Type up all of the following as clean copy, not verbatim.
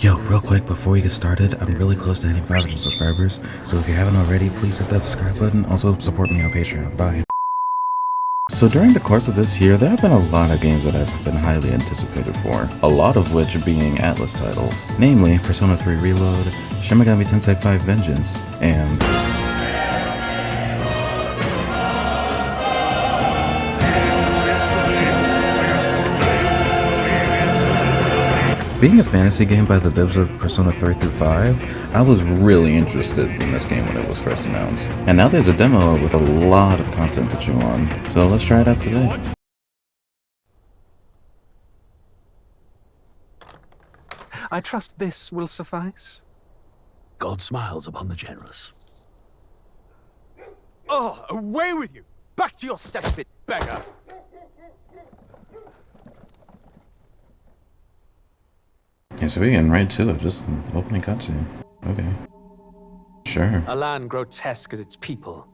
Yo, real quick, before we get started, I'm really close to hitting 500 subscribers, so if you haven't already, please hit that subscribe button. Also, support me on Patreon. Bye. So during the course of this year, there have been a lot of games that I've been highly anticipated for, a lot of which being Atlus titles, namely Persona 3 Reload, Shin Megami Tensei 5 Vengeance, and being a fantasy game by the devs of Persona 3 through 5, I was really interested in this game when it was first announced. And now there's a demo with a lot of content to chew on, so let's try it out today. I trust this will suffice. God smiles upon the generous. Oh, away with you! Back to your cesspit, beggar! Yeah, so we getting right to it, just an opening cutscene. Okay. Sure. A land grotesque as its people.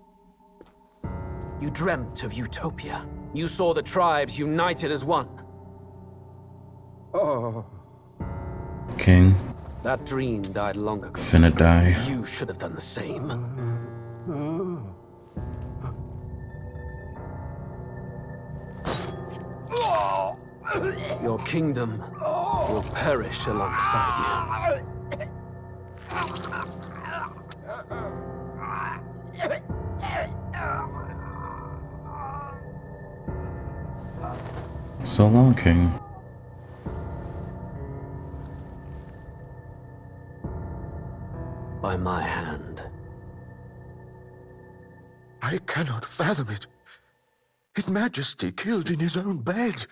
You dreamt of utopia. You saw the tribes united as one. Oh. King. That dream died long ago. Finna die. You should have done the same. Your kingdom will perish alongside you. So long, King. By my hand. I cannot fathom it. His Majesty killed in his own bed.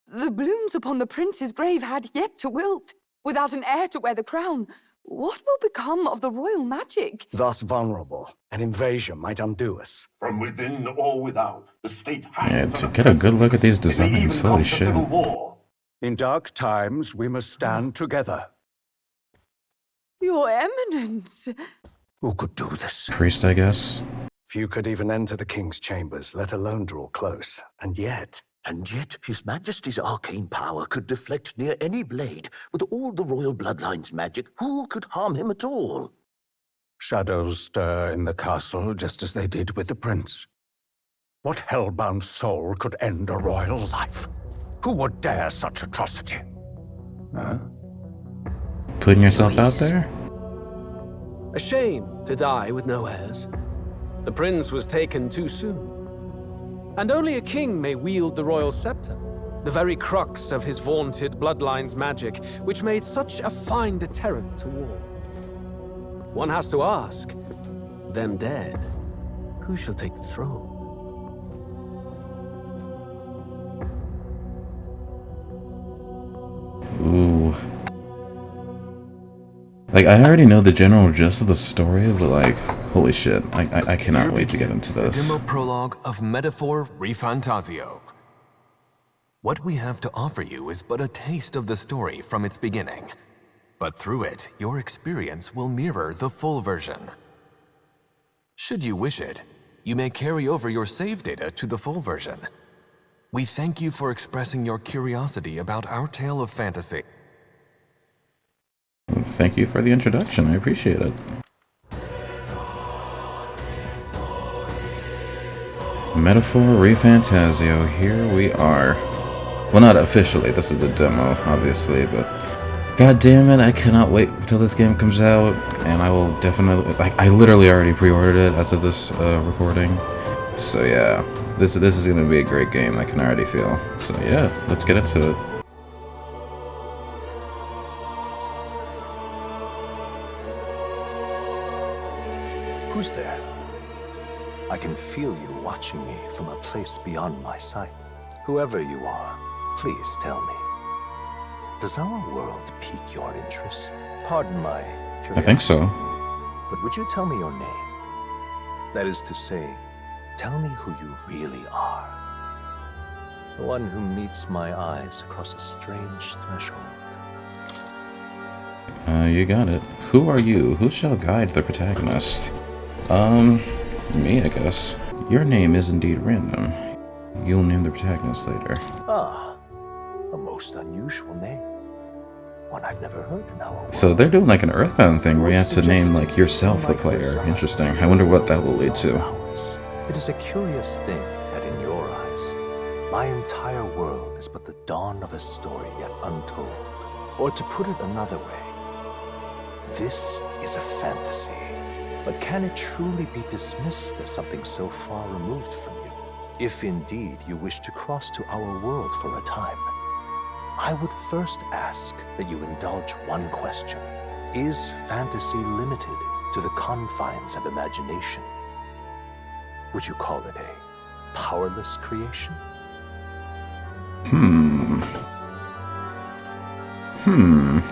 The blooms upon the prince's grave had yet to wilt. Without an heir to wear the crown, what will become of the royal magic? Thus vulnerable, an invasion might undo us. From within or without, the state Yeah, hangs to on get a good look at these It may designs, even come holy to shit. civil war. In dark times, we must stand together. Your Eminence! Who could do this? Priest, I guess. Few could even enter the king's chambers, let alone draw close. And yet, His Majesty's arcane power could deflect near any blade. With all the royal bloodline's magic, who could harm him at all? shadows stir in the castle just as they did with the prince. What hellbound soul could end a royal life? Who would dare such atrocity? Huh? Putting yourself out there? A shame to die with no heirs. The prince was taken too soon. And only a king may wield the royal scepter, the very crux of his vaunted bloodline's magic, which made such a fine deterrent to war. One has to ask, them dead, who shall take the throne? Ooh. Like, I already know the general gist of the story, but like, holy shit, I cannot wait to get into this. The demo prologue of Metaphor ReFantazio. What we have to offer you is but a taste of the story from its beginning. But through it, your experience will mirror the full version. Should you wish it, you may carry over your save data to the full version. We thank you for expressing your curiosity about our tale of fantasy. Thank you for the introduction, I appreciate it. Metaphor ReFantazio, here we are. Well, not officially, this is the demo, obviously, but god damn it, I cannot wait until this game comes out, and I will definitely, like, I literally already pre-ordered it as of this recording. So yeah, this is gonna be a great game, I can already feel. So yeah, let's get into it. Who's there? I can feel you watching me from a place beyond my sight. Whoever you are, please tell me. Does our world pique your interest? Pardon my curiosity. I think so. But would you tell me your name? That is to say, tell me who you really are. The one who meets my eyes across a strange threshold. You got it. Who are you? Who shall guide the protagonist? Me, I guess. Your name is indeed random. You'll name the protagonist later. Ah, a most unusual name. one I've never heard in our world. So they're doing like an Earthbound thing where you have to name like yourself the player. Interesting. I wonder what that will lead to. It is a curious thing that in your eyes, my entire world is but the dawn of a story yet untold. Or to put it another way, this is a fantasy. But can it truly be dismissed as something so far removed from you? If indeed you wish to cross to our world for a time, I would first ask that you indulge one question. Is fantasy limited to the confines of imagination? Would you call it a powerless creation?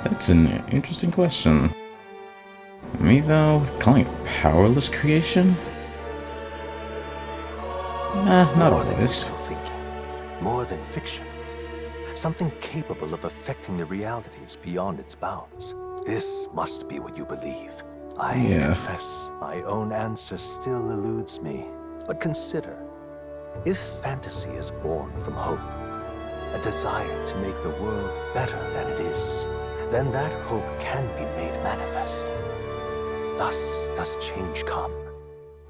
That's an interesting question. Me though, calling it powerless creation? Nah, not More than always. wishful thinking, more than fiction. Something capable of affecting the realities beyond its bounds. This must be what you believe. I confess, my own answer still eludes me. But consider, if fantasy is born from hope, a desire to make the world better than it is, then that hope can be made manifest. Thus does change come,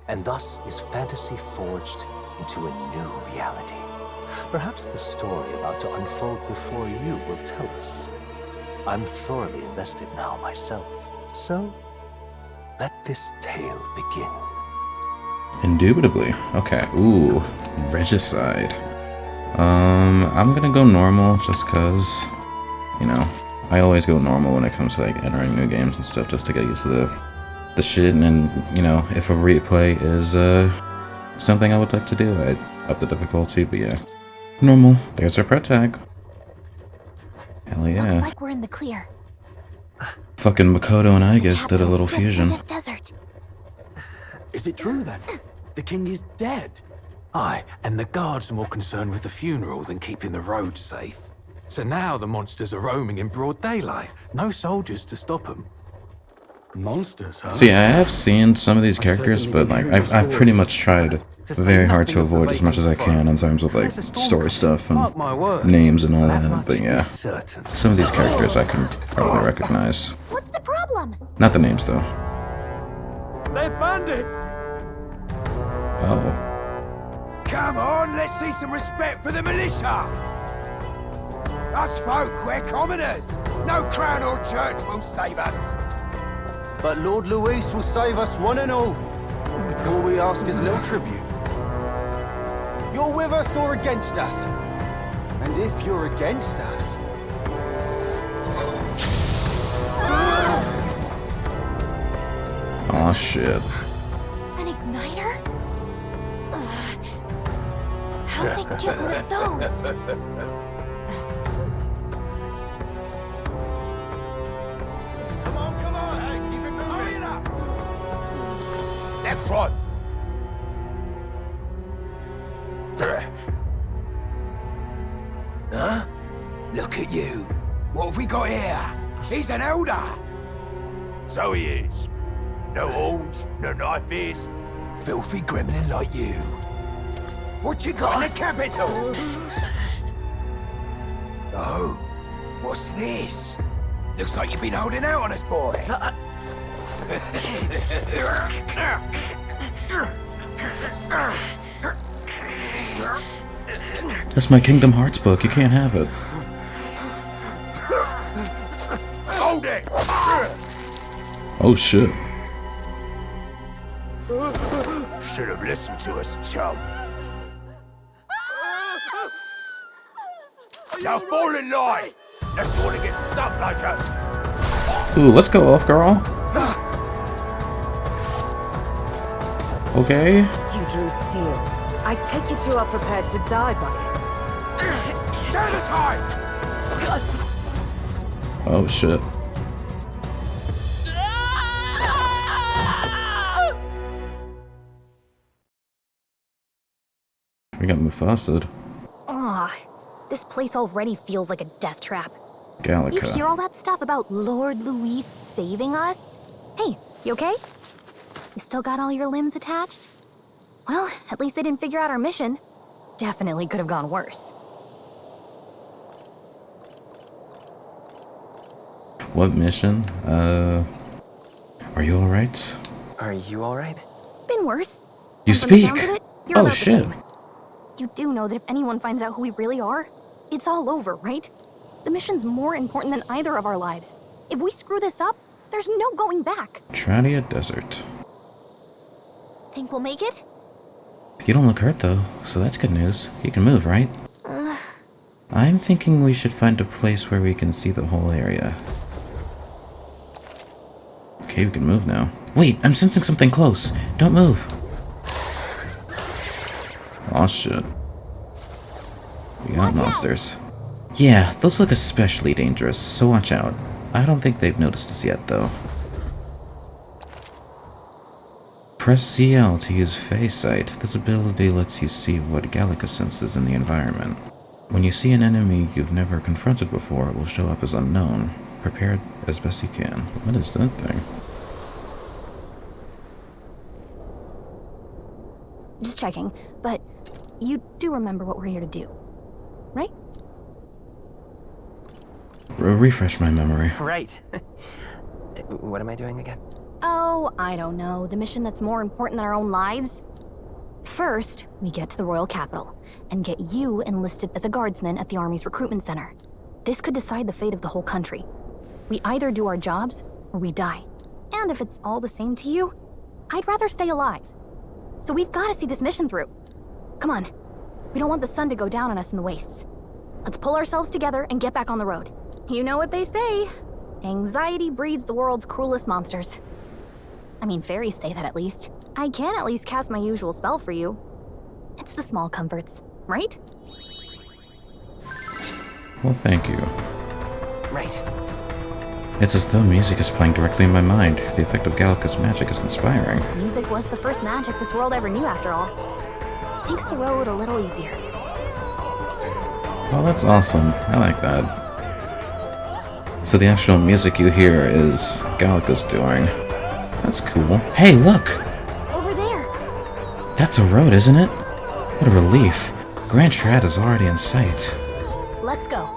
and thus is fantasy forged into a new reality. Perhaps the story about to unfold before you will tell us. I'm thoroughly invested now myself, so let this tale begin. Indubitably. Okay. Ooh, regicide. I'm gonna go normal just cause, you know, I always go normal when it comes to like entering new games and stuff just to get used to the shit, and you know, if a replay is something I would like to do, I'd up the difficulty, but yeah. Normal. There's our pet tag. Hell yeah. Looks like we're in the clear. Fucking Makoto and Aigis did a little fusion. This desert. Is it true then? The king is dead? Aye, and the guards are more concerned with the funeral than keeping the roads safe. So now the monsters are roaming in broad daylight. No soldiers to stop them. Monsters, huh? See, I have seen some of these characters, but like I've pretty much tried very hard to avoid as much as I can in terms of like story stuff and names and all that. But yeah, some of these characters I can probably recognize. What's the problem? Not the names though. They're bandits! Oh. Come on, let's see some respect for the militia! Us folk, we're commoners. No crown or church will save us. But Lord Luis will save us one and all. All we ask is a little tribute. You're with us or against us? And if you're against us... Aw, shit. An igniter? Ugh. How'd they get one of those? Come on, hey, keep it moving up. Next one. Huh? Look at you. What have we got here? He's an elder. So he is. No horns, no knife ears. Filthy gremlin like you. What you got in the capital? Oh, what's this? Looks like you've been holding out on us, boy. That's my Kingdom Hearts book. You can't have it. Hold it! Oh shit. Should have listened to us, chum. Now fall in line. Let's want to get stuck like us. Ooh, let's go off, girl. Okay. You drew steel. I take it you are prepared to die by it. Stand aside! Oh shit. We got Mufasa'd. Ugh. This place already feels like a death trap. Gallica. You hear all that stuff about Lord Luis saving us? Hey, you okay? You still got all your limbs attached? Well, at least they didn't figure out our mission. Definitely could have gone worse. What mission? Are you alright? Are you alright? Been worse. You And from the speak? sounds of it, you're Oh, about the shit. same. You do know that if anyone finds out who we really are, it's all over, right? The mission's more important than either of our lives. If we screw this up, there's no going back. Tradia Desert. Think we'll make it? You don't look hurt though, so that's good news. You can move, right? I'm thinking we should find a place where we can see the whole area. Okay, we can move now. Wait, I'm sensing something close. Don't move. Aw, shit. We got monsters. Yeah, those look especially dangerous, so watch out. I don't think they've noticed us yet, though. Press CL to use Phase Sight. This ability lets you see what Gallica senses in the environment. When you see an enemy you've never confronted before, it will show up as unknown. Prepare as best you can. What is that thing? Just checking, but you do remember what we're here to do, right? Refresh my memory. Right. What am I doing again? Oh, I don't know. The mission that's more important than our own lives? First, we get to the royal capital and get you enlisted as a guardsman at the army's recruitment center. This could decide the fate of the whole country. We either do our jobs or we die. And if it's all the same to you, I'd rather stay alive. So we've got to see this mission through. Come on. We don't want the sun to go down on us in the wastes. Let's pull ourselves together and get back on the road. You know what they say. Anxiety breeds the world's cruelest monsters. I mean, fairies say that at least. I can at least cast my usual spell for you. It's the small comforts, right? Well, thank you. Right. It's as though music is playing directly in my mind. The effect of Gallica's magic is inspiring. Music was the first magic this world ever knew, after all. Makes the road a little easier. Well, that's awesome. I like that. So the actual music you hear is Gallica's doing. That's cool. Hey, look! Over there! That's a road, isn't it? What a relief. Grand Trad is already in sight. Let's go.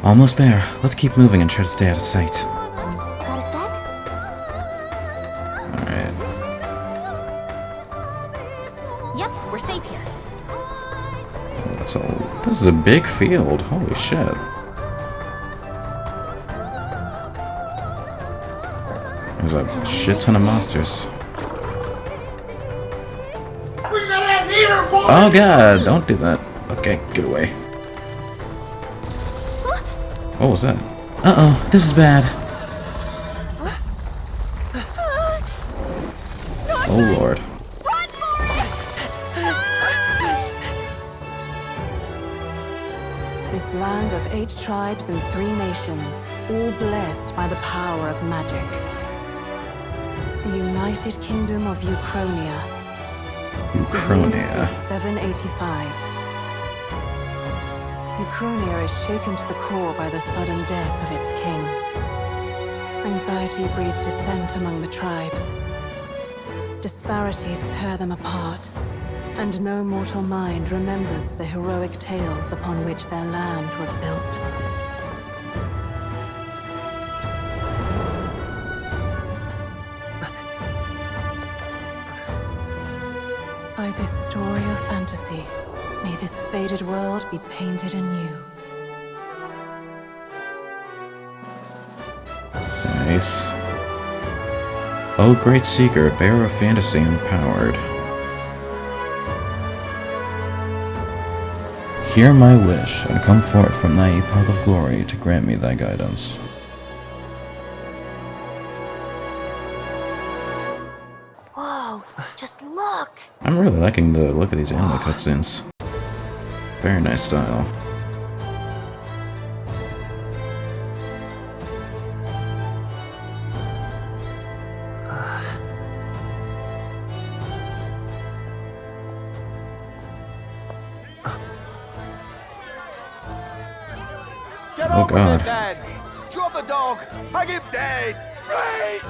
Almost there. Let's keep moving and try to stay out of sight. Got a sec? Alright. Yep, we're safe here. That's all. This is a big field. Holy shit. There's a shit ton of monsters. Oh god, don't do that. Okay, get away. What was that? Uh-oh, this is bad. Oh lord. This land of 8 tribes and 3 nations, all blessed by the power of magic. The United Kingdom of Uchronia. Uchronia. Is 785. Uchronia is shaken to the core by the sudden death of its king. Anxiety breeds dissent among the tribes. Disparities tear them apart, and no mortal mind remembers the heroic tales upon which their land was built. By this story of fantasy, may this faded world be painted anew. Nice. Oh, great seeker, bearer of fantasy empowered. Hear my wish, and come forth from thy path of glory to grant me thy guidance. Whoa, just look! I'm really liking the look of these anime cutscenes. Very nice style. Get Oh, on with God. it, then! Drop the dog! Hang him dead! Please!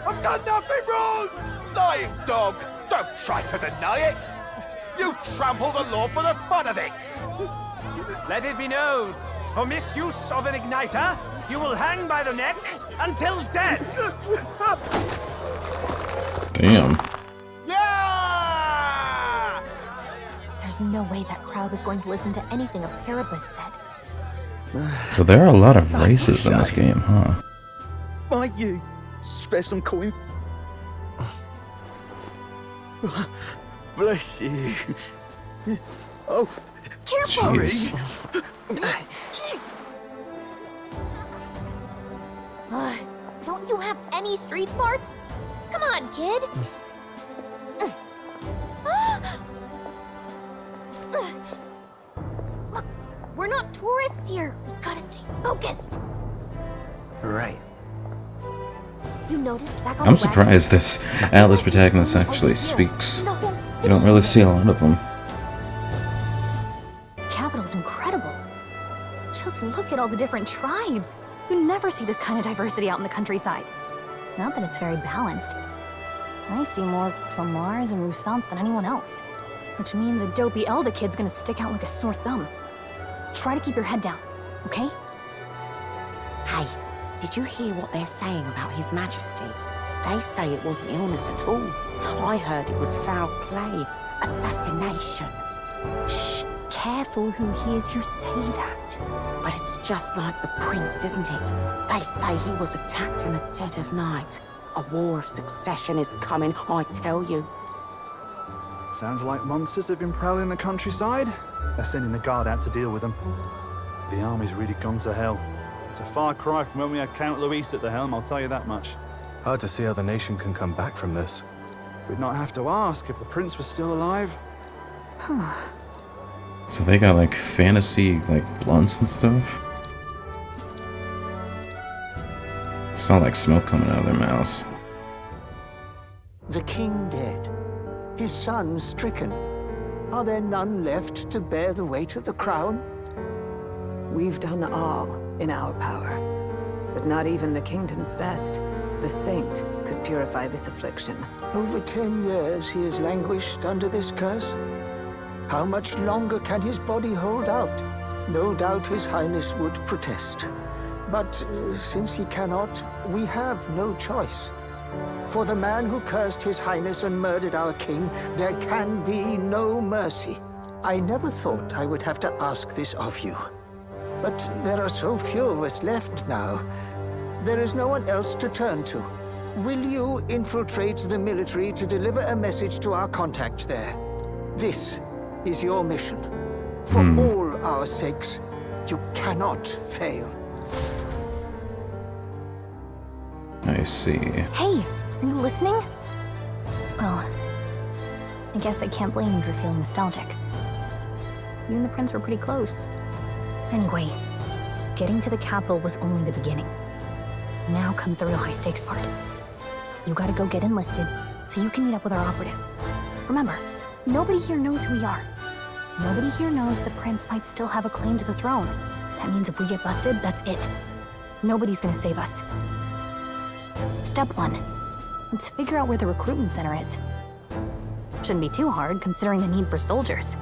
I've done nothing wrong! Lying dog! Don't try to deny it! You trample the law for the fun of it! Let it be known, For misuse of an igniter, you will hang by the neck until dead. Damn. There's no way that crowd was going to listen to anything a Paribus said. So there are a lot of races in this game, huh? Might you spare some coin? Bless you. Oh, careful! Jeez. Don't you have any street smarts? Come on, kid. Look, we're not tourists here. We gotta stay focused. Right. You noticed back on I'm the wagon? surprised this Atlas protagonist actually speaks. You don't really see a lot of them. Capital's incredible. Just look at all the different tribes. You never see this kind of diversity out in the countryside. Not that it's very balanced. I see more Clamars and Roussants than anyone else. Which means a dopey Elder kid's gonna stick out like a sore thumb. Try to keep your head down, okay? Hey, did you hear what they're saying about His Majesty? They say it wasn't illness at all. I heard it was foul play, assassination. Shh, careful who hears you say that. But it's just like the prince, isn't it? They say he was attacked in the dead of night. A war of succession is coming, I tell you. Sounds like monsters have been prowling the countryside. They're sending the guard out to deal with them. The army's really gone to hell. It's a far cry from when we had Count Luis at the helm, I'll tell you that much. Hard to see how the nation can come back from this. We'd not have to ask if the prince was still alive. So they got like fantasy like blunts and stuff. Sound like smoke coming out of their mouths. The king dead, his son stricken. Are there none left to bear the weight of the crown? We've done all in our power, but not even the kingdom's best, the saint, could purify this affliction. Over 10 years he has languished under this curse. How much longer can his body hold out? No doubt His Highness would protest. But since he cannot, we have no choice. For the man who cursed His Highness and murdered our king, there can be no mercy. I never thought I would have to ask this of you. But there are so few of us left now. There is no one else to turn to. Will you infiltrate the military to deliver a message to our contact there? This is your mission. For all our sakes, you cannot fail. I see. Hey, are you listening? Well, I guess I can't blame you for feeling nostalgic. You and the prince were pretty close. Anyway, getting to the capital was only the beginning. Now comes the real high-stakes part. You gotta go get enlisted so you can meet up with our operative. Remember, nobody here knows who we are. Nobody here knows the prince might still have a claim to the throne. That means if we get busted, that's it. Nobody's gonna save us. Step 1. Let's figure out where the recruitment center is. Shouldn't be too hard, considering the need for soldiers.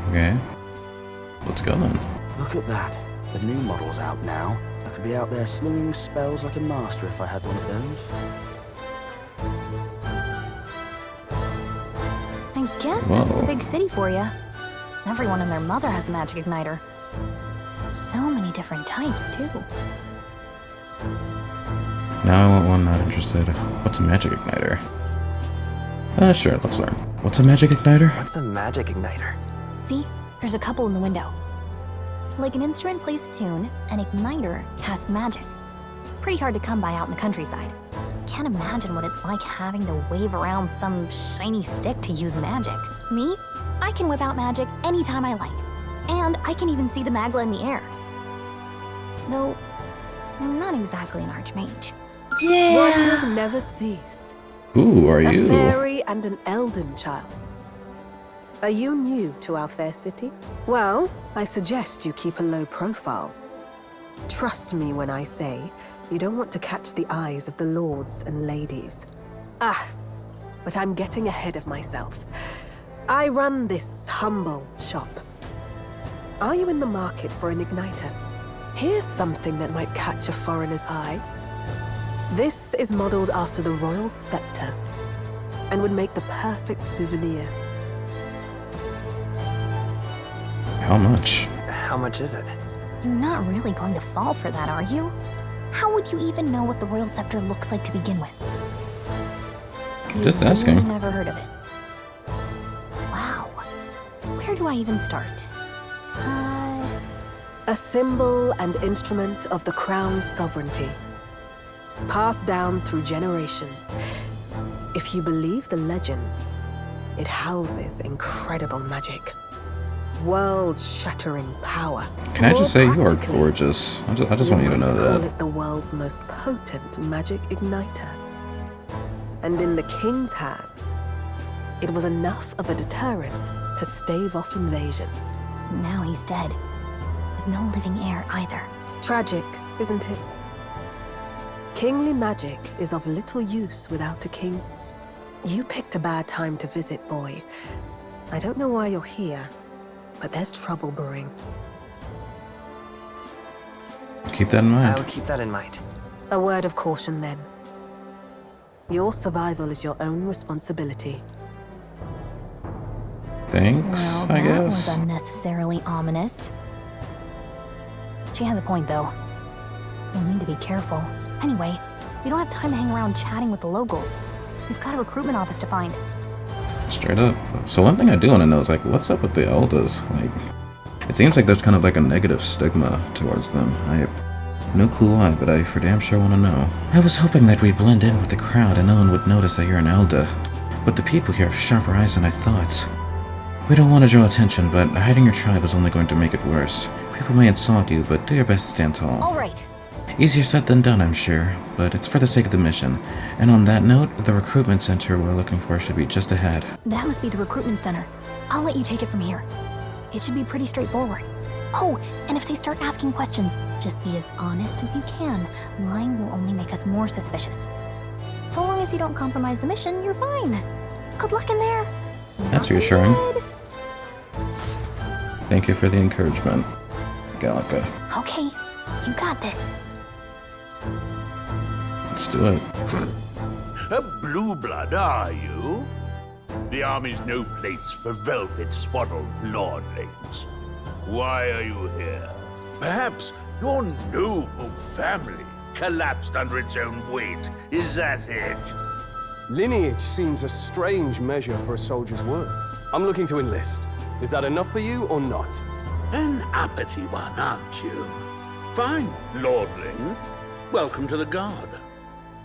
Okay. Let's go then. Look at that. The new model's out now. I could be out there slinging spells like a master if I had one of those. I guess that's the big city for you. Everyone and their mother has a magic igniter. So many different types, too. Now I want one, not interested. What's a magic igniter? Sure, let's learn. What's a magic igniter? What's a magic igniter? See? There's a couple in the window. Like an instrument plays a tune, an igniter casts magic. Pretty hard to come by out in the countryside. Can't imagine what it's like having to wave around some shiny stick to use magic. Me? I can whip out magic anytime I like. And I can even see the magla in the air. Though, I'm not exactly an archmage. Yeah. Wonders never cease. Who are you? A fairy and an elden child. Are you new to our fair city? Well, I suggest you keep a low profile. Trust me when I say you don't want to catch the eyes of the lords and ladies. But I'm getting ahead of myself. I run this humble shop. Are you in the market for an igniter? Here's something that might catch a foreigner's eye. This is modeled after the royal scepter and would make the perfect souvenir. How much? How much is it? You're not really going to fall for that, are you? How would you even know what the royal scepter looks like to begin with? Just asking. Really never heard of it. Wow. Where do I even start? A symbol and instrument of the crown's sovereignty, passed down through generations. If you believe the legends, it houses incredible magic, world-shattering power. Can I just say you are practically, gorgeous? I just want you to know might call that. it the world's most potent magic igniter. And in the king's hands, it was enough of a deterrent to stave off invasion. Now he's dead. With no living heir either. Tragic, isn't it? Kingly magic is of little use without a king. You picked a bad time to visit, boy. I don't know why you're here, but there's trouble brewing. Keep that in mind. I'll keep that in mind. A word of caution, then. Your survival is your own responsibility. Thanks, Well, I that was guess. unnecessarily ominous. She has a point, though. We'll need to be careful. Anyway, we don't have time to hang around chatting with the locals. We've got a recruitment office to find. Straight up. So one thing I do want to know is, like, what's up with the elders? Like, it seems like there's kind of like a negative stigma towards them. I have no clue why, but I for damn sure want to know. I was hoping that we'd blend in with the crowd and no one would notice that you're an elder. But the people here have sharper eyes than I thought. We don't want to draw attention, but hiding your tribe is only going to make it worse. People may insult you, but do your best to stand tall. All right. Easier said than done, I'm sure, but it's for the sake of the mission. And on that note, the recruitment center we're looking for should be just ahead. That must be the recruitment center. I'll let you take it from here. It should be pretty straightforward. Oh, and if they start asking questions, just be as honest as you can. Lying will only make us more suspicious. So long as you don't compromise the mission, you're fine. Good luck in there. That's reassuring. Thank you for the encouragement, Gallica. Okay, you got this. Let's do it. A blue blood, are you? The army's no place for velvet-swaddled lordlings. Why are you here? Perhaps your noble family collapsed under its own weight. Is that it? Lineage seems a strange measure for a soldier's worth. I'm looking to enlist. Is that enough for you or not? An uppity one, aren't you? Fine, lordling. Welcome to the Guard,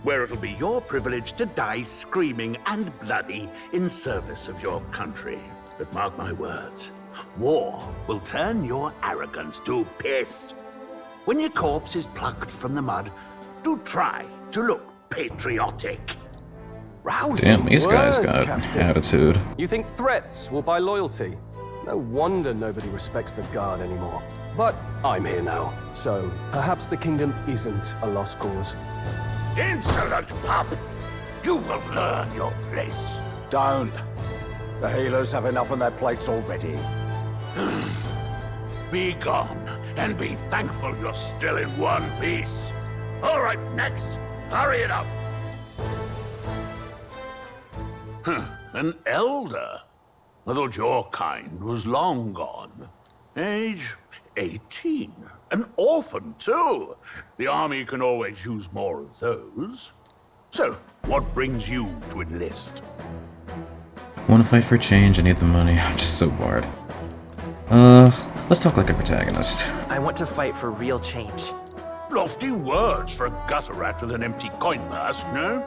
where it'll be your privilege to die screaming and bloody in service of your country. But mark my words, war will turn your arrogance to piss. When your corpse is plucked from the mud, do try to look patriotic. Damn, these guys words, got Captain. attitude. You think threats will buy loyalty? No wonder nobody respects the Guard anymore. But I'm here now, so perhaps the kingdom isn't a lost cause. Insolent pup! You will learn your place. Don't. The healers have enough on their plates already. Be gone, and be thankful you're still in one piece. All right, next. Hurry it up. An elder? I thought your kind was long gone. Age 18. An orphan, too. The army can always use more of those. So, what brings you to enlist? Want to fight for change? I need the money. I'm just so bored. Let's talk like a protagonist. I want to fight for real change. Lofty words for a gutter rat with an empty coin purse, no?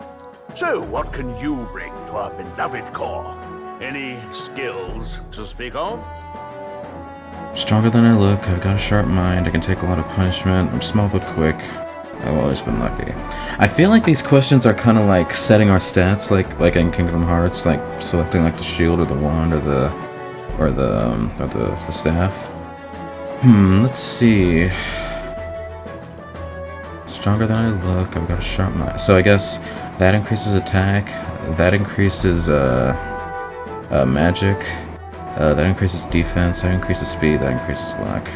So, what can you bring to our beloved corps? Any skills to speak of? Stronger than I look, I've got a sharp mind, I can take a lot of punishment, I'm small but quick. I've always been lucky. I feel like these questions are kind of like setting our stats, like in Kingdom Hearts, like selecting like the shield or the wand or the staff. Let's see. Stronger than I look, I've got a sharp mind. So I guess that increases attack, that increases magic, That increases defense, that increases speed, that increases luck.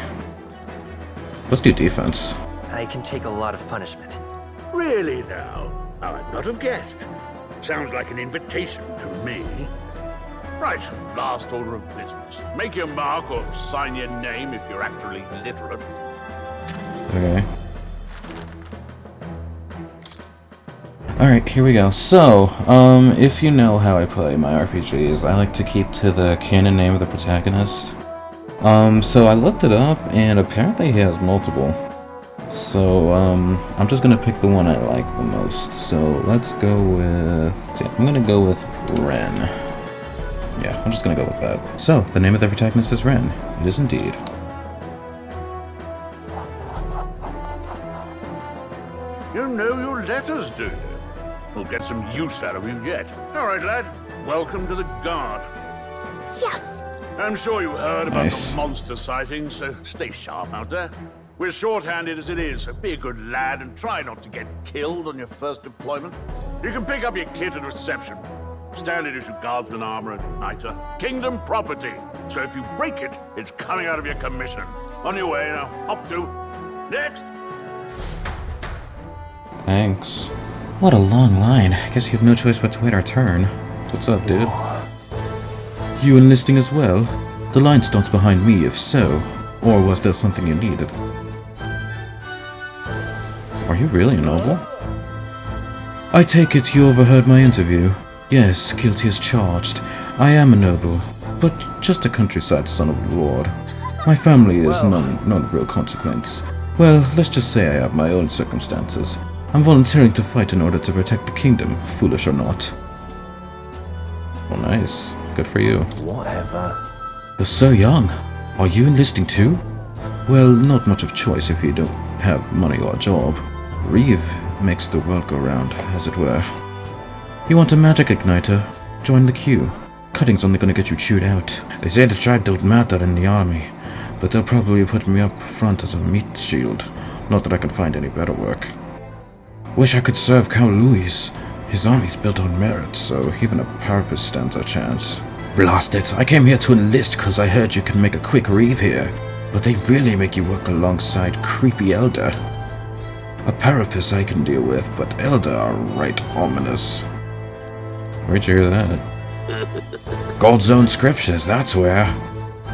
Let's do defense. I can take a lot of punishment. Really now? I would not have guessed. Sounds like an invitation to me. Right, last order of business. Make your mark or sign your name if you're actually literate. Okay. Alright, here we go. So, if you know how I play my RPGs, I like to keep to the canon name of the protagonist. So I looked it up, and apparently he has multiple. So, I'm just gonna pick the one I like the most. So, let's go with... Yeah, I'm gonna go with Ren. Yeah, I'm just gonna go with that. So, the name of the protagonist is Ren. It is indeed. You know your letters, do you? We'll get some use out of you yet. All right, lad. Welcome to the Guard. Yes! I'm sure you heard about Nice. the monster sightings, so stay sharp out there. We're short-handed as it is, so be a good lad and try not to get killed on your first deployment. You can pick up your kit at reception. Standard issue guardsman armor and igniter. Kingdom property. So if you break it, it's coming out of your commission. On your way now. Up to. Next. Thanks. What a long line. I guess you have no choice but to wait our turn. What's up, dude? You enlisting as well? The line starts behind me, if so. Or was there something you needed? Are you really a noble? I take it you overheard my interview. Yes, guilty as charged. I am a noble, but just a countryside son of the Lord. My family is none of real consequence. Well, let's just say I have my own circumstances. I'm volunteering to fight in order to protect the kingdom, foolish or not. Oh, nice. Good for you. Whatever. You're so young. Are you enlisting too? Well, not much of choice if you don't have money or a job. Reeve makes the world go round, as it were. You want a magic igniter? Join the queue. Cutting's only gonna get you chewed out. They say the tribe don't matter in the army, but they'll probably put me up front as a meat shield. Not that I can find any better work. Wish I could serve Count Louis. His army's built on merit, so even a parapet stands a chance. Blast it, I came here to enlist because I heard you can make a quick Reeve here, but they really make you work alongside creepy Elder. A parapet I can deal with, but Elder are right ominous. Where'd you hear that? God's own scriptures, that's where.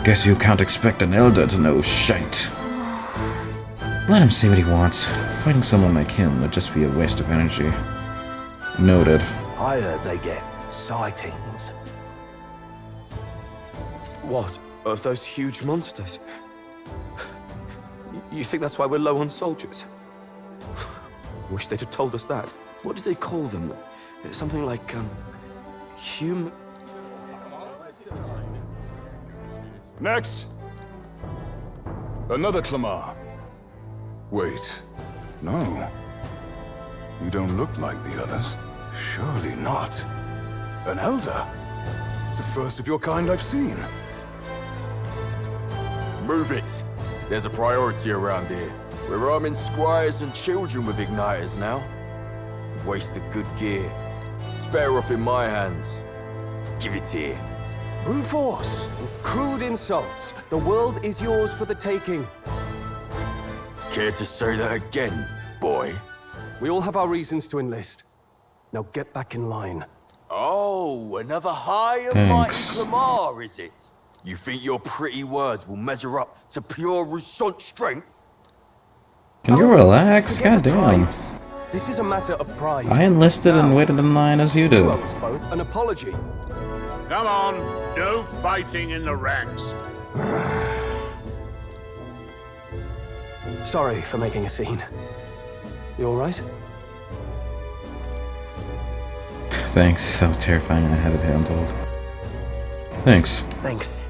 Guess you can't expect an Elder to know shite. Let him say what he wants. Fighting someone like him would just be a waste of energy. Noted. I heard they get sightings. What? Of those huge monsters? You think that's why we're low on soldiers? Wish they'd have told us that. What did they call them? Something like, human... Next! Another Clamar. Wait, no. You don't look like the others. Surely not. An Elder? It's the first of your kind I've seen. Move it. There's a priority around here. We're arming squires and children with igniters now. We've wasted good gear. It's better off in my hands. Give it here. Brute force! Crude insults! The world is yours for the taking. Care to say that again, boy? We all have our reasons to enlist. Now get back in line. Oh, another high and mighty Clamar, is it? You think your pretty words will measure up to pure Roussant strength? Can you relax? God damn. This is a matter of pride. I enlisted and waited in line as you did. Us both an apology. Come on. No fighting in the ranks. Sorry for making a scene. You all right? Thanks, that was terrifying. I had it handled. Thanks. Thanks.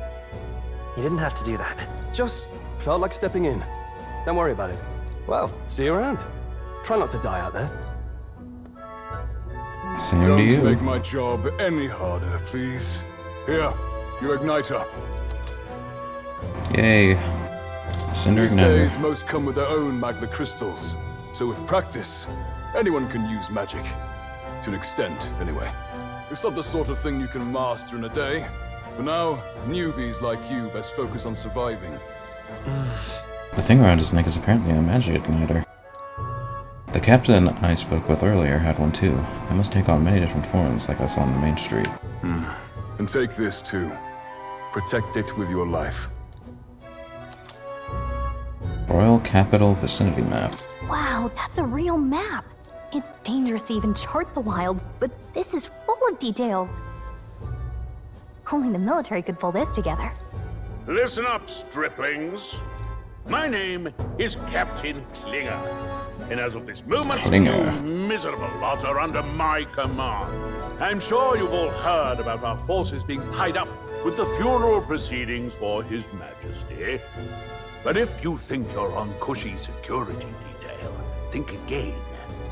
You didn't have to do that. Just felt like stepping in. Don't worry about it. Well, see you around. Try not to die out there. Same Don't to you. make my job any harder, please. Here, your igniter. Yay. Cinder These igniter. days, most come with their own magma crystals. So with practice, anyone can use magic. To an extent, anyway. It's not the sort of thing you can master in a day. For now, newbies like you best focus on surviving. The thing around his neck is apparently a magic igniter. The captain I spoke with earlier had one too. It must take on many different forms like I saw on the main street. And take this too. Protect it with your life. Royal Capital Vicinity Map. Wow, that's a real map. It's dangerous to even chart the wilds, but this is full of details. Only the military could pull this together. Listen up, striplings. My name is Captain Klinger, and as of this moment, Klinger. you miserable lot are under my command. I'm sure you've all heard about our forces being tied up with the funeral proceedings for His Majesty. But if you think you're on cushy security detail, think again.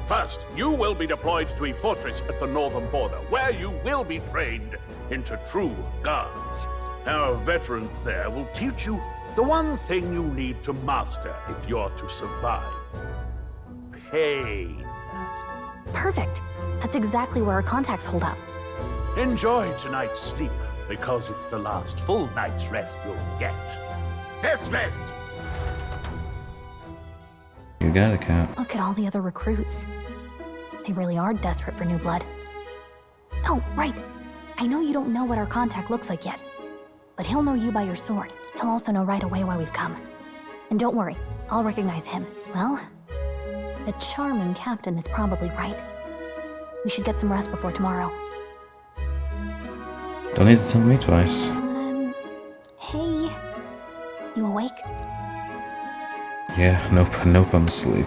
First, you will be deployed to a fortress at the northern border, where you will be trained into true guards. Our veterans there will teach you the one thing you need to master if you're to survive. Pain. Perfect. That's exactly where our contacts hold up. Enjoy tonight's sleep, because it's the last full night's rest you'll get. Dismissed! You got it, Cap. Look at all the other recruits. They really are desperate for new blood. Oh, right. I know you don't know what our contact looks like yet, but he'll know you by your sword. He'll also know right away why we've come. And don't worry, I'll recognize him. Well, the charming captain is probably right. We should get some rest before tomorrow. Don't need to tell me twice. Hey. You awake? Yeah, nope, I'm asleep.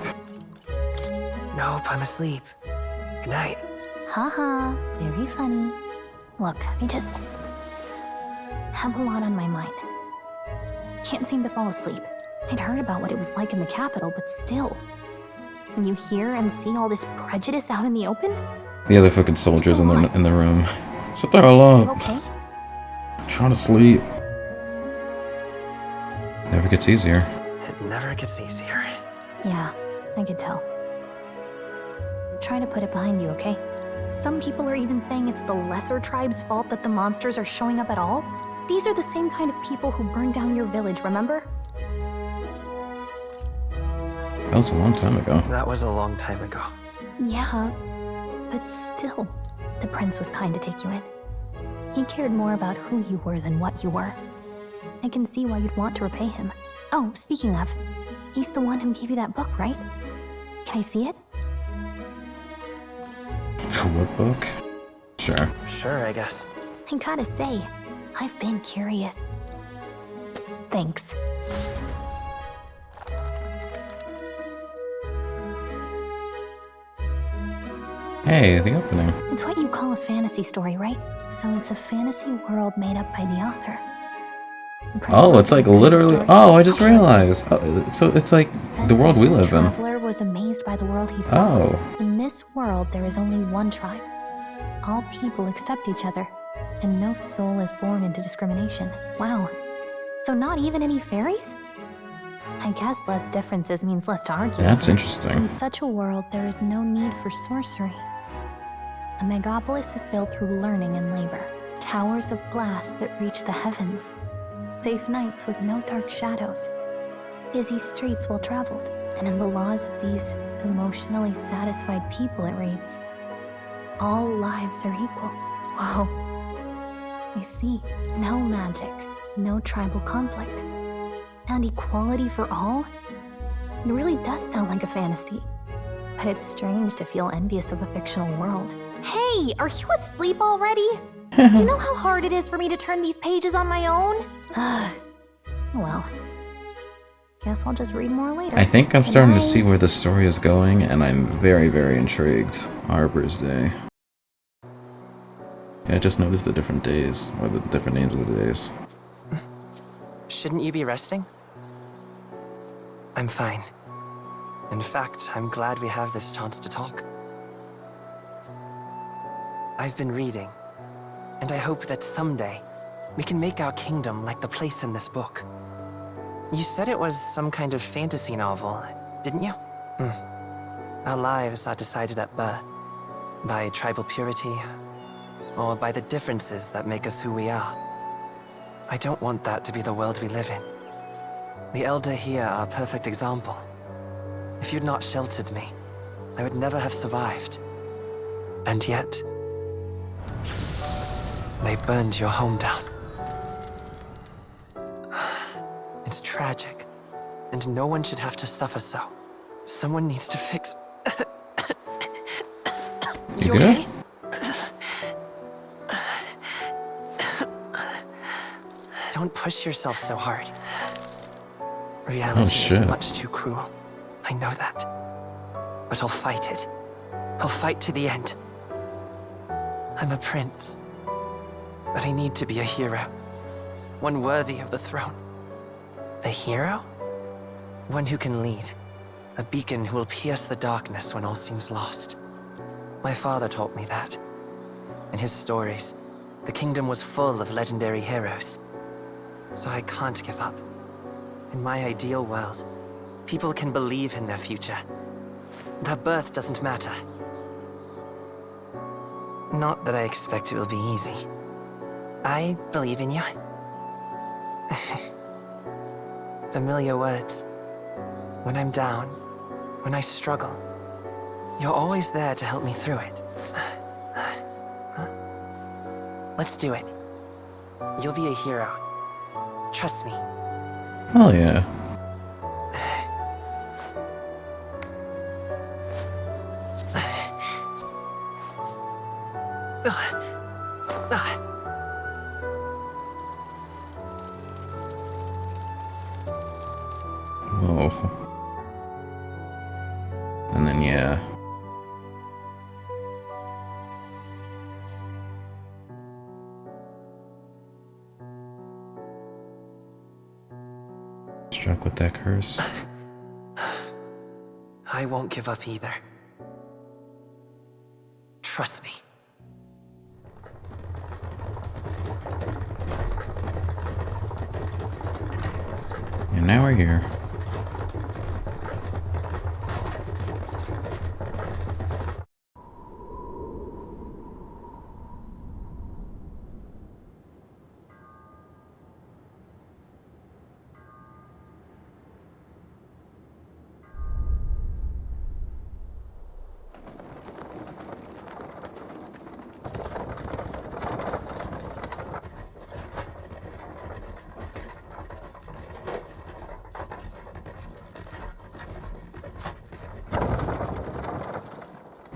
Nope, I'm asleep. Good night. Haha, very funny. Look, I just have a lot on my mind. Can't seem to fall asleep. I'd heard about what it was like in the capital, but still. When you hear and see all this prejudice out in the open? The other fucking soldiers in the room. Shut the hell up. Okay. I'm trying to sleep. Never gets easier. It never gets easier. Yeah, I could tell. Try to put it behind you, okay? Some people are even saying it's the lesser tribe's fault that the monsters are showing up at all. These are the same kind of people who burned down your village, remember? That was a long time ago. That was a long time ago. Yeah, but still, the prince was kind to take you in. He cared more about who you were than what you were. I can see why you'd want to repay him. Oh, speaking of, he's the one who gave you that book, right? Can I see it? What book? Sure. Sure, I guess. I gotta say, I've been curious. Thanks. Hey, the opening. It's what you call a fantasy story, right? So it's a fantasy world made up by the author. Oh, it's like literally. Oh, I just realized. Oh, so it's like the world we live in. The traveler was amazed by the world he saw. Oh. In this world, there is only one tribe. All people accept each other, and no soul is born into discrimination. Wow. So not even any fairies? I guess less differences means less to argue. That's over. interesting. In such a world, there is no need for sorcery. A megapolis is built through learning and labor. Towers of glass that reach the heavens. Safe nights with no dark shadows. Busy streets well traveled. And in the laws of these emotionally satisfied people, it reads, all lives are equal. Whoa. I see. No magic, no tribal conflict. And equality for all? It really does sound like a fantasy. But it's strange to feel envious of a fictional world. Hey, are you asleep already? Do you know how hard it is for me to turn these pages on my own? Well, guess I'll just read more later. I think I'm Good starting to night. see where the story is going, and I'm very, very intrigued. Arbor's Day. Yeah, I just noticed the different days, or the different names of the days. Shouldn't you be resting? I'm fine. In fact, I'm glad we have this chance to talk. I've been reading, and I hope that someday we can make our kingdom like the place in this book. You said it was some kind of fantasy novel, didn't you? Our lives are decided at birth, by tribal purity, or by the differences that make us who we are. I don't want that to be the world we live in. The Elder here are a perfect example. If you'd not sheltered me, I would never have survived. And yet, they burned your home down. It's tragic, and no one should have to suffer so. Someone needs to fix... You okay? Don't push yourself so hard. Reality is much too cruel. I know that. But I'll fight it. I'll fight to the end. I'm a prince. But I need to be a hero. One worthy of the throne. A hero? One who can lead. A beacon who will pierce the darkness when all seems lost. My father taught me that. In his stories, the kingdom was full of legendary heroes. So I can't give up. In my ideal world, people can believe in their future. Their birth doesn't matter. Not that I expect it will be easy. I believe in you. Familiar words. When I'm down, when I struggle, you're always there to help me through it. Let's do it. You'll be a hero. Trust me. Hell yeah. Whoa. And then, yeah. Struck with that curse. I won't give up either. Trust me. And now we're here.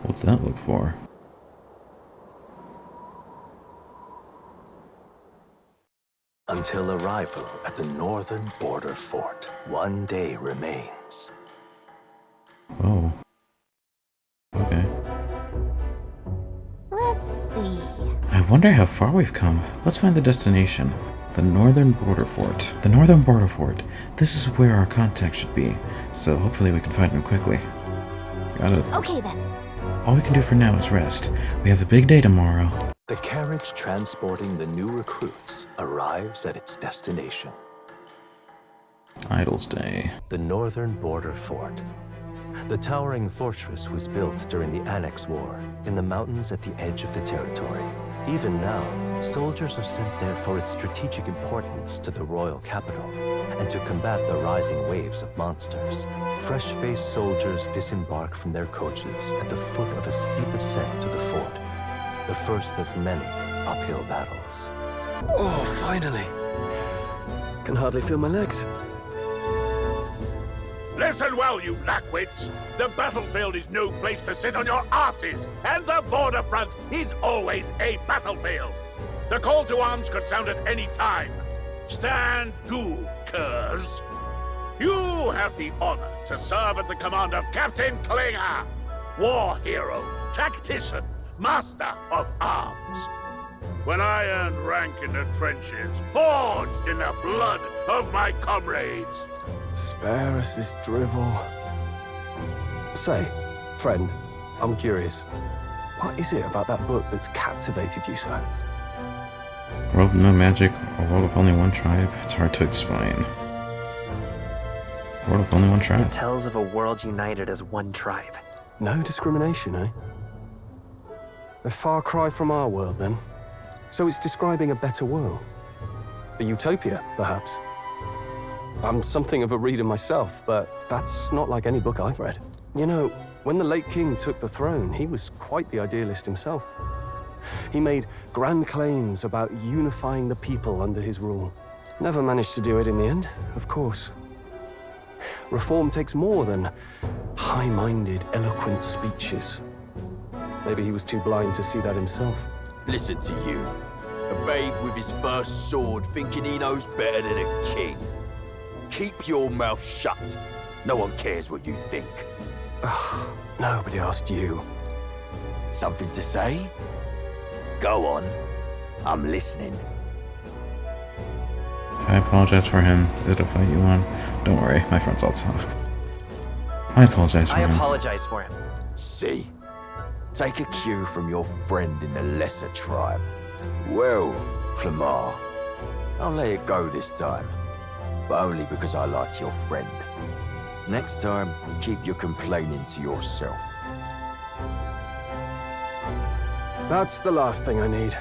What's that look for? Until arrival at the northern border fort, one day remains. Oh. Okay. Let's see. I wonder how far we've come. Let's find the destination. The northern border fort. The northern border fort. This is where our contact should be. So hopefully we can find him quickly. Okay then. All we can do for now is rest. We have a big day tomorrow. The carriage transporting the new recruits arrives at its destination. Idle's Day. The northern border fort. The towering fortress was built during the Annex War in the mountains at the edge of the territory. Even now, soldiers are sent there for its strategic importance to the royal capital and to combat the rising waves of monsters. Fresh-faced soldiers disembark from their coaches at the foot of a steep ascent to the fort, the first of many uphill battles. Oh, finally! Can hardly feel my legs. Listen well, you lackwits. The battlefield is no place to sit on your asses, and the border front is always a battlefield. The call to arms could sound at any time. Stand to, curs. You have the honor to serve at the command of Captain Klinger, war hero, tactician, master of arms. When I earned rank in the trenches, forged in the blood of my comrades. Spare us this drivel. Say, friend, I'm curious. What is it about that book that's captivated you so? World with no magic, a world with only one tribe. It's hard to explain. World with only one tribe. It tells of a world united as one tribe. No discrimination, eh? A far cry from our world, then. So it's describing a better world. A utopia, perhaps. I'm something of a reader myself, but that's not like any book I've read. You know, when the late king took the throne, he was quite the idealist himself. He made grand claims about unifying the people under his rule. Never managed to do it in the end, of course. Reform takes more than high-minded, eloquent speeches. Maybe he was too blind to see that himself. Listen to you. A babe with his first sword thinking he knows better than a king. Keep your mouth shut. No one cares what you think. Ugh, nobody asked you. Something to say? Go on. I'm listening. I apologize for him. Did a fight you won? Don't worry, my friends all talk. I apologize for him. I apologize for him. See? Take a cue from your friend in the lesser tribe. Well, Clemar, I'll let it go this time. But only because I like your friend. Next time, keep your complaining to yourself. That's the last thing I need.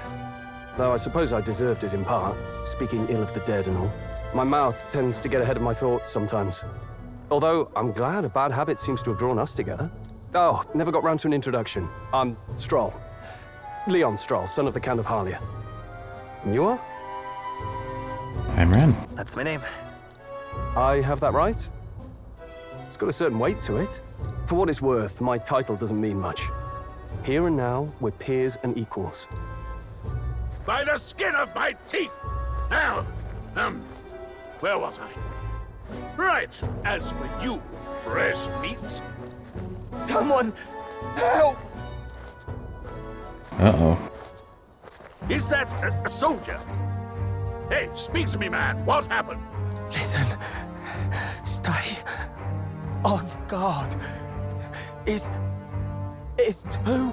Though I suppose I deserved it in part, speaking ill of the dead and all. My mouth tends to get ahead of my thoughts sometimes. Although, I'm glad a bad habit seems to have drawn us together. Oh, never got round to an introduction. I'm Stroll. Leon Stroll, son of the Count of Harlia. And you are? I'm Ren. That's my name. I have that right? It's got a certain weight to it. For what it's worth, my title doesn't mean much. Here and now, we're peers and equals. By the skin of my teeth! Now, where was I? Right, as for you, fresh meat. Someone help! Uh-oh. Is that a soldier? Hey, speak to me, man. What happened? Listen. Stay on guard. It's too...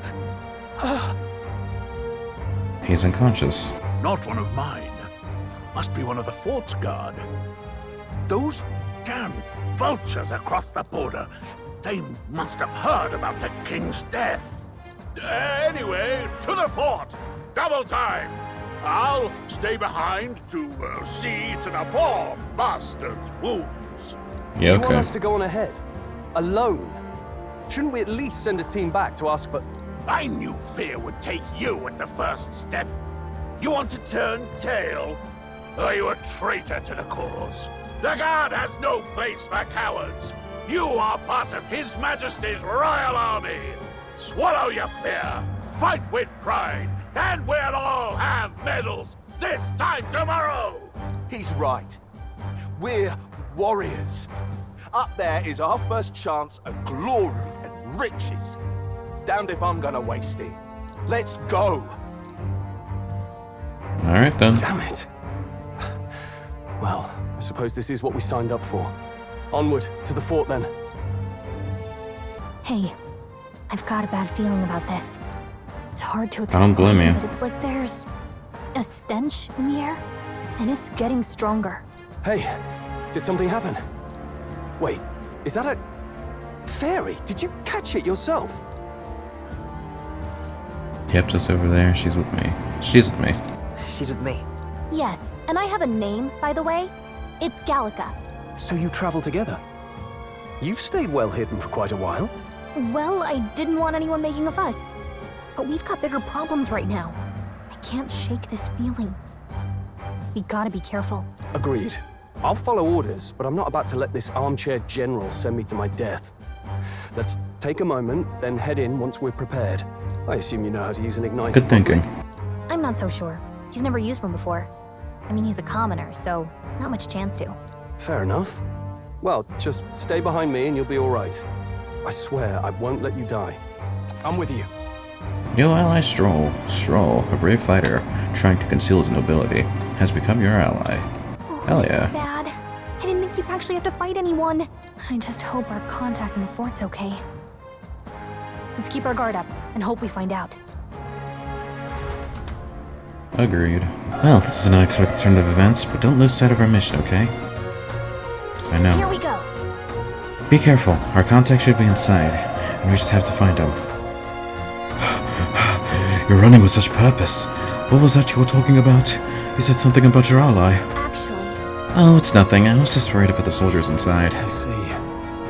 He's unconscious. Not one of mine. Must be one of the fort's guard. Those damn vultures across the border. They must have heard about the king's death. Anyway, to the fort. Double time. I'll stay behind to see to the poor bastard's wounds. Yeah, You want okay. us to go on ahead? Alone? Shouldn't we at least send a team back to ask for... I knew fear would take you at the first step. You want to turn tail? Are you a traitor to the cause? The guard has no place for cowards. You are part of His Majesty's Royal Army. Swallow your fear. Fight with pride. And we'll all have medals this time tomorrow. He's right. We're warriors. Up there is our first chance at glory and riches. Damned if I'm gonna waste it. Let's go! Alright then. Damn it. Well, I suppose this is what we signed up for. Onward, to the fort then. Hey, I've got a bad feeling about this. It's hard to I explain, don't blame you. but it's like there's a stench in the air, and it's getting stronger. Hey, did something happen? Wait, is that a... fairy? Did you catch it yourself? Yep, just over there. She's with me. She's with me. She's with me. Yes, and I have a name, by the way. It's Gallica. So you travel together? You've stayed well hidden for quite a while. Well, I didn't want anyone making a fuss. But we've got bigger problems right now. I can't shake this feeling. We gotta be careful. Agreed. I'll follow orders, but I'm not about to let this armchair general send me to my death. Let's take a moment, then head in once we're prepared. I assume you know how to use an igniter. Good thinking. I'm not so sure. He's never used one before. I mean, he's a commoner, so not much chance to. Fair enough. Well, just stay behind me and you'll be all right. I swear I won't let you die. I'm with you. Your ally Stroll, a brave fighter trying to conceal his nobility, has become your ally. Hell This is yeah. bad. I didn't think you'd actually have to fight anyone. I just hope our contact in the fort's okay. Let's keep our guard up and hope we find out. Agreed. Well, this is an unexpected turn of events, but don't lose sight of our mission, okay? I know. Here we go. Be careful. Our contact should be inside, and we just have to find him. You're running with such purpose. What was that you were talking about? You said something about your ally. Actually... Oh, it's nothing. I was just worried about the soldiers inside. I see.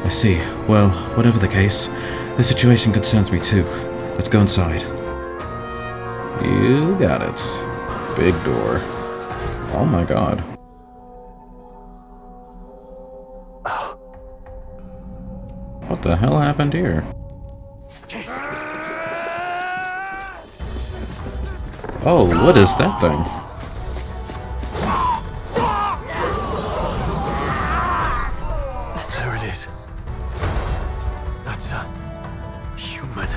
I see. Well, whatever the case, the situation concerns me too. Let's go inside. You got it. Big door. Oh my god. What the hell happened here? Oh, what is that thing? There it is. That's a human.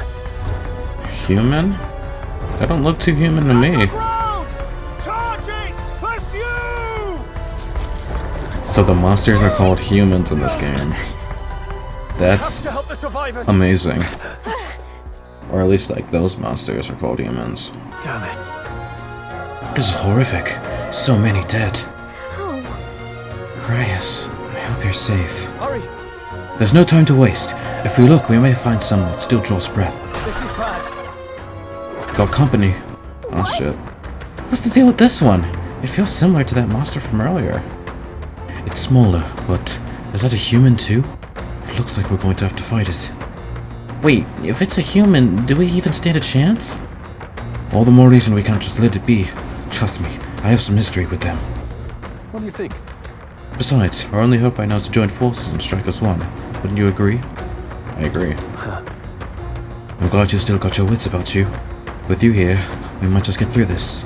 Human? That don't look too human to me. So the monsters are called humans in this game. That's amazing. Or at least like those monsters are called humans. Damn it. This is horrific. So many dead. Oh. Cryus, I hope you're safe. Hurry! There's no time to waste. If we look, we may find some that still draws breath. This is bad. Got company. Oh shit. What's the deal with this one? It feels similar to that monster from earlier. It's smaller, but is that a human too? It looks like we're going to have to fight it. Wait, if it's a human, do we even stand a chance? All the more reason we can't just let it be. Trust me, I have some history with them. What do you think? Besides, our only hope right now is to join forces and strike as one. Wouldn't you agree? I agree. I'm glad you still got your wits about you. With you here, we might just get through this.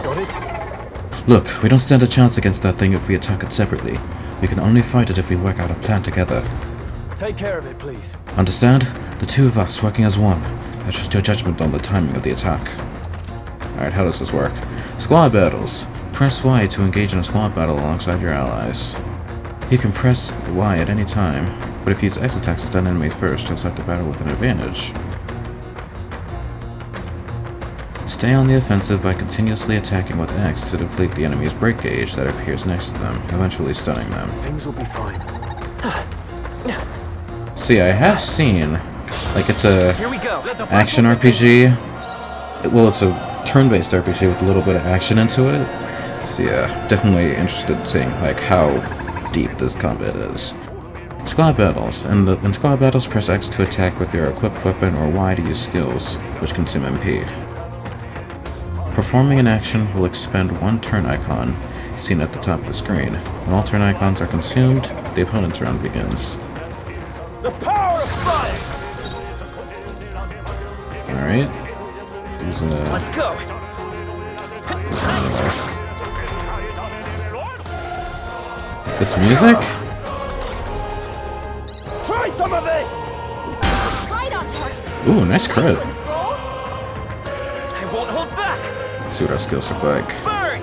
Got it? Look, we don't stand a chance against that thing if we attack it separately. We can only fight it if we work out a plan together. Take care of it, please. Understand? The two of us working as one. I trust your judgment on the timing of the attack. Alright, how does this work? Squad battles. Press Y to engage in a squad battle alongside your allies. You can press Y at any time, but if you use X attacks to stun enemies first, you'll start the battle with an advantage. Stay on the offensive by continuously attacking with X to deplete the enemy's break gauge that appears next to them, eventually stunning them. Things will be fine. See, I have seen, like, it's a Here we go. action RPG. Well, it's a turn-based RPG with a little bit of action into it. So yeah, definitely interested in seeing like how deep this combat is. Squad battles. In squad battles, press X to attack with your equipped weapon or Y to use skills, which consume MP. Performing an action will expend one turn icon, seen at the top of the screen. When all turn icons are consumed, the opponent's round begins. The power of fire! Alright. Using a... Let's go! This music? Try some of this! Right on target. Ooh, nice crit. I won't hold back! Let's see what our skills look like. Burn!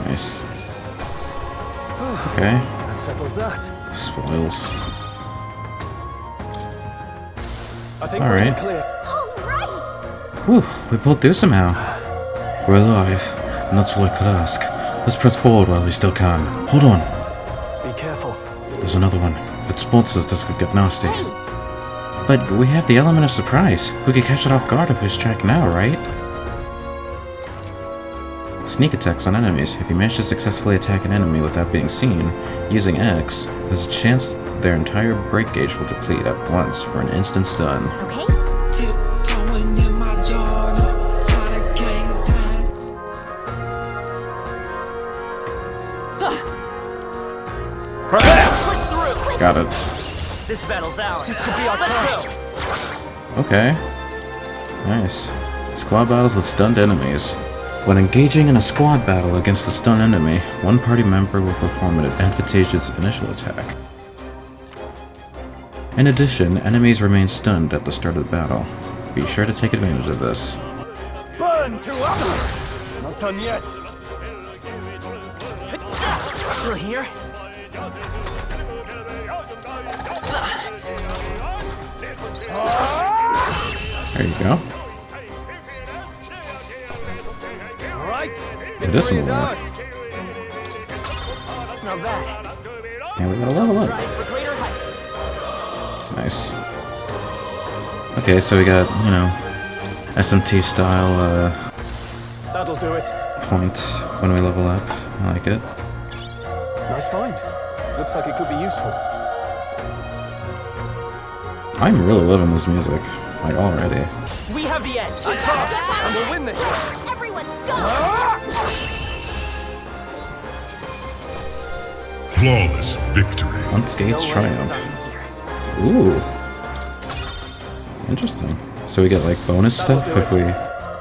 Nice. Okay. That settles that. Spoils. I think Alright. we're clear. Whew, we pulled through somehow. We're alive, and that's all I could ask. Let's press forward while we still can. Hold on. Be careful. There's another one. If it spots us, this could get nasty. But we have the element of surprise. We could catch it off guard if we strike now, right? Sneak attacks on enemies. If you manage to successfully attack an enemy without being seen, using X, there's a chance their entire break gauge will deplete at once for an instant stun. Okay. Got it. This battle's ours. This could be our chance. Okay. Nice. Squad battles with stunned enemies. When engaging in a squad battle against a stunned enemy, one party member will perform an advantageous initial attack. In addition, enemies remain stunned at the start of the battle. Be sure to take advantage of this. Burn to up! Not done yet. Still here? There you go. Right. It is a little more. Not bad. And we got a level up. Nice. Okay, so we got, you know, SMT style That'll do it. points when we level up. I like it. Nice find. Looks like it could be useful. I'm really loving this music, like already. We have the edge. And we'll win this. Everyone, go! Flawless victory. Unscathed triumph. Ooh. Interesting. So we get like bonus stuff if we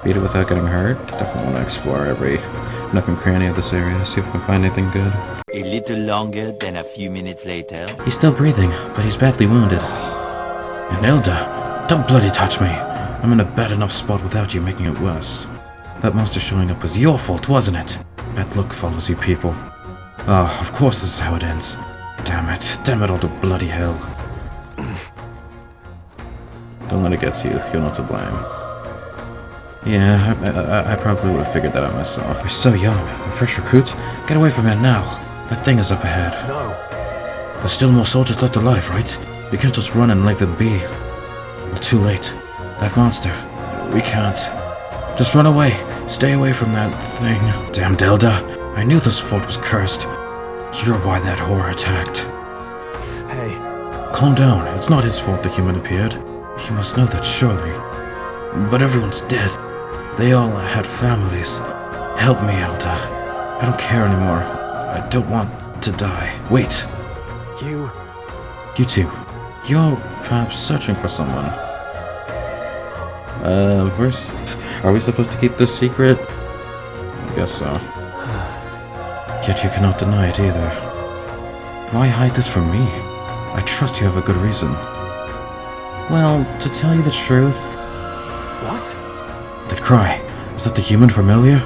beat it without getting hurt. Definitely want to explore every nook and cranny of this area, see if we can find anything good. A little longer than a few minutes later. He's still breathing, but he's badly wounded. And Elda, don't bloody touch me. I'm in a bad enough spot without you making it worse. That monster showing up was your fault, wasn't it? Bad luck follows you people. Ah, of course this is how it ends. Damn it all to bloody hell. Don't let it get to you, you're not to blame. Yeah, I probably would have figured that out myself. You're so young, a fresh recruit? Get away from it now. That thing is up ahead. No. There's still more soldiers left alive, right? We can't just run and leave them be. We're too late. That monster. We can't. Just run away. Stay away from that thing. Damn Delda. I knew this fort was cursed. You're why that whore attacked. Hey. Calm down. It's not his fault the human appeared. You must know that surely. But everyone's dead. They all had families. Help me, Elda. I don't care anymore. I don't want to die. Wait. You two. You're perhaps searching for someone. Are we supposed to keep this secret? I guess so. Yet you cannot deny it either. Why hide this from me? I trust you have a good reason. Well, to tell you the truth... What? That cry, was that the human familiar?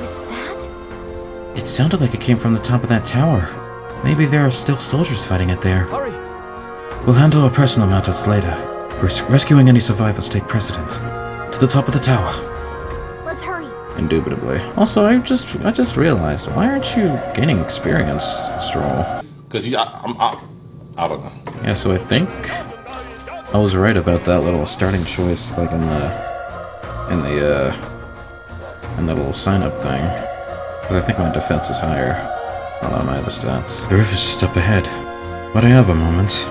Was that? It sounded like it came from the top of that tower. Maybe there are still soldiers fighting it there. Hurry! We'll handle our personal matters later. Rescuing any survivors take precedence. To the top of the tower. Let's hurry. Indubitably. Also, I just realized, why aren't you gaining experience, Stroll? Because I don't know. Yeah, so I think I was right about that little starting choice, like in the little sign-up thing. Because I think my defense is higher on my other stats. The river's just up ahead, but I have a moment.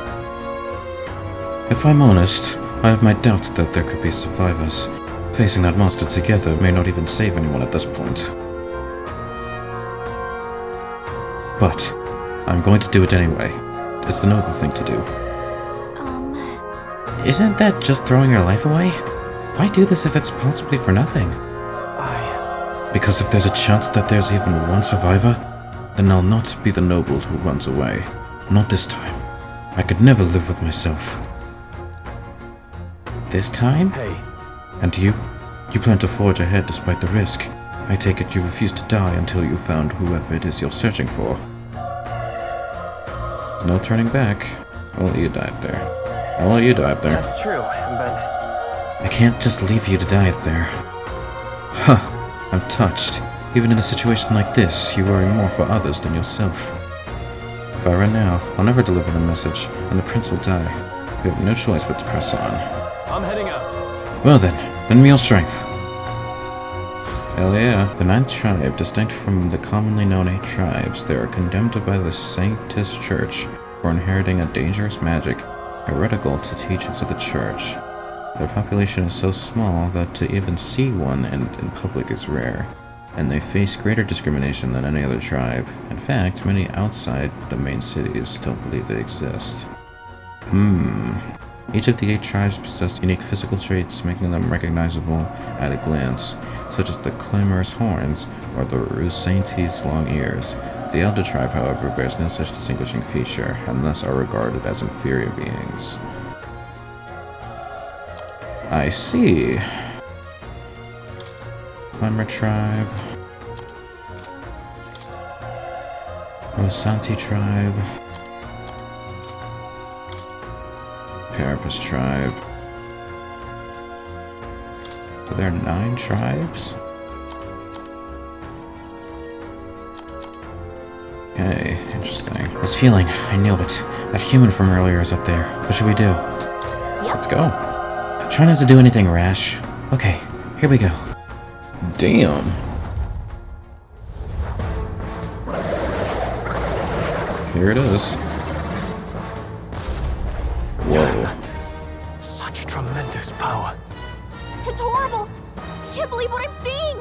If I'm honest, I have my doubts that there could be survivors. Facing that monster together may not even save anyone at this point. But I'm going to do it anyway. It's the noble thing to do. Isn't that just throwing your life away? Why do this if it's possibly for nothing? Because if there's a chance that there's even one survivor, then I'll not be the noble who runs away. Not this time. I could never live with myself. This time? Hey. And you? You plan to forge ahead despite the risk. I take it you refuse to die until you found whoever it is you're searching for. No turning back. I'll let you die up there. I'll let you die up there. That's true, but... I can't just leave you to die up there. Huh. I'm touched. Even in a situation like this, you worry more for others than yourself. If I run now, I'll never deliver the message, and the prince will die. We have no choice but to press on. I'm heading out. Well then, lend me your strength. Hell yeah. The 9th tribe, distinct from the commonly known 8 tribes, they are condemned by the Sanctus Church for inheriting a dangerous magic, heretical to teachings of the Church. Their population is so small that to even see one in public is rare, and they face greater discrimination than any other tribe. In fact, many outside the main cities don't believe they exist. Each of the 8 tribes possess unique physical traits, making them recognizable at a glance, such as the clamorous horns or the Rusainti's long ears. The Elder tribe, however, bears no such distinguishing feature, and thus are regarded as inferior beings. I see. Clamor tribe. Rusainti tribe. Carapace tribe. So there are 9 tribes? Okay, interesting. This feeling, I knew it. That human from earlier is up there. What should we do? Yep, Let's go. Try not to do anything rash. Okay, here we go. Damn. Here it is. Whoa. Such tremendous power. It's horrible! I can't believe what I'm seeing!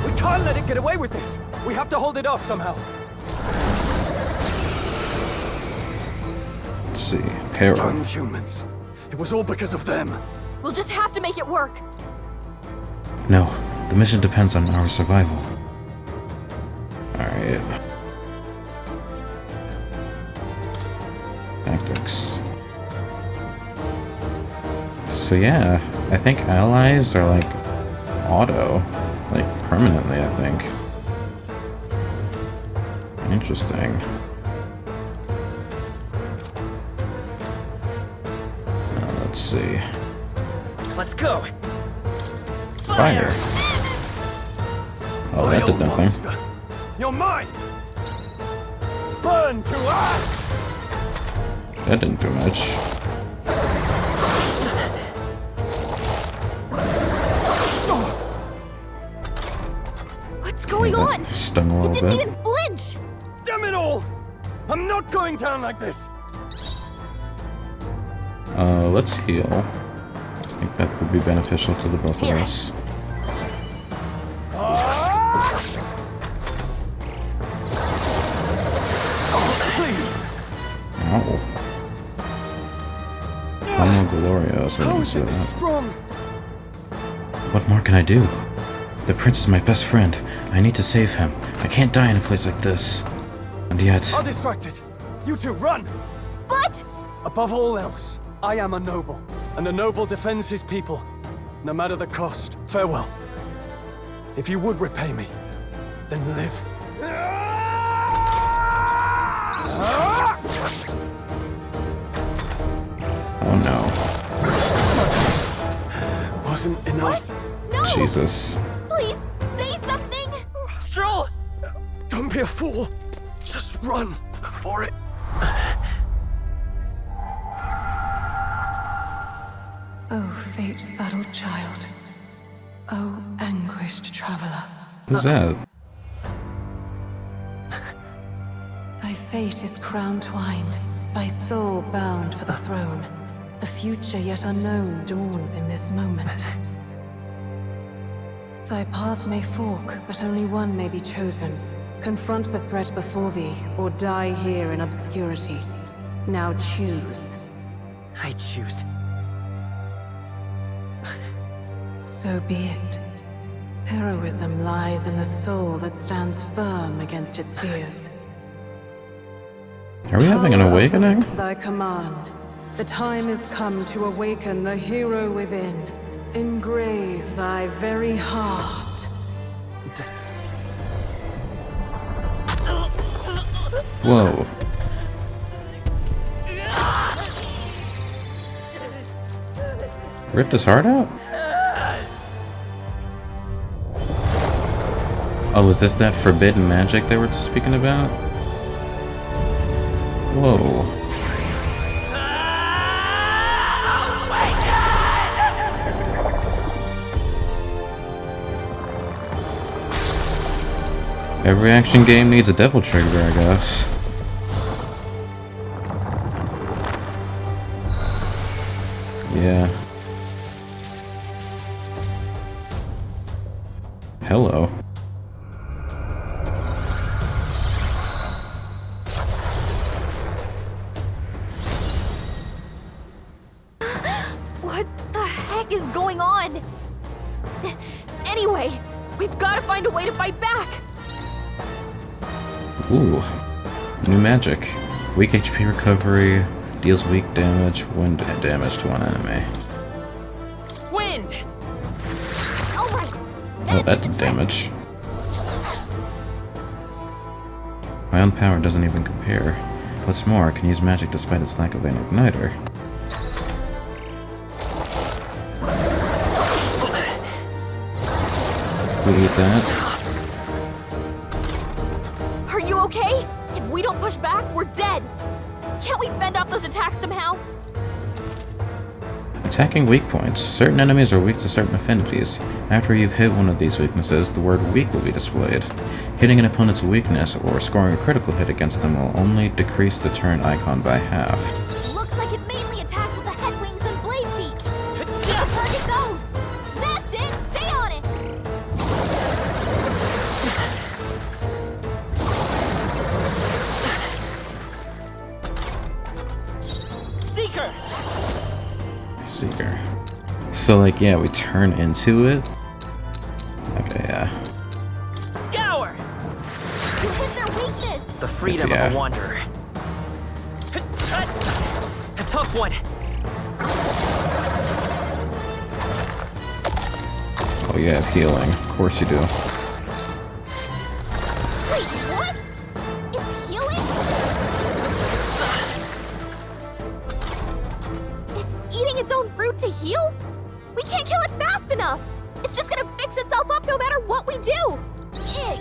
We can't let it get away with this. We have to hold it off somehow. Let's see. Peril. Darn humans. It was all because of them. We'll just have to make it work. No, the mission depends on our survival. Alright. Tactics. So yeah, I think allies are like auto. Like permanently, I think. Interesting. Let's see. Let's go. Fire. Oh, that did nothing. Monster. You're mine. Burn to ash. That didn't do much. What's going on? Stung a It little didn't bit. even flinch! Damn it all! I'm not going down like this. Let's heal. I think that would be beneficial to the both of us. Ow. Homo Gloria, so How is it this strong? What more can I do? The prince is my best friend. I need to save him. I can't die in a place like this. And yet... I'll distract it. You two, run! But... Above all else, I am a noble, and a noble defends his people, no matter the cost. Farewell. If you would repay me, then live. Oh no. Wasn't enough. No! Jesus. Please, say something! Stroll! Don't be a fool. Just run for it. Oh, fate-saddled child. Oh, anguished traveler. Who's that? Thy fate is crown-twined, thy soul bound for the throne. The future yet unknown dawns in this moment. Thy path may fork, but only one may be chosen. Confront the threat before thee, or die here in obscurity. Now choose. I choose. So be it. Heroism lies in the soul that stands firm against its fears. Are we having an awakening? Awaits thy command. The time is come to awaken the hero within. Engrave thy very heart. Whoa. Ripped his heart out? Oh, is this that forbidden magic they were speaking about? Whoa. Every action game needs a devil trigger, I guess. Yeah. Hello. What the heck is going on? Anyway, we've got to find a way to fight back. Ooh. New magic. Weak HP recovery. Deals weak damage when damage to one enemy. Wind! Alright. Oh, that did damage. My own power doesn't even compare. What's more, I can use magic despite its lack of an igniter. We eat that. Are you okay? If we don't push back, we're dead. Can't we fend off those attacks somehow? Attacking weak points. Certain enemies are weak to certain affinities. After you've hit one of these weaknesses, the word weak will be displayed. Hitting an opponent's weakness or scoring a critical hit against them will only decrease the turn icon by half. Looks like it mainly attacks with the head wings and blade feet. Target those! That's it! Stay on it! Seeker. So, like, yeah, we turn into it. Okay, yeah. Scour! You hit their weakness! The freedom Yes, yeah. of a wanderer. A tough one. Oh, yeah, healing. Of course you do. Wait, what? It's healing? It's eating its own fruit to heal? We can't kill it fast enough! It's just gonna fix itself up no matter what we do! Ick!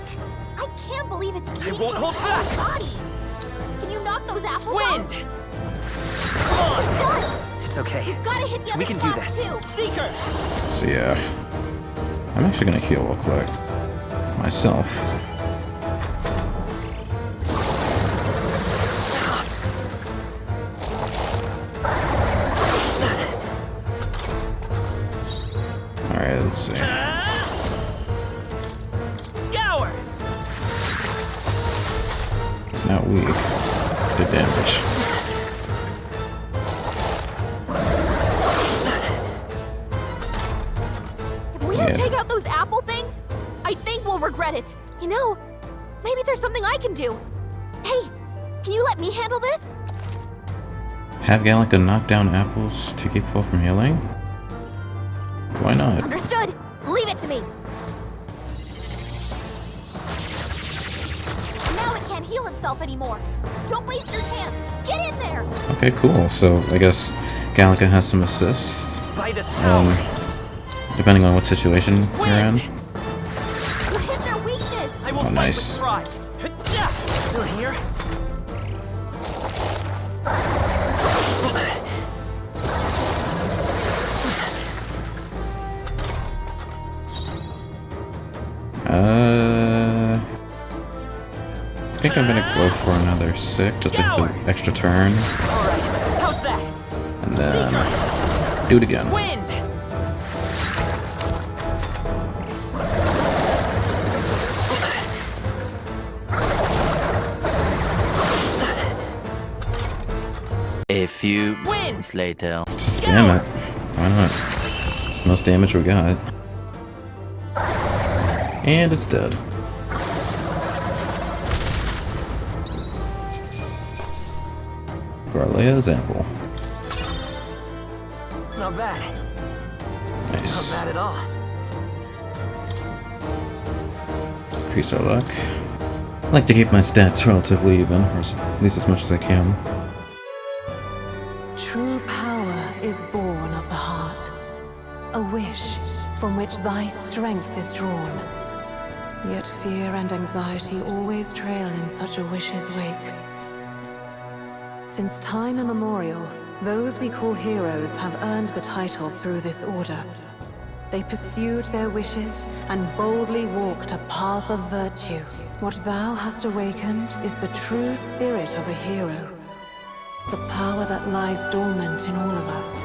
I can't believe it's eating won't hold its back. own body! Can you knock those apples Wind! off? Done! It's okay. You've gotta hit the other We can do spots, this. too! Seeker! So, yeah. I'm actually gonna heal real quick. Myself. Alright, let's see. Scour! It's not weak. Good damage. If we don't take out those apple things, I think we'll regret it. You know, maybe there's something I can do. Hey, can you let me handle this? Have Gallica knock down apples to keep full from healing? Why not? Understood. Leave it to me. Now it can't heal itself anymore. Don't waste your chance. Get in there. Okay, cool. So I guess Gallica has some assists. By this power. Depending on what situation you're in. You hit their weakness. I will Oh, fight nice. with pride. Still here? I think I'm gonna go for another 6 just to do extra turn. How's that? And then do it again. Wind! A few minutes later. Spam it. Why not? It's the most damage we got. And it's dead. Garlea's apple. Not bad. Nice. Not bad at all. Increase our luck. I like to keep my stats relatively even, or at least as much as I can. True power is born of the heart, a wish from which thy strength is drawn. Yet fear and anxiety always trail in such a wish's wake. Since time immemorial, those we call heroes have earned the title through this order. They pursued their wishes and boldly walked a path of virtue. What thou hast awakened is the true spirit of a hero. The power that lies dormant in all of us.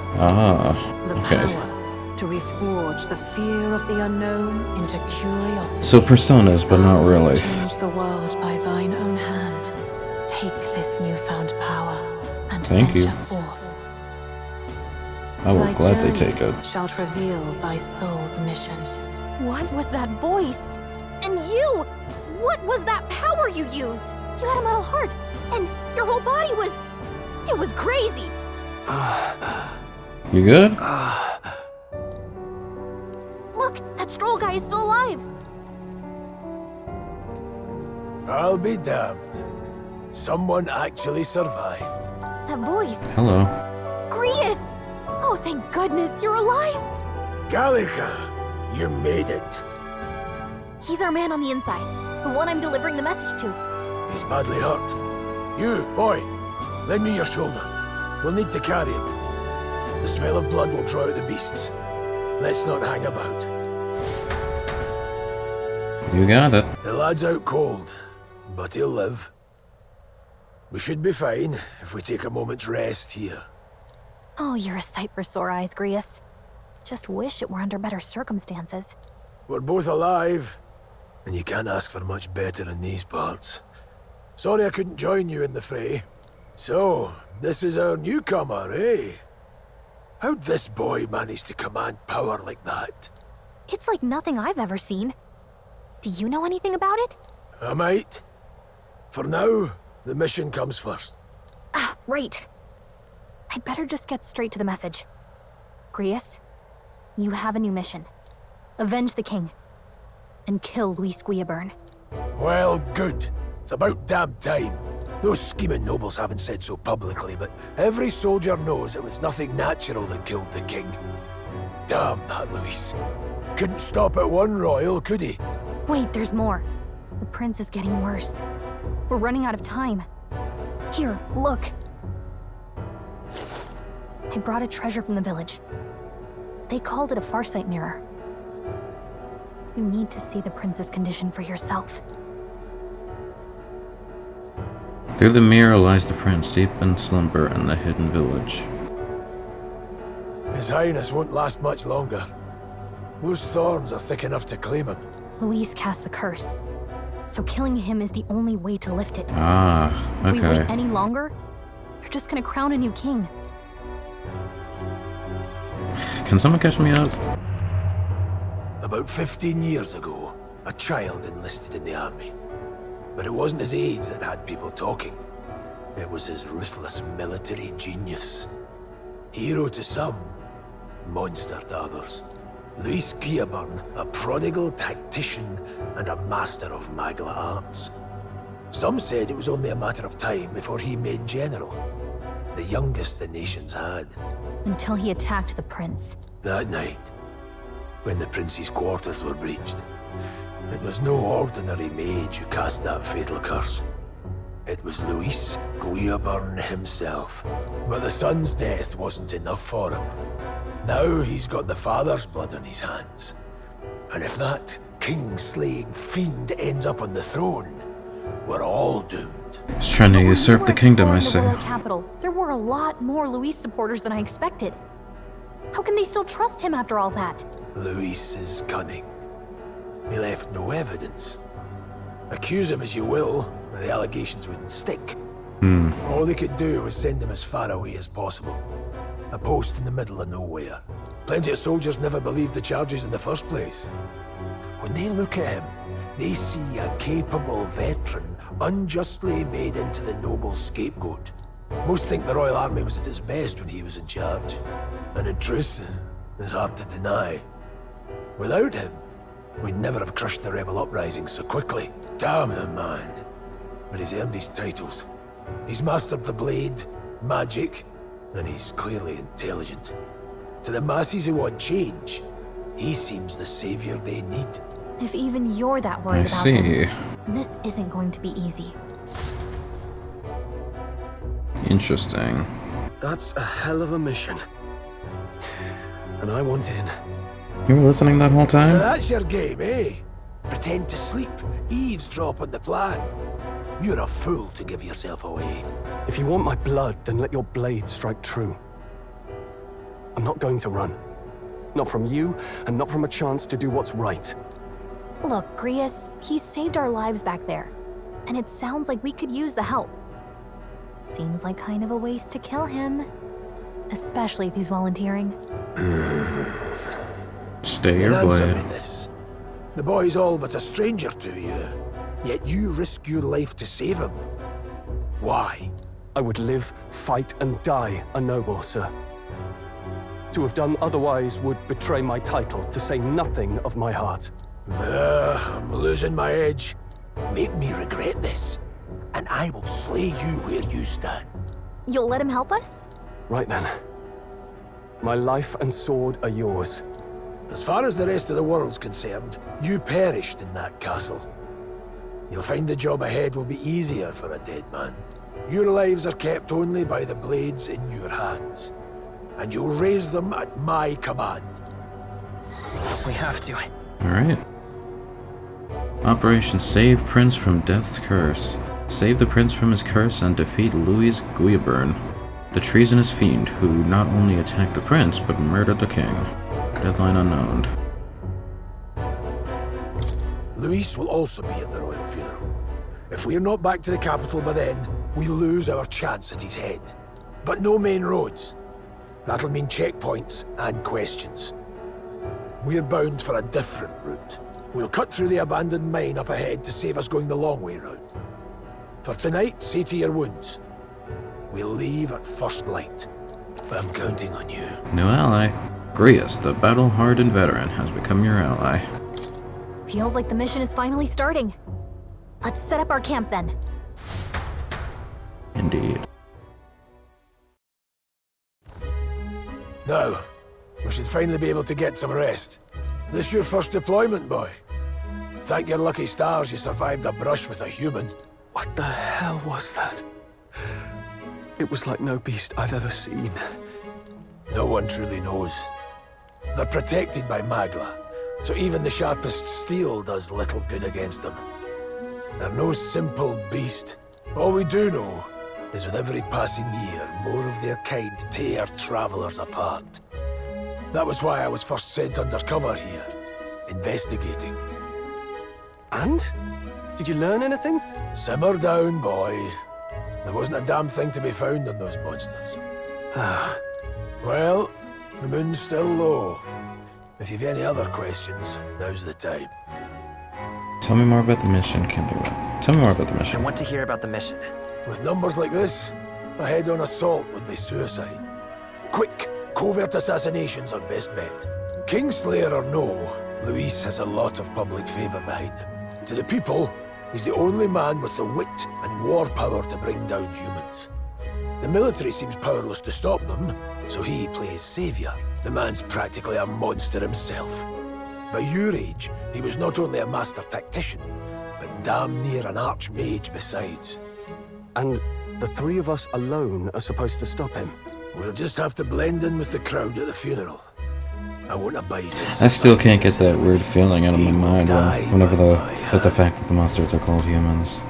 The okay. power to reforge the fear of the unknown into curiosity. So personas, but not really. Change the world by thine own hand. Take this newfound power and Thank you. venture forth. I will Thy gladly journey take it. shalt reveal thy soul's mission. What was that voice? And you! What was that power you used? You had a metal heart, and your whole body was... It was crazy! You good? Look, that stroll guy is still alive! I'll be damned. Someone actually survived. That voice... Hello. Grius! Oh, thank goodness, you're alive! Gallica, you made it. He's our man on the inside, the one I'm delivering the message to. He's badly hurt. You, boy, Lend me your shoulder. We'll need to carry him. The smell of blood will draw out the beasts. Let's not hang about. You got it. The lad's out cold, but he'll live. We should be fine if we take a moment's rest here. Oh, you're a sight for sore eyes, Grius. Just wish it were under better circumstances. We're both alive, and you can't ask for much better in these parts. Sorry I couldn't join you in the fray. So, this is our newcomer, eh? How'd this boy manage to command power like that? It's like nothing I've ever seen. Do you know anything about it? I might. For now, the mission comes first. Ah, right. I'd better just get straight to the message. Grius, you have a new mission. Avenge the king. And kill Luis Guillaburn. Well, good. It's about damn time. Those scheming nobles haven't said so publicly, but every soldier knows it was nothing natural that killed the king. Damn that Luis. Couldn't stop at one royal, could he? Wait, there's more. The prince is getting worse. We're running out of time. Here, look. I brought a treasure from the village. They called it a farsight mirror. You need to see the prince's condition for yourself. Through the mirror lies the prince, deep in slumber in the hidden village. His Highness won't last much longer. Those thorns are thick enough to claim him. Luis cast the curse, so killing him is the only way to lift it. Ah, okay. If we wait any longer, they're just gonna crown a new king. Can someone catch me up? About 15 years ago, a child enlisted in the army. But it wasn't his age that had people talking. It was his ruthless military genius. Hero to some, monster to others. Luis Guillaburn, a prodigal tactician and a master of Magla arts. Some said it was only a matter of time before he made general, the youngest the nations had. Until he attacked the prince. That night, when the prince's quarters were breached, it was no ordinary mage who cast that fatal curse. It was Luis Guillaburn himself. But the son's death wasn't enough for him. Now he's got the father's blood on his hands. And if that king-slaying fiend ends up on the throne, we're all doomed. He's trying to usurp the kingdom, I say. In the royal capital, there were a lot more Luis supporters than I expected. How can they still trust him after all that? Luis is cunning. He left no evidence. Accuse him as you will, the allegations wouldn't stick. All they could do was send him as far away as possible. A post in the middle of nowhere. Plenty of soldiers never believed the charges in the first place. When they look at him, they see a capable veteran unjustly made into the noble's scapegoat. Most think the Royal Army was at its best when he was in charge. And in truth, it's hard to deny. Without him, we'd never have crushed the rebel uprising so quickly. Damn the man. But he's earned his titles. He's mastered the blade, magic, and he's clearly intelligent. To the masses who want change, he seems the savior they need. If even you're that worried about him, this isn't going to be easy. Interesting. That's a hell of a mission. And I want in. You were listening that whole time? So that's your game, eh? Pretend to sleep, eavesdrop on the plan. You're a fool to give yourself away. If you want my blood, then let your blade strike true. I'm not going to run. Not from you, and not from a chance to do what's right. Look, Grius, he saved our lives back there. And it sounds like we could use the help. Seems like kind of a waste to kill him. Especially if he's volunteering. Stay your blade. The boy's all but a stranger to you. Yet you risk your life to save him. Why? I would live, fight, and die a noble, sir. To have done otherwise would betray my title, to say nothing of my heart. I'm losing my edge. Make me regret this, and I will slay you where you stand. You'll let him help us? Right then. My life and sword are yours. As far as the rest of the world's concerned, you perished in that castle. You'll find the job ahead will be easier for a dead man. Your lives are kept only by the blades in your hands, and you'll raise them at my command. We have to. Alright. Operation Save Prince from Death's Curse. Save the prince from his curse and defeat Louis Guyaburn, the treasonous fiend who not only attacked the prince, but murdered the king. Deadline unknown. Louis will also be at the royal funeral. If we're not back to the capital by then, we lose our chance at his head. But no main roads. That'll mean checkpoints and questions. We're bound for a different route. We'll cut through the abandoned mine up ahead to save us going the long way round. For tonight, see to your wounds. We'll leave at first light. I'm counting on you. New ally. Grius, the battle-hardened veteran, has become your ally. Feels like the mission is finally starting. Let's set up our camp then. Indeed. Now, we should finally be able to get some rest. This your first deployment, boy. Thank your lucky stars you survived a brush with a human. What the hell was that? It was like no beast I've ever seen. No one truly knows. They're protected by Magla, so even the sharpest steel does little good against them. They're no simple beast. All we do know is with every passing year, more of their kind tear travelers apart. That was why I was first sent undercover here, investigating. And? Did you learn anything? Simmer down, boy. There wasn't a damn thing to be found on those monsters. Well, the moon's still low. If you've any other questions, now's the time. Tell me more about the mission, Kindler. Tell me more about the mission. I want to hear about the mission. With numbers like this, a head-on assault would be suicide. Quick, covert assassinations are best bet. Kingslayer or no, Luis has a lot of public favour behind him. To the people, he's the only man with the wit and war power to bring down humans. The military seems powerless to stop them, so he plays saviour. The man's practically a monster himself. By your age, he was not only a master tactician, but damn near an archmage besides. And the three of us alone are supposed to stop him? We'll just have to blend in with the crowd at the funeral. I won't abide it. I still can't get that weird feeling out of my mind whenever the fact that the monsters are called humans.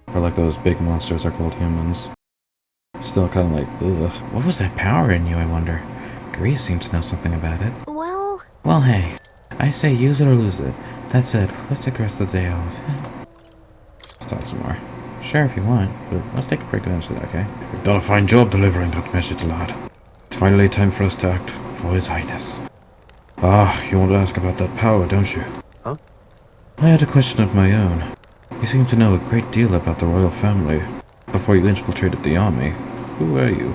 Or like those big monsters are called humans. Still kind of like, ugh. What was that power in you, I wonder? Grease seems to know something about it. Well, hey. I say use it or lose it. That's it. Let's take the rest of the day off. Let's talk some more. Sure, if you want, but let's take a break eventually, okay? We've done a fine job delivering that message, lad. It's finally time for us to act for His Highness. Ah, you want to ask about that power, don't you? Huh? I had a question of my own. You seem to know a great deal about the royal family. Before you infiltrated the army, who were you?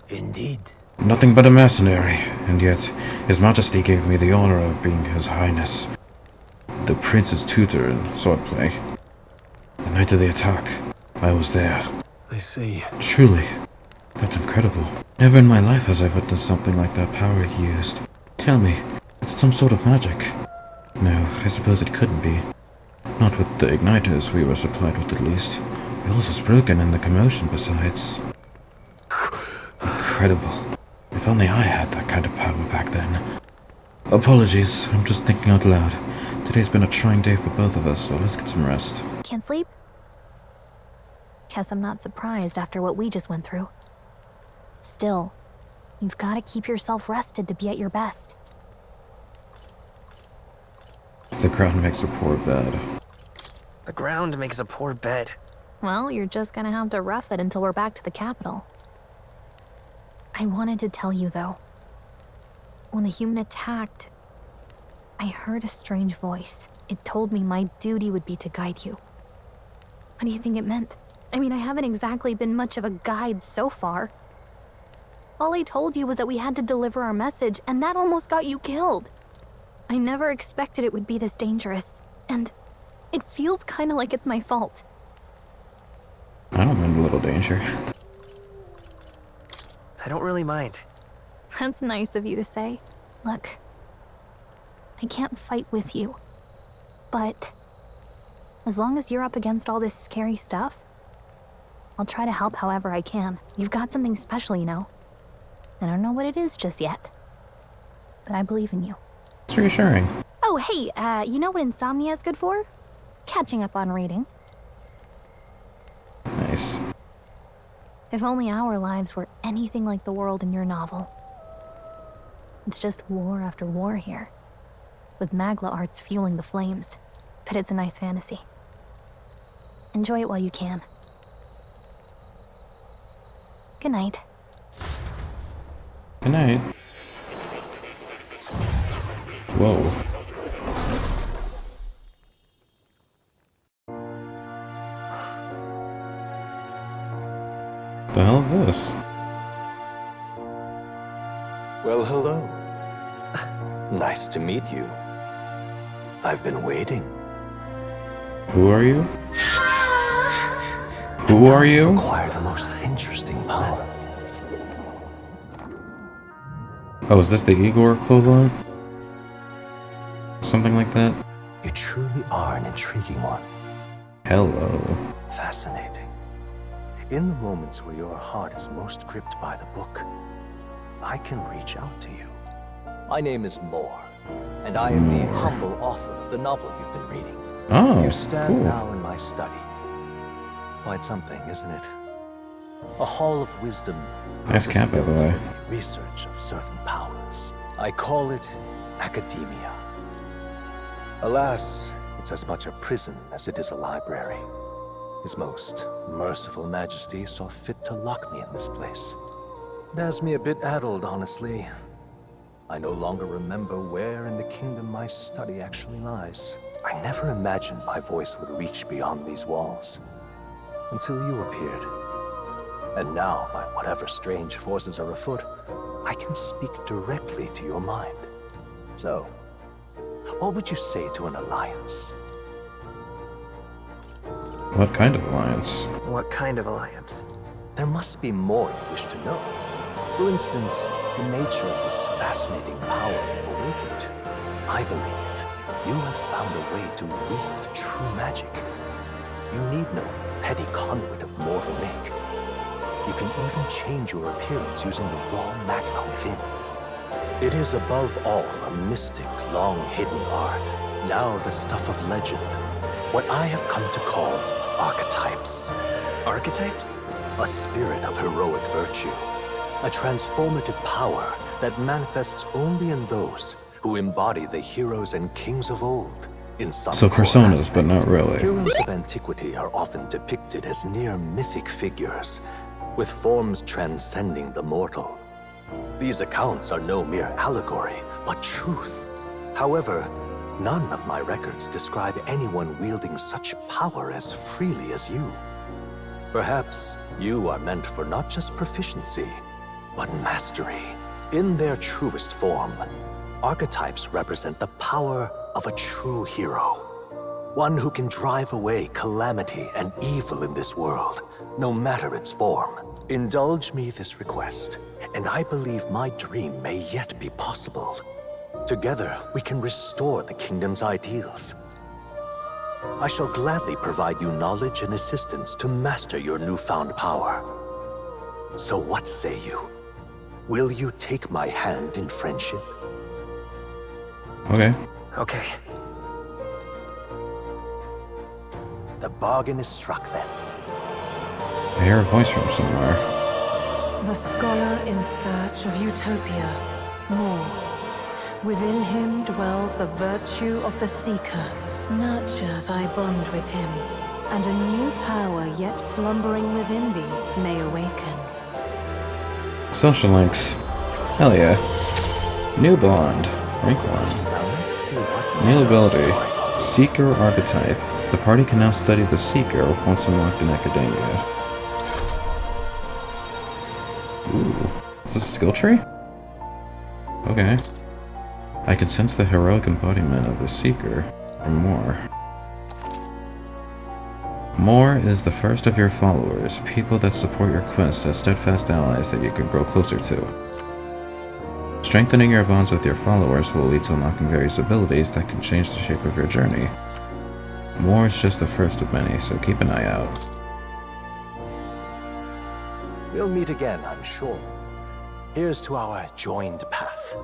Indeed. Nothing but a mercenary, and yet His Majesty gave me the honor of being His Highness, the Prince's tutor in swordplay. The night of the attack, I was there. I see. Truly, that's incredible. Never in my life has I witnessed something like that power he used. Tell me, it's some sort of magic? No, I suppose it couldn't be. Not with the igniters we were supplied with, at least. Yours was broken in the commotion besides. Incredible. If only I had that kind of power back then. Apologies, I'm just thinking out loud. Today's been a trying day for both of us, so let's get some rest. Can't sleep? Guess I'm not surprised after what we just went through. Still, you've got to keep yourself rested to be at your best. The ground makes a poor bed. The ground makes a poor bed. Well, you're just gonna have to rough it until we're back to the capital. I wanted to tell you, though. When the human attacked, I heard a strange voice. It told me my duty would be to guide you. What do you think it meant? I mean, I haven't exactly been much of a guide so far. All I told you was that we had to deliver our message, and that almost got you killed. I never expected it would be this dangerous, and it feels kind of like it's my fault. I don't mind a little danger. I don't really mind. That's nice of you to say. Look, I can't fight with you, but as long as you're up against all this scary stuff, I'll try to help however I can. You've got something special, you know. I don't know what it is just yet, but I believe in you. It's reassuring. Oh, hey, you know what insomnia is good for? Catching up on reading. Nice. If only our lives were anything like the world in your novel. It's just war after war here, with Magla arts fueling the flames. But it's a nice fantasy. Enjoy it while you can. Good night. Good night. Whoa. The hell is this? Well, hello. Nice to meet you. I've been waiting. Who are you? Who are you? You've acquired a most interesting power. Oh, is this the Igor equivalent? Something like that? You truly are an intriguing one. Hello. Fascinating. In the moments where your heart is most gripped by the book, I can reach out to you. My name is Moore, and I am the humble author of the novel you've been reading. Oh, you stand cool. now in my study. Quite something, isn't it? A hall of wisdom. Nice cap, by the way. For the research of certain powers. I call it academia. Alas, it's as much a prison as it is a library. His most merciful majesty saw fit to lock me in this place. It has me a bit addled, honestly. I no longer remember where in the kingdom my study actually lies. I never imagined my voice would reach beyond these walls. Until you appeared. And now, by whatever strange forces are afoot, I can speak directly to your mind. So, what would you say to an alliance? What kind of alliance? What kind of alliance? There must be more you wish to know. For instance, the nature of this fascinating power you've awakened to. I believe you have found a way to wield true magic. You need no petty conduit of mortal make. You can even change your appearance using the raw magma within. It is above all a mystic, long-hidden art, now the stuff of legend. What I have come to call archetypes. Archetypes? A spirit of heroic virtue. A transformative power that manifests only in those who embody the heroes and kings of old. In some So core personas, aspect, but not really. Heroes of antiquity are often depicted as near mythic figures, with forms transcending the mortal. These accounts are no mere allegory, but truth. However, none of my records describe anyone wielding such power as freely as you. Perhaps you are meant for not just proficiency, but mastery. In their truest form, archetypes represent the power of a true hero. One who can drive away calamity and evil in this world, no matter its form. Indulge me this request, and I believe my dream may yet be possible. Together, we can restore the kingdom's ideals. I shall gladly provide you knowledge and assistance to master your newfound power. So what say you? Will you take my hand in friendship? Okay. Okay. The bargain is struck then. I hear a voice from somewhere. The scholar in search of utopia. More. Within him dwells the virtue of the seeker. Nurture thy bond with him, and a new power yet slumbering within thee may awaken. Social links. Hell yeah. New bond. Rank 1. New ability. Seeker archetype. The party can now study the Seeker once unlocked in academia. Ooh. Is this a skill tree? Okay. I can sense the heroic embodiment of the Seeker. Or more. More is the first of your followers, people that support your quest as steadfast allies that you can grow closer to. Strengthening your bonds with your followers will lead to unlocking various abilities that can change the shape of your journey. More is just the first of many, so keep an eye out. We'll meet again, I'm sure. Here's to our joined path,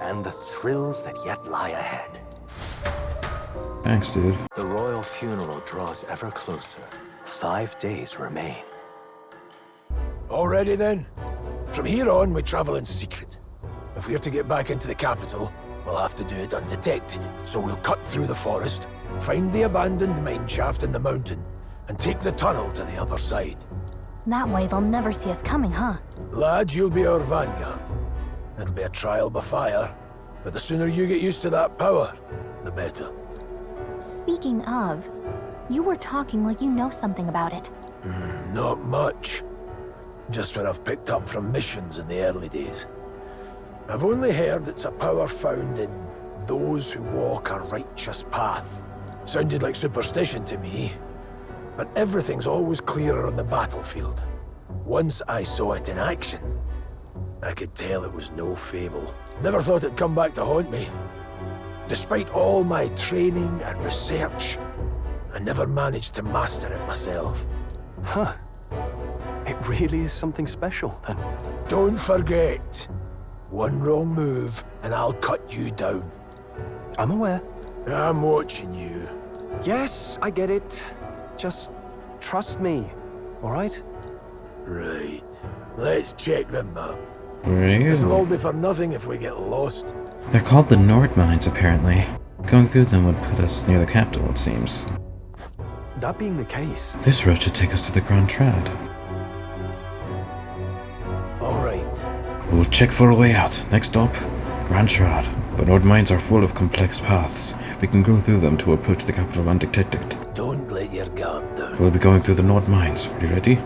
and the thrills that yet lie ahead. Thanks, dude. The royal funeral draws ever closer. 5 days remain. Already then? From here on, we travel in secret. If we're to get back into the capital, we'll have to do it undetected. So we'll cut through the forest, find the abandoned mine shaft in the mountain, and take the tunnel to the other side. That way they'll never see us coming, huh? Lad, you'll be our vanguard. It'll be a trial by fire, but the sooner you get used to that power, the better. Speaking of, you were talking like you know something about it. Not much. Just what I've picked up from missions in the early days. I've only heard it's a power found in those who walk a righteous path. Sounded like superstition to me, but everything's always clearer on the battlefield. Once I saw it in action, I could tell it was no fable. Never thought it'd come back to haunt me. Despite all my training and research, I never managed to master it myself. Huh. It really is something special, then. Don't forget, one wrong move and I'll cut you down. I'm aware. I'm watching you. Yes, I get it. Just trust me, all right? Right. Let's check the map. Really? This'll all be for nothing if we get lost. They're called the Nord Mines, apparently. Going through them would put us near the capital, it seems. That being the case... This road should take us to the Grand Trad. Alright. We'll check for a way out. Next stop, Grand Trad. The Nord Mines are full of complex paths. We can go through them to approach the capital undetected. Don't let your guard down. We'll be going through the Nord Mines. Are you ready?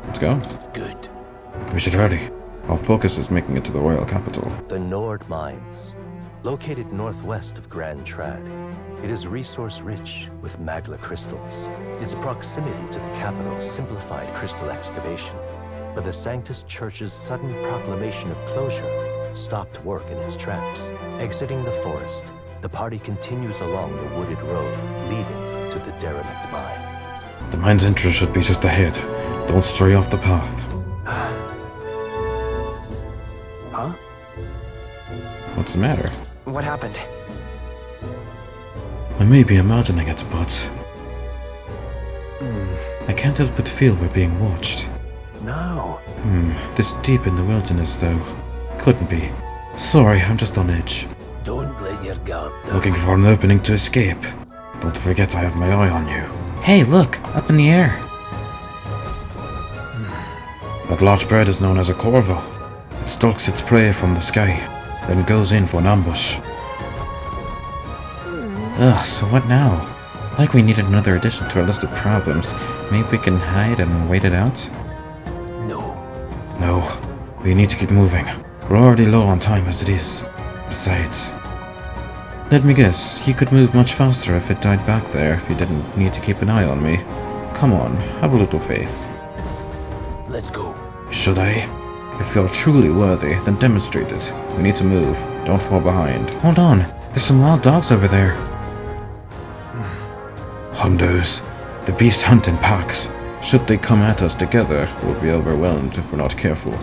Let's go. Good. We should hurry. Our focus is making it to the royal capital. The Nord Mines, located northwest of Grand Trad. It is resource-rich with magla crystals. Its proximity to the capital simplified crystal excavation, but the Sanctus Church's sudden proclamation of closure stopped work in its tracks. Exiting the forest, the party continues along the wooded road leading to the derelict mine. The mine's entrance should be just ahead. Don't stray off the path. Huh? What's the matter? What happened? I may be imagining it, but... I can't help but feel we're being watched. No. This deep in the wilderness, though. Couldn't be. Sorry, I'm just on edge. Don't let your guard down. Looking for an opening to escape. Don't forget I have my eye on you. Hey, look! Up in the air! That large bird is known as a corvo. It stalks its prey from the sky, then goes in for an ambush. Ugh, so what now? Like we needed another addition to our list of problems. Maybe we can hide and wait it out? No. We need to keep moving. We're already low on time as it is. Besides... Let me guess, you could move much faster if it died back there if you didn't need to keep an eye on me. Come on, have a little faith. Let's go. Should I? If you're truly worthy, then demonstrate it. We need to move. Don't fall behind. Hold on. There's some wild dogs over there. Hundos. The beasts hunt in packs. Should they come at us together, we'll be overwhelmed if we're not careful.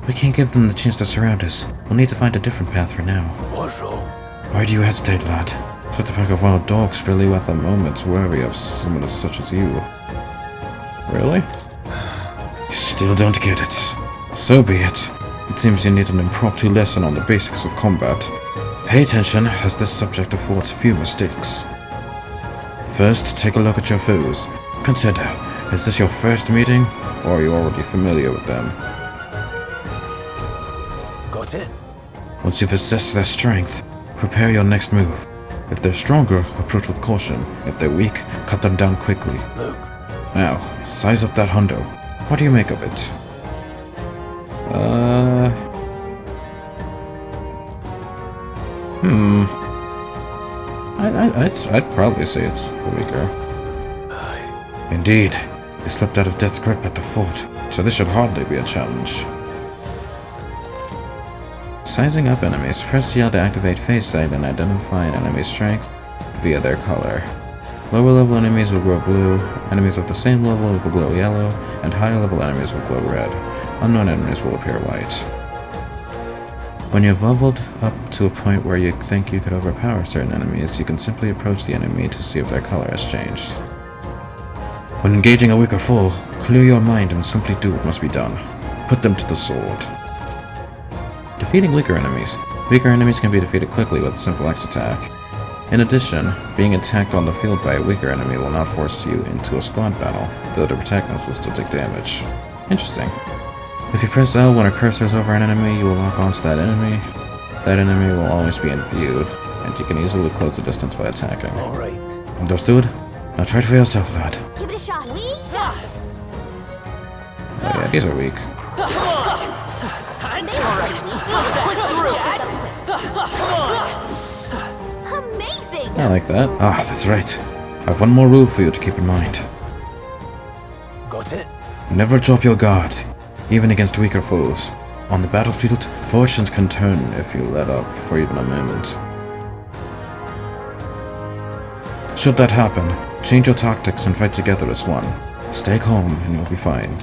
We can't give them the chance to surround us. We'll need to find a different path for now. What's wrong? Why do you hesitate, lad? Such a pack of wild dogs really at the moment wary of someone such as you. Really? You still don't get it. So be it. It seems you need an impromptu lesson on the basics of combat. Pay attention, as this subject affords few mistakes. First, take a look at your foes. Consider, is this your first meeting, or are you already familiar with them? Got it? Once you've assessed their strength, prepare your next move. If they're stronger, approach with caution. If they're weak, cut them down quickly. Look. Now, size up that hundo. What do you make of it? I'd probably say it's weaker. Indeed. They slipped out of Death's grip at the fort, so this should hardly be a challenge. Sizing up enemies. Press L to activate face sight and identify an enemy's strength via their color. Lower level enemies will glow blue, enemies of the same level will glow yellow, and higher level enemies will glow red. Unknown enemies will appear white. When you've leveled up to a point where you think you could overpower certain enemies, you can simply approach the enemy to see if their color has changed. When engaging a weaker foe, clear your mind and simply do what must be done. Put them to the sword. Defeating weaker enemies. Weaker enemies can be defeated quickly with a simple X attack. In addition, being attacked on the field by a weaker enemy will not force you into a squad battle, though the protagonist will still take damage. Interesting. If you press L when a cursor is over an enemy, you will lock onto that enemy. That enemy will always be in view, and you can easily close the distance by attacking. Alright. Understood? Now try it for yourself, lad. Give it a shot. Oh yeah, these are weak. Amazing! I like that. Ah, that's right. I have one more rule for you to keep in mind. Got it? Never drop your guard, even against weaker foes. On the battlefield, fortunes can turn if you let up for even a moment. Should that happen, change your tactics and fight together as one. Stay calm and you'll be fine.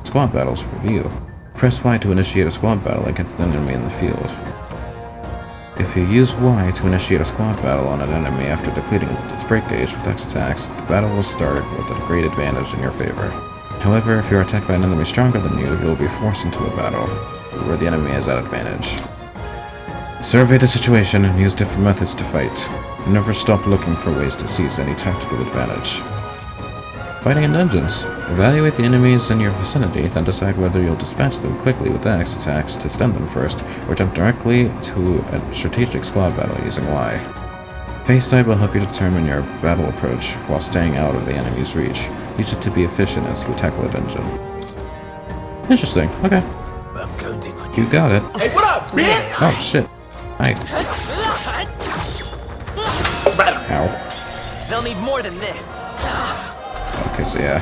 Squad battles review. Press Y to initiate a squad battle against an enemy in the field. If you use Y to initiate a squad battle on an enemy after depleting its break gauge with X attacks, the battle will start with a great advantage in your favor. However, if you are attacked by an enemy stronger than you will be forced into a battle where the enemy is at advantage. Survey the situation and use different methods to fight. Never stop looking for ways to seize any tactical advantage. Fighting in dungeons. Evaluate the enemies in your vicinity, then decide whether you'll dispatch them quickly with X attacks to stun them first, or jump directly to a strategic squad battle using Y. Face side will help you determine your battle approach while staying out of the enemy's reach. Use it to be efficient as you tackle a dungeon. Interesting, okay. I'm counting on you. You got it. Hey, what up, bitch? Oh shit. Hi. Ow. They'll need more than this. Okay, so yeah.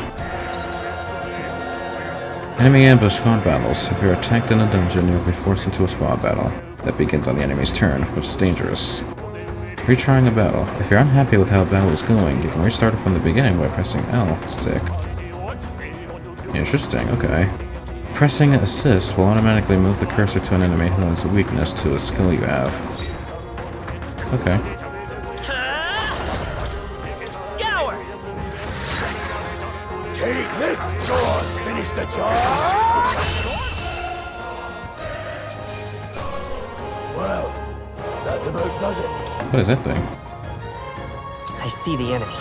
Enemy ambush squad battles. If you're attacked in a dungeon, you'll be forced into a squad battle. That begins on the enemy's turn, which is dangerous. Retrying a battle. If you're unhappy with how a battle is going, you can restart it from the beginning by pressing L stick. Interesting, okay. Pressing assist will automatically move the cursor to an enemy who has a weakness to a skill you have. Okay. Take this! Go on, finish the job! Well, that about does it. What is that thing? I see the enemy.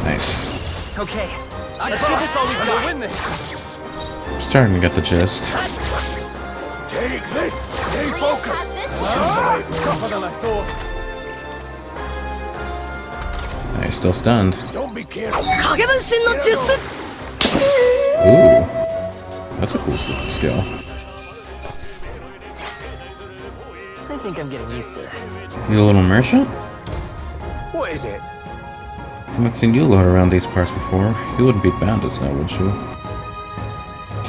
Nice. Okay, let's do this all we've got. Win this. I'm starting to get the gist. Take this! Stay focused! Tougher than I thought. He's still stunned. Don't be careful. Ooh. That's a cool skill. I think I'm getting used to this. You a little merchant? What is it? I haven't seen you load around these parts before. You wouldn't beat bandits now, would you?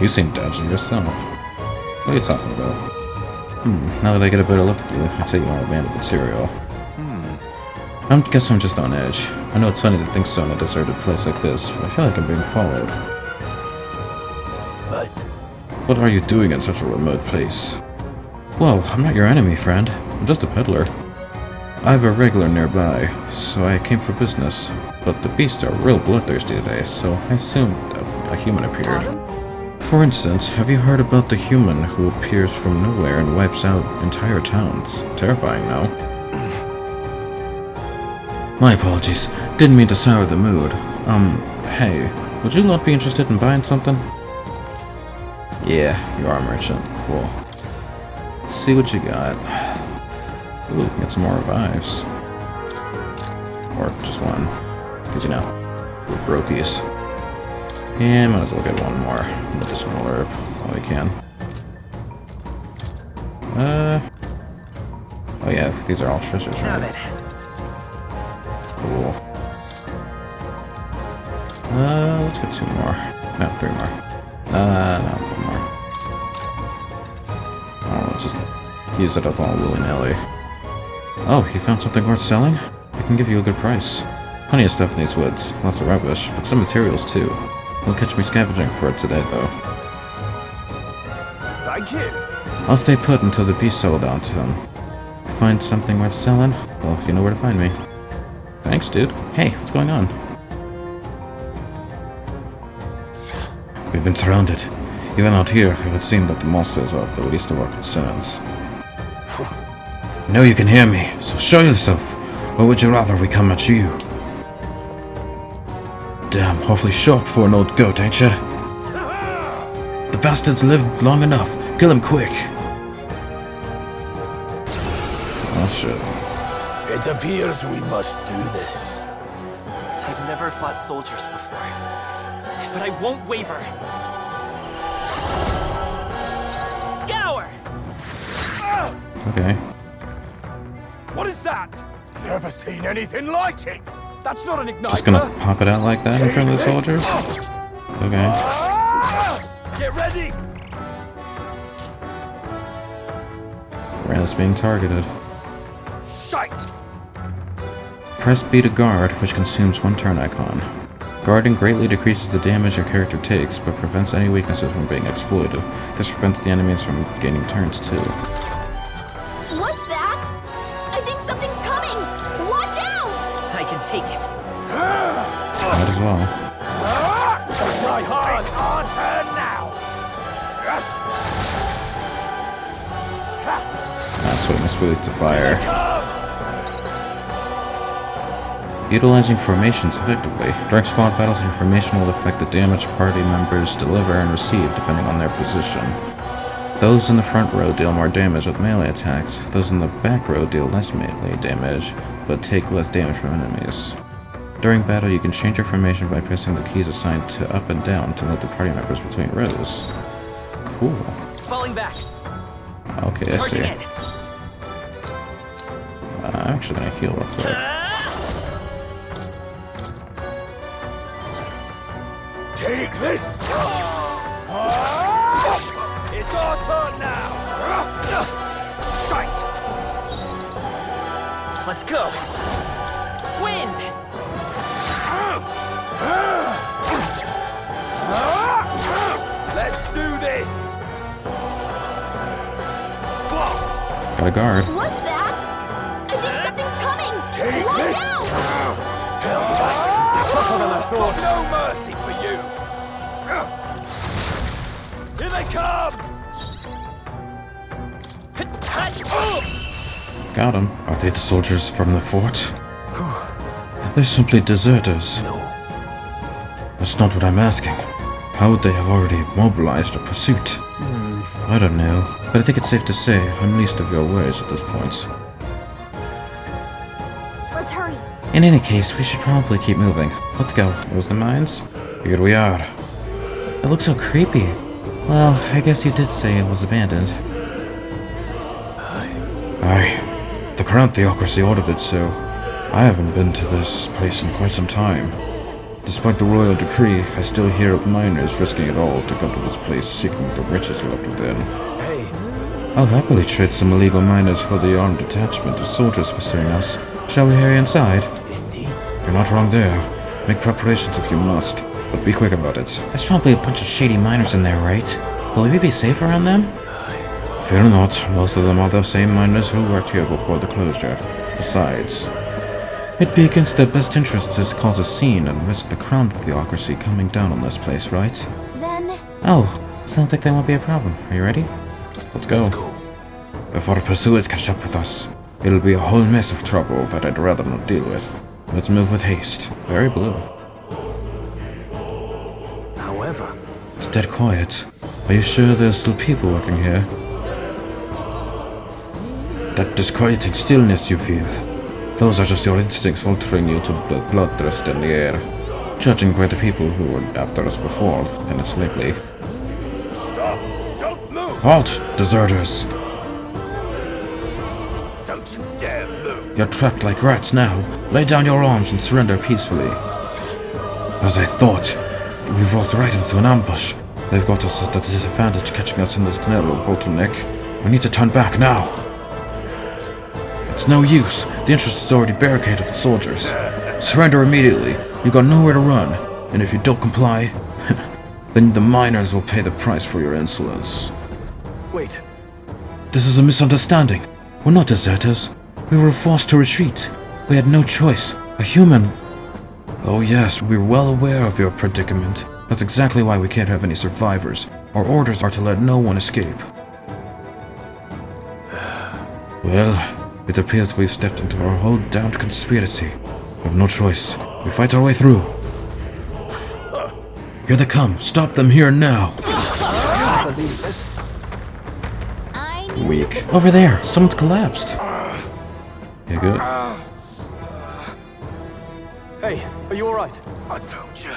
You seem dodgy yourself. What are you talking about? Now that I get a better look at you, I'd say you are bandit material. I guess I'm just on edge. I know it's funny to think so in a deserted place like this, but I feel like I'm being followed. But what are you doing in such a remote place? Whoa, I'm not your enemy, friend. I'm just a peddler. I have a regular nearby, so I came for business. But the beasts are real bloodthirsty today, so I assumed a human appeared. For instance, have you heard about the human who appears from nowhere and wipes out entire towns? Terrifying now. My apologies. Didn't mean to sour the mood. Hey, would you lot be interested in buying something? Yeah, you are a merchant. Cool. Let's see what you got. Ooh, get some more revives. Or just one. Because, you know, we're brokies. Yeah, might as well get one more medicinal herb while we can. Oh yeah, these are all treasures, right? Cool. Let's get 2 more. No, 3 more. No, 1 more. Oh, let's just use it up all willy-nilly. Oh, you found something worth selling? I can give you a good price. Plenty of stuff needs woods, lots of rubbish, but some materials too. You'll catch me scavenging for it today, though. Thank you. I'll stay put until the beast settle down to them. Find something worth selling? Well, you know where to find me. Thanks, dude. Hey, what's going on? We've been surrounded. Even out here, it would seem that the monsters are the least of our concerns. I know you can hear me, so show yourself. Or would you rather we come at you? Damn, awfully short for an old goat, ain't ya? The bastard's lived long enough. Kill him quick. Oh shit. It appears we must do this. I've never fought soldiers before, but I won't waver. Scour! Okay. What is that? Never seen anything like it. That's not an igniter. Just gonna pop it out like that in front of the soldiers? Okay. Get ready. Rand's being targeted. Shite. Press B to guard, which consumes one turn icon. Guarding greatly decreases the damage your character takes, but prevents any weaknesses from being exploited. This prevents the enemies from gaining turns too. What's that? I think something's coming! Watch out! I can take it. Might as well. Try hard. It's our turn now. Sweetness really to fire. Utilizing formations effectively. During squad battles, your formation will affect the damage party members deliver and receive depending on their position. Those in the front row deal more damage with melee attacks. Those in the back row deal less melee damage, but take less damage from enemies. During battle, you can change your formation by pressing the keys assigned to up and down to move the party members between rows. Cool. Falling back. Okay, I see. I'm actually gonna heal real quick. Take this! It's our turn now! Shite! Let's go! Wind! Let's do this! Blast! Got a guard. What's that? I think something's coming! Take Watch this! out! Hell back tougher than I thought. No mercy for you! Here they come! Got him. Are they the soldiers from the fort? They're simply deserters. No. That's not what I'm asking. How would they have already mobilized a pursuit? I don't know, but I think it's safe to say I'm least of your worries at this point. Let's hurry. In any case, we should probably keep moving. Let's go. Those the mines? Here we are. It looks so creepy. Well, I guess you did say it was abandoned. Aye. The Crown Theocracy ordered it so. I haven't been to this place in quite some time. Despite the royal decree, I still hear of miners risking it all to come to this place seeking the riches left within. Hey. I'll happily trade some illegal miners for the armed detachment of soldiers pursuing us. Shall we hurry inside? Indeed. You're not wrong there. Make preparations if you must, but be quick about it. There's probably a bunch of shady miners in there, right? Will we be safe around them? Fear not. Most of them are the same miners who worked here before the closure. Besides, it'd be against their best interests to cause a scene and risk the Crown Theocracy coming down on this place, right? Then... Oh, sounds like that won't be a problem. Are you ready? Let's go. Before pursuers catch up with us, it'll be a whole mess of trouble that I'd rather not deal with. Let's move with haste. Very blue. However... It's dead quiet. Are you sure there's still people working here? That disquieting stillness you feel. Those are just your instincts altering you to the bloodthirst in the air. Judging by the people who were after us before, then it's likely. Stop! Don't move! Halt, deserters! Don't you dare move! You're trapped like rats now. Lay down your arms and surrender peacefully. As I thought, we've walked right into an ambush. They've got us at a disadvantage catching us in this narrow bottleneck. We need to turn back now. It's no use. The entrance is already barricaded with soldiers. Surrender immediately. You got nowhere to run. And if you don't comply, then the miners will pay the price for your insolence. Wait. This is a misunderstanding. We're not deserters. We were forced to retreat. We had no choice. A human... Oh yes, we're well aware of your predicament. That's exactly why we can't have any survivors. Our orders are to let no one escape. Well, it appears we've stepped into our whole damned conspiracy. We have no choice. We fight our way through. Here they come. Stop them here now. Weak. Over there. Someone's collapsed. You good? Hey, are you alright? I told you.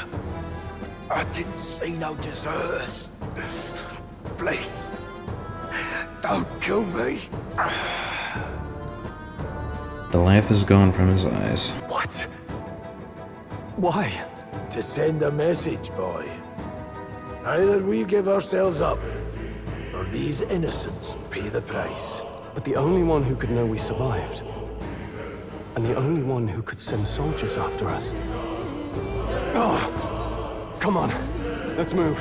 I didn't see no deserters. Please, don't kill me. The life is gone from his eyes. What? Why? To send a message, boy. Either we give ourselves up, or these innocents pay the price. But the only one who could know we survived, and the only one who could send soldiers after us. Oh, come on, let's move.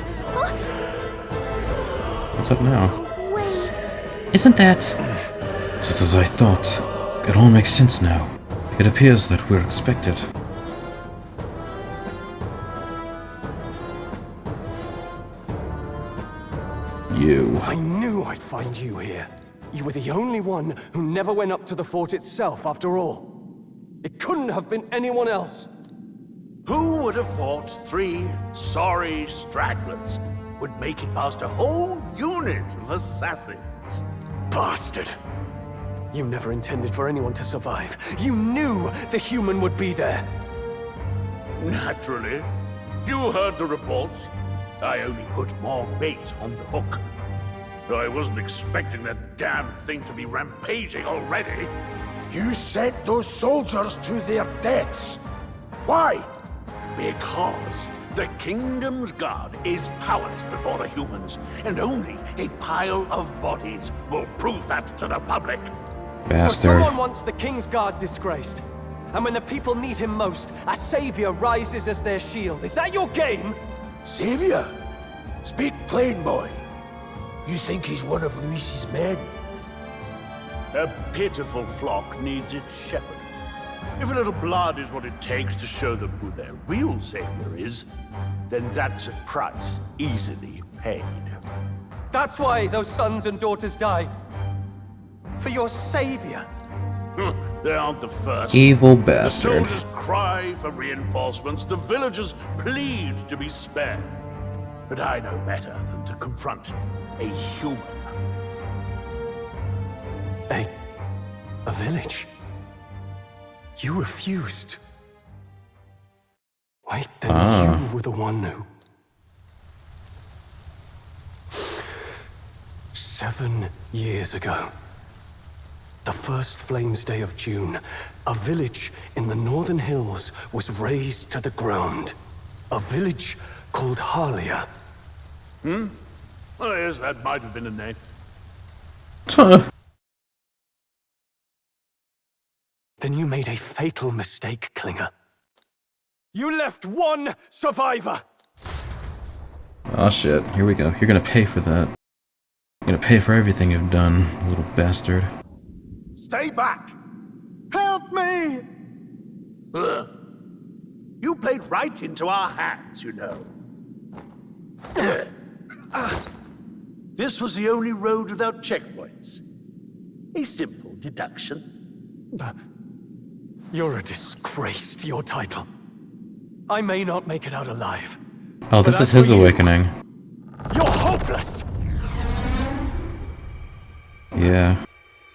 What's up now? Isn't that... Just as I thought. It all makes sense now. It appears that we're expected. You. I knew I'd find you here. You were the only one who never went up to the fort itself, after all. It couldn't have been anyone else. Who would have thought 3 sorry stragglers would make it past a whole unit of assassins? Bastard! You never intended for anyone to survive. You knew the human would be there. Naturally. You heard the reports. I only put more bait on the hook. I wasn't expecting that damn thing to be rampaging already. You sent those soldiers to their deaths. Why? Because the Kingdom's Guard is powerless before the humans, and only a pile of bodies will prove that to the public. So someone wants the King's Guard disgraced. And when the people need him most, a savior rises as their shield. Is that your game? Savior? Speak plain, boy. You think he's one of Luis's men? A pitiful flock needs its shepherd. If a little blood is what it takes to show them who their real savior is, then that's a price easily paid. That's why those sons and daughters died. For your savior. They aren't the first. Evil bastard. The soldiers cry for reinforcements, the villagers plead to be spared. But I know better than to confront a human. A village? You refused. Wait, then you were the one who... 7 years ago. The first Flames Day of June, a village in the northern hills was razed to the ground. A village called Harlia. Oh, yes, that might have been a name. Then you made a fatal mistake, Klinger. You left one survivor! Oh shit, here we go. You're gonna pay for that. You're gonna pay for everything you've done, little bastard. Stay back! Help me! You played right into our hands, you know. This was the only road without checkpoints. A simple deduction. You're a disgrace to your title. I may not make it out alive. Oh, this is his awakening. You're hopeless! Yeah.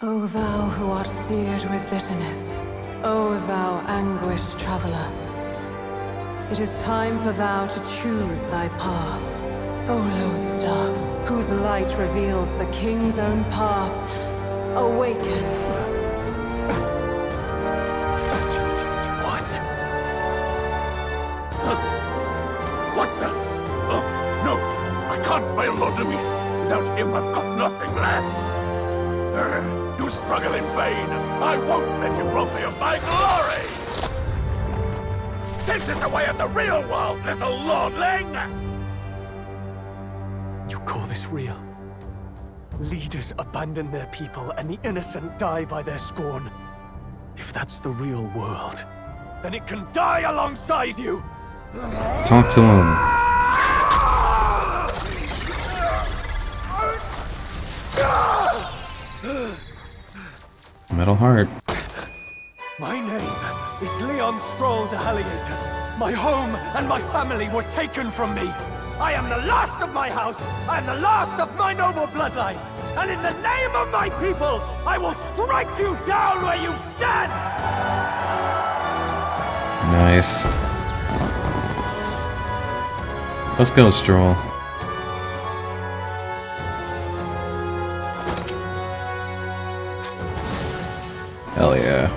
O thou who art seared with bitterness, O thou anguished traveler, it is time for thou to choose thy path. O lodestar, whose light reveals the king's own path, awaken. What? What the? Oh, no! I can't fail Lord Luis. Without him, I've got nothing left. You struggle in vain. I won't let you rob me of my glory! This is the way of the real world, little lordling! You call this real? Leaders abandon their people and the innocent die by their scorn. If that's the real world, then it can die alongside you! Talk to him. Metal heart. My name is Leon Stroll de Halietus. My home and my family were taken from me. I am the last of my house. I am the last of my noble bloodline. And in the name of my people, I will strike you down where you stand! Nice. Let's go, Stroll. Hell yeah.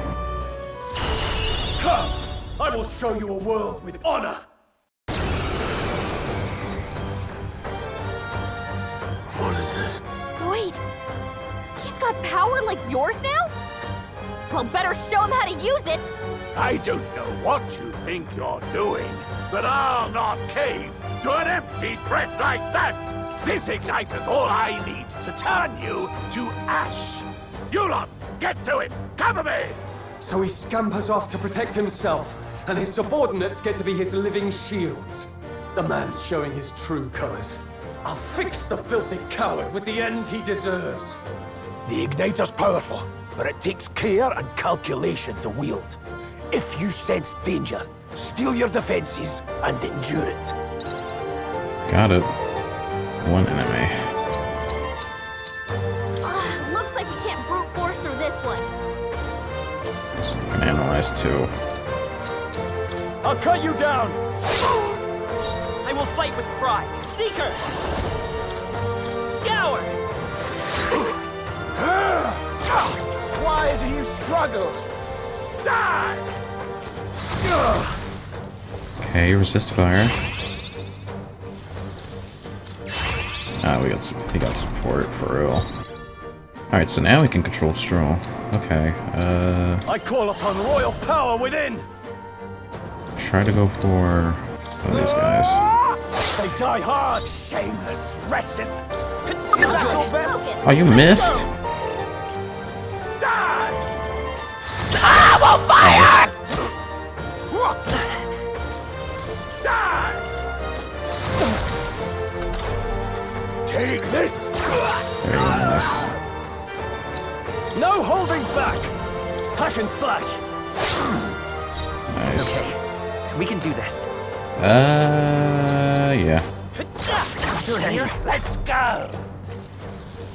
Come! I will show you a world with honor! What is this? Wait, he's got power like yours now? Well, better show him how to use it! I don't know what you think you're doing, but I'll not cave to an empty threat like that! This igniter's all I need to turn you to ash! You lot, get to it! Cover me! So he scampers off to protect himself, and his subordinates get to be his living shields. The man's showing his true colors. I'll fix the filthy coward with the end he deserves. The igniter's powerful, but it takes care and calculation to wield. If you sense danger, steel your defenses and endure it. Got it. One enemy. Looks like you can't brute force through this one. Can analyze two. I'll cut you down! I will fight with pride. Seeker! Scour! Why do you struggle? Die! Okay, resist fire. Ah, he got support for real. Alright, so now we can control Stroll. Okay, I call upon royal power within! try to go for these guys. They die hard, shameless wretches! Is that your best? Oh, you missed? Die! I will fire! Die! Take this! Very nice. No holding back! Hack and slash! Nice. We can do this. Yeah. Let's go!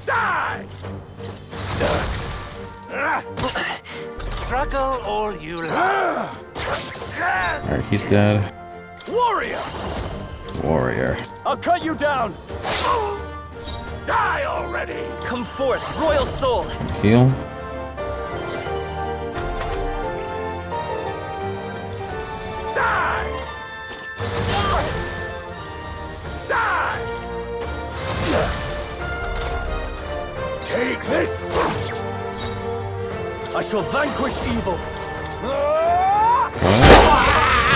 Die! Struggle all you like. Alright, he's dead. Warrior! Warrior. I'll cut you down! Die already! Come forth, royal soul! Heal. Die! Die! Take this! I shall vanquish evil!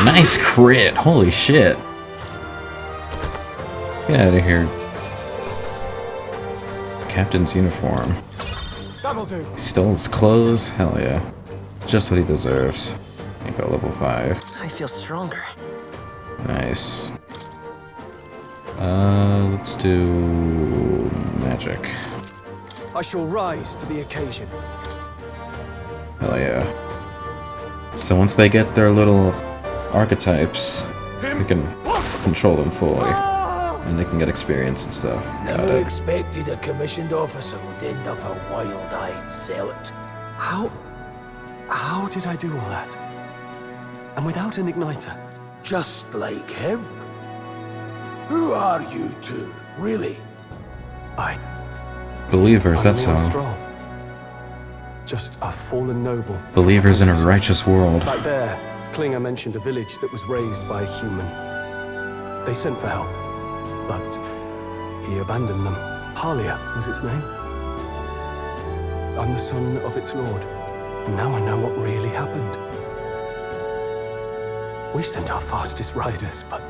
Nice crit. Holy shit. Get out of here. Captain's uniform. That'll do. He stole his clothes? Hell yeah. Just what he deserves. He got level 5. I feel stronger. Nice. Let's do magic. I shall rise to the occasion. Hell yeah. So once they get their little archetypes, we can control them fully. And they can get experience and stuff. Never expected a commissioned officer would end up a wild-eyed zealot. How did I do all that? And without an igniter? Just like him. Who are you two, really? Believers, I'm that's Leon all. Stroll. Just a fallen noble. Believers in a righteous world. Back there, Klinger mentioned a village that was raised by a human. They sent for help, but he abandoned them. Halia was its name. I'm the son of its lord, and now I know what really happened. We sent our fastest riders, but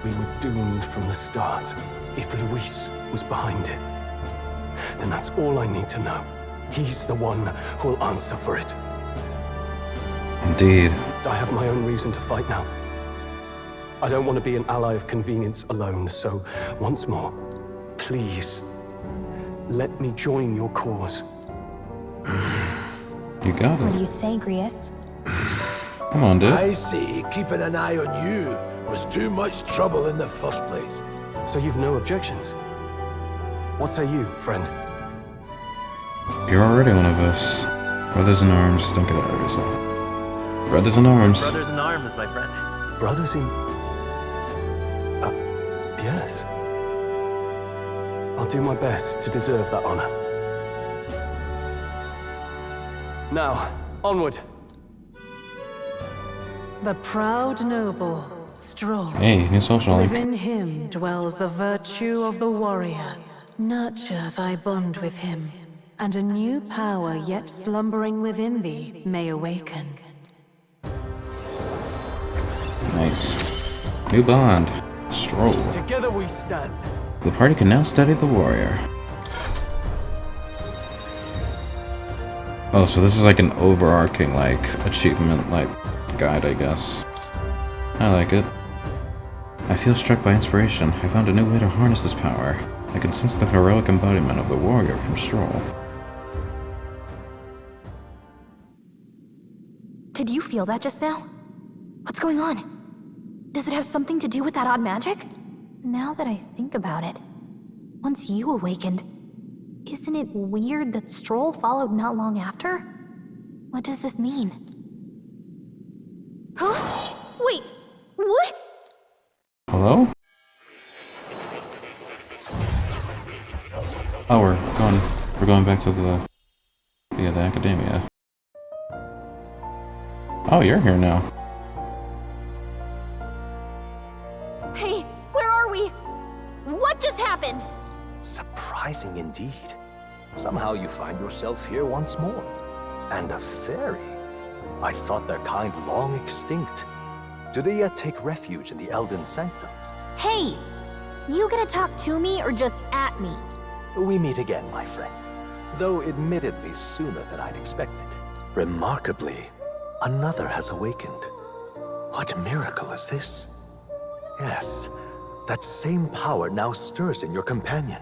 we were doomed from the start. If Luis was behind it, then that's all I need to know. He's the one who'll answer for it. Indeed. I have my own reason to fight now. I don't want to be an ally of convenience alone, so once more, please, let me join your cause. You got What do it. you say, Grius? Come on, dude. I say keeping an eye on you was too much trouble in the first place. So you've no objections? What say you, friend? You're already one of us. Brothers in arms, don't get it out of yourself. Brothers in arms. Brothers in arms, my friend. Brothers in... yes. I'll do my best to deserve that honor. Now, onward. The proud noble, strong. Hey, new social link. Within him dwells the virtue of the warrior. Nurture thy bond with him, and a new power yet slumbering within thee may awaken. Nice. New bond. Stroll. Together we stand. The party can now study the warrior. Oh, so this is like an overarching, like, achievement, like, guide, I guess. I like it. I feel struck by inspiration. I found a new way to harness this power. I can sense the heroic embodiment of the warrior from Stroll. Did you feel that just now? What's going on? Does it have something to do with that odd magic? Now that I think about it, once you awakened, isn't it weird that Stroll followed not long after? What does this mean? Huh? Wait, what? Hello? Oh, we're going back to the academia. Oh, you're here now. Hey, where are we? What just happened? Surprising indeed. Somehow you find yourself here once more. And a fairy. I thought their kind long extinct. Do they yet take refuge in the Elden Sanctum? Hey, you gonna talk to me or just at me? We meet again, my friend. Though admittedly sooner than I'd expected. Remarkably, another has awakened. What miracle is this? Yes, that same power now stirs in your companion.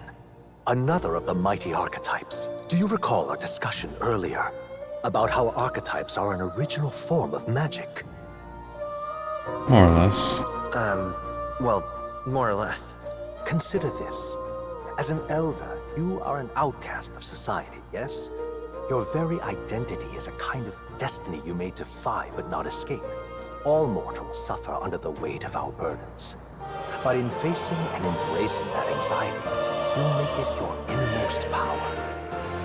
Another of the mighty archetypes. Do you recall our discussion earlier about how archetypes are an original form of magic? More or less. Well, more or less. Consider this. As an elder, you are an outcast of society, yes? Your very identity is a kind of destiny you may defy but not escape. All mortals suffer under the weight of our burdens. But in facing and embracing that anxiety, you make it your innermost power.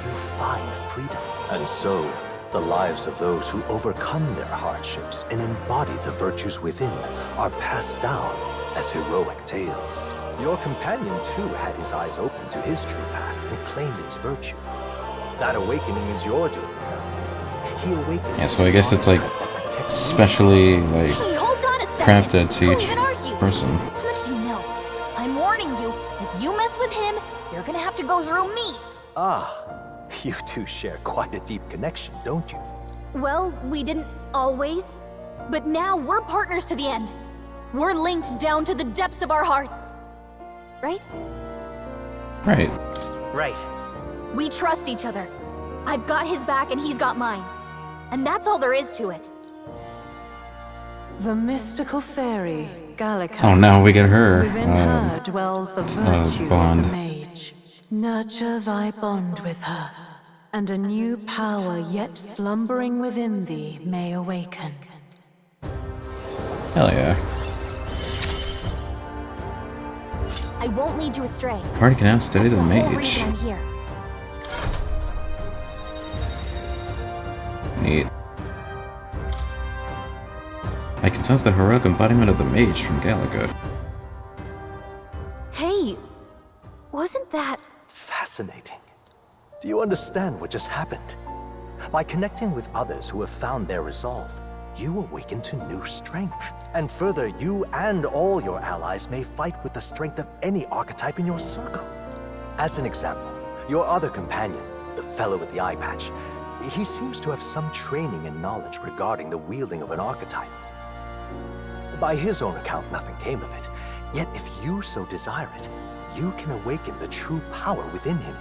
You find freedom. And so, the lives of those who overcome their hardships and embody the virtues within are passed down as heroic tales. Your companion, too, had his eyes open to his true path and claimed its virtue. That awakening is your doing, remember? He awakened. Yeah, so I guess it's like specially like Hey, hold on a second. crafted to Who each even are you? person. How much do you know? I'm warning you, if you mess with him, you're gonna have to go through me. Ah, you two share quite a deep connection, don't you? Well, we didn't always, but now we're partners to the end. We're linked down to the depths of our hearts. Right? Right. Right. We trust each other. I've got his back and he's got mine. And that's all there is to it. The mystical fairy, Gallica. Oh, now we get her. Within her dwells the virtue of bond. the mage. Nurture thy bond with her, and a new power yet slumbering within thee may awaken. Hell yeah. I won't lead you astray. Party can now study That's the the whole mage. reason I'm here. Neat. I can sense the heroic embodiment of the mage from Gallica. Hey, wasn't that... Fascinating. Do you understand what just happened? By connecting with others who have found their resolve, you awaken to new strength. And further, you and all your allies may fight with the strength of any archetype in your circle. As an example, your other companion, the fellow with the eye patch, he seems to have some training and knowledge regarding the wielding of an archetype. By his own account, nothing came of it. Yet if you so desire it, you can awaken the true power within him.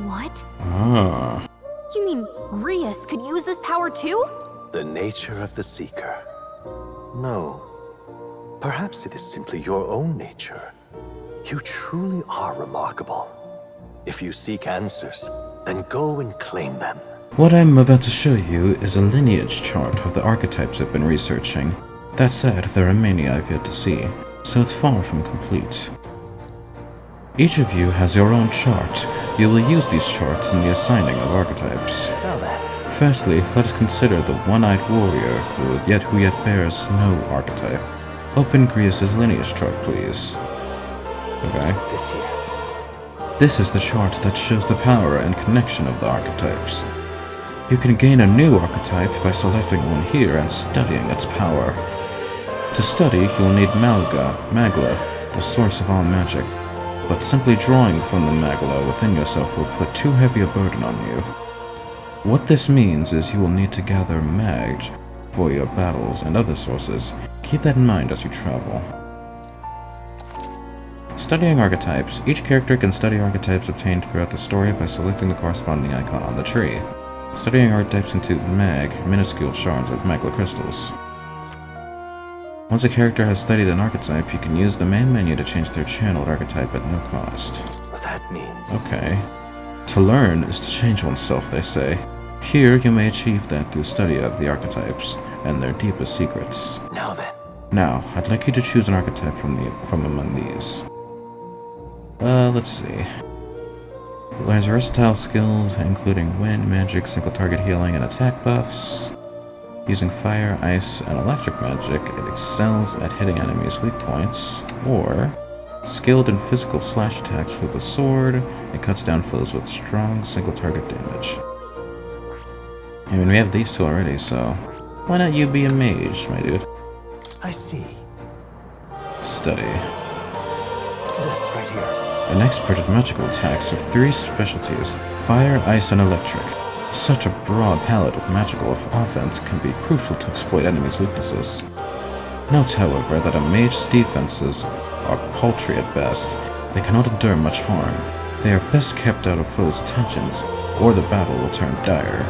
What? Ah. You mean Rias could use this power too? The nature of the Seeker. No. Perhaps it is simply your own nature. You truly are remarkable. If you seek answers, then go and claim them. What I'm about to show you is a lineage chart of the archetypes I've been researching. That said, there are many I've yet to see, so it's far from complete. Each of you has your own chart. You will use these charts in the assigning of archetypes. Now then. Firstly, let us consider the one-eyed warrior who yet bears no archetype. Open Grius' lineage chart, please. Okay. This here. This is the chart that shows the power and connection of the archetypes. You can gain a new archetype by selecting one here and studying its power. To study, you'll need Magla, the source of all magic, but simply drawing from the Magla within yourself will put too heavy a burden on you. What this means is you will need to gather Mage for your battles and other sources. Keep that in mind as you travel. Studying archetypes. Each character can study archetypes obtained throughout the story by selecting the corresponding icon on the tree. Studying archetypes includes minuscule shards of Magla crystals. Once a character has studied an archetype, you can use the main menu to change their channeled archetype at no cost. That means... Okay. To learn is to change oneself, they say. Here, you may achieve that through study of the archetypes and their deepest secrets. Now then. Now, I'd like you to choose an archetype from among these. Let's see. It has versatile skills, including wind, magic, single target healing, and attack buffs. Using fire, ice, and electric magic, it excels at hitting enemies' weak points. Or, skilled in physical slash attacks with a sword, it cuts down foes with strong single target damage. I mean, we have these two already, so why not you be a mage, my dude? I see. Study. This right here. An expert at magical attacks with 3 specialties, fire, ice, and electric. Such a broad palette of magical offense can be crucial to exploit enemies' weaknesses. Note, however, that a mage's defenses are paltry at best. They cannot endure much harm. They are best kept out of foes' attentions, or the battle will turn dire.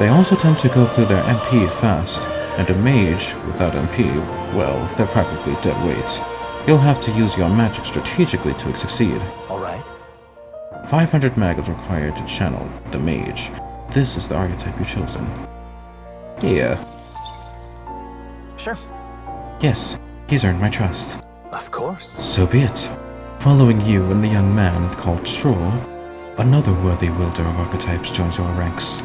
They also tend to go through their MP fast, and a mage without MP, well, they're practically dead weights. You'll have to use your magic strategically to succeed. Alright. 500 mag is required to channel the mage. This is the archetype you've chosen. Yeah. Sure. Yes, he's earned my trust. Of course. So be it. Following you and the young man called Stroll, another worthy wielder of archetypes joins your ranks.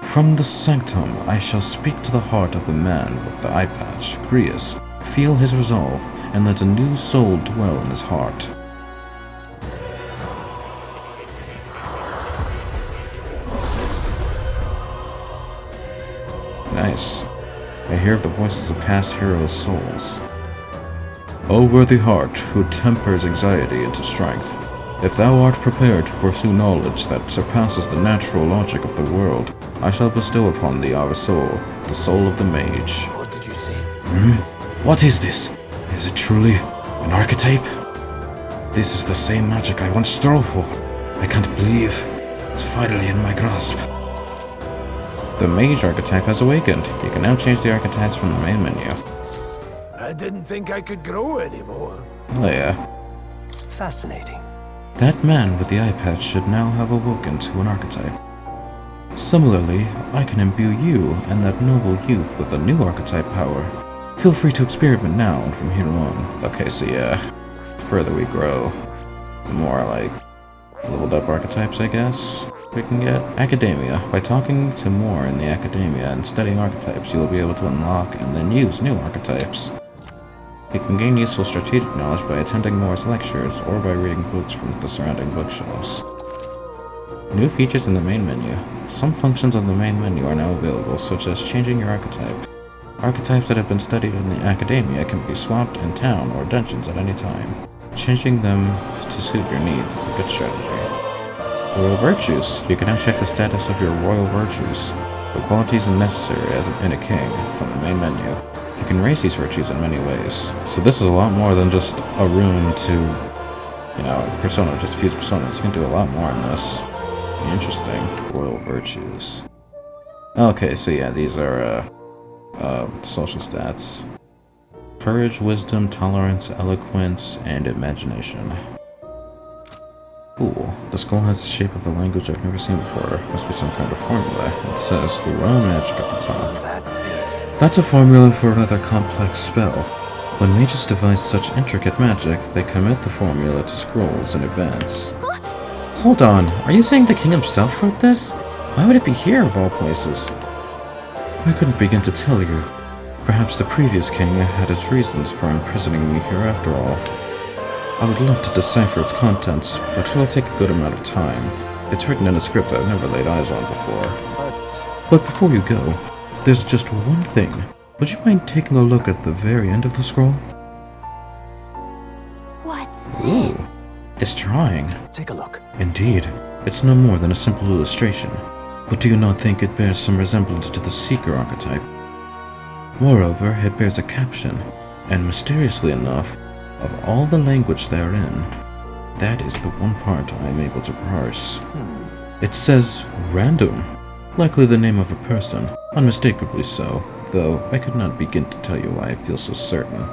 From the sanctum, I shall speak to the heart of the man with the eye patch, Grius, feel his resolve, and let a new soul dwell in his heart. Nice. I hear the voices of past heroes' souls. O worthy heart, who tempers anxiety into strength, if thou art prepared to pursue knowledge that surpasses the natural logic of the world, I shall bestow upon thee our soul, the soul of the mage. What did you say? What is this? Is it truly an archetype? This is the same magic I once strove for. I can't believe it's finally in my grasp. The mage archetype has awakened. You can now change the archetypes from the main menu. I didn't think I could grow anymore. Oh yeah. Fascinating. That man with the eye patch should now have awoken to an archetype. Similarly, I can imbue you and that noble youth with a new archetype power. Feel free to experiment now and from here on. Okay, so yeah, the further we grow, the more like leveled up archetypes, I guess, we can get. Academia. By talking to more in the academia and studying archetypes, you will be able to unlock and then use new archetypes. You can gain useful strategic knowledge by attending Moore's lectures or by reading books from the surrounding bookshelves. New features in the main menu. Some functions on the main menu are now available, such as changing your archetype. Archetypes that have been studied in the academia can be swapped in town or dungeons at any time. Changing them to suit your needs is a good strategy. Royal Virtues. You can now check the status of your Royal Virtues, the qualities necessary in a king, from the main menu. You can raise these virtues in many ways. So this is a lot more than just a rune to, you know, persona, just fuse personas. You can do a lot more in this. Interesting. Royal Virtues. Okay, so yeah, these are social stats. Courage, wisdom, tolerance, eloquence, and imagination. Cool. The scroll has the shape of a language I've never seen before. Must be some kind of formula. It says the royal magic at the top. That's a formula for another complex spell. When mages devise such intricate magic, they commit the formula to scrolls in advance. Hold on, are you saying the king himself wrote this? Why would it be here of all places? I couldn't begin to tell you. Perhaps the previous king had his reasons for imprisoning me here after all. I would love to decipher its contents, but it will take a good amount of time. It's written in a script I've never laid eyes on before. But before you go, there's just one thing. Would you mind taking a look at the very end of the scroll? What's this? Ooh, it's drawing. Take a look. Indeed, it's no more than a simple illustration. But do you not think it bears some resemblance to the Seeker archetype? Moreover, it bears a caption, and mysteriously enough, of all the language therein, that is the one part I am able to parse. It says random, likely the name of a person, unmistakably so, though I could not begin to tell you why I feel so certain.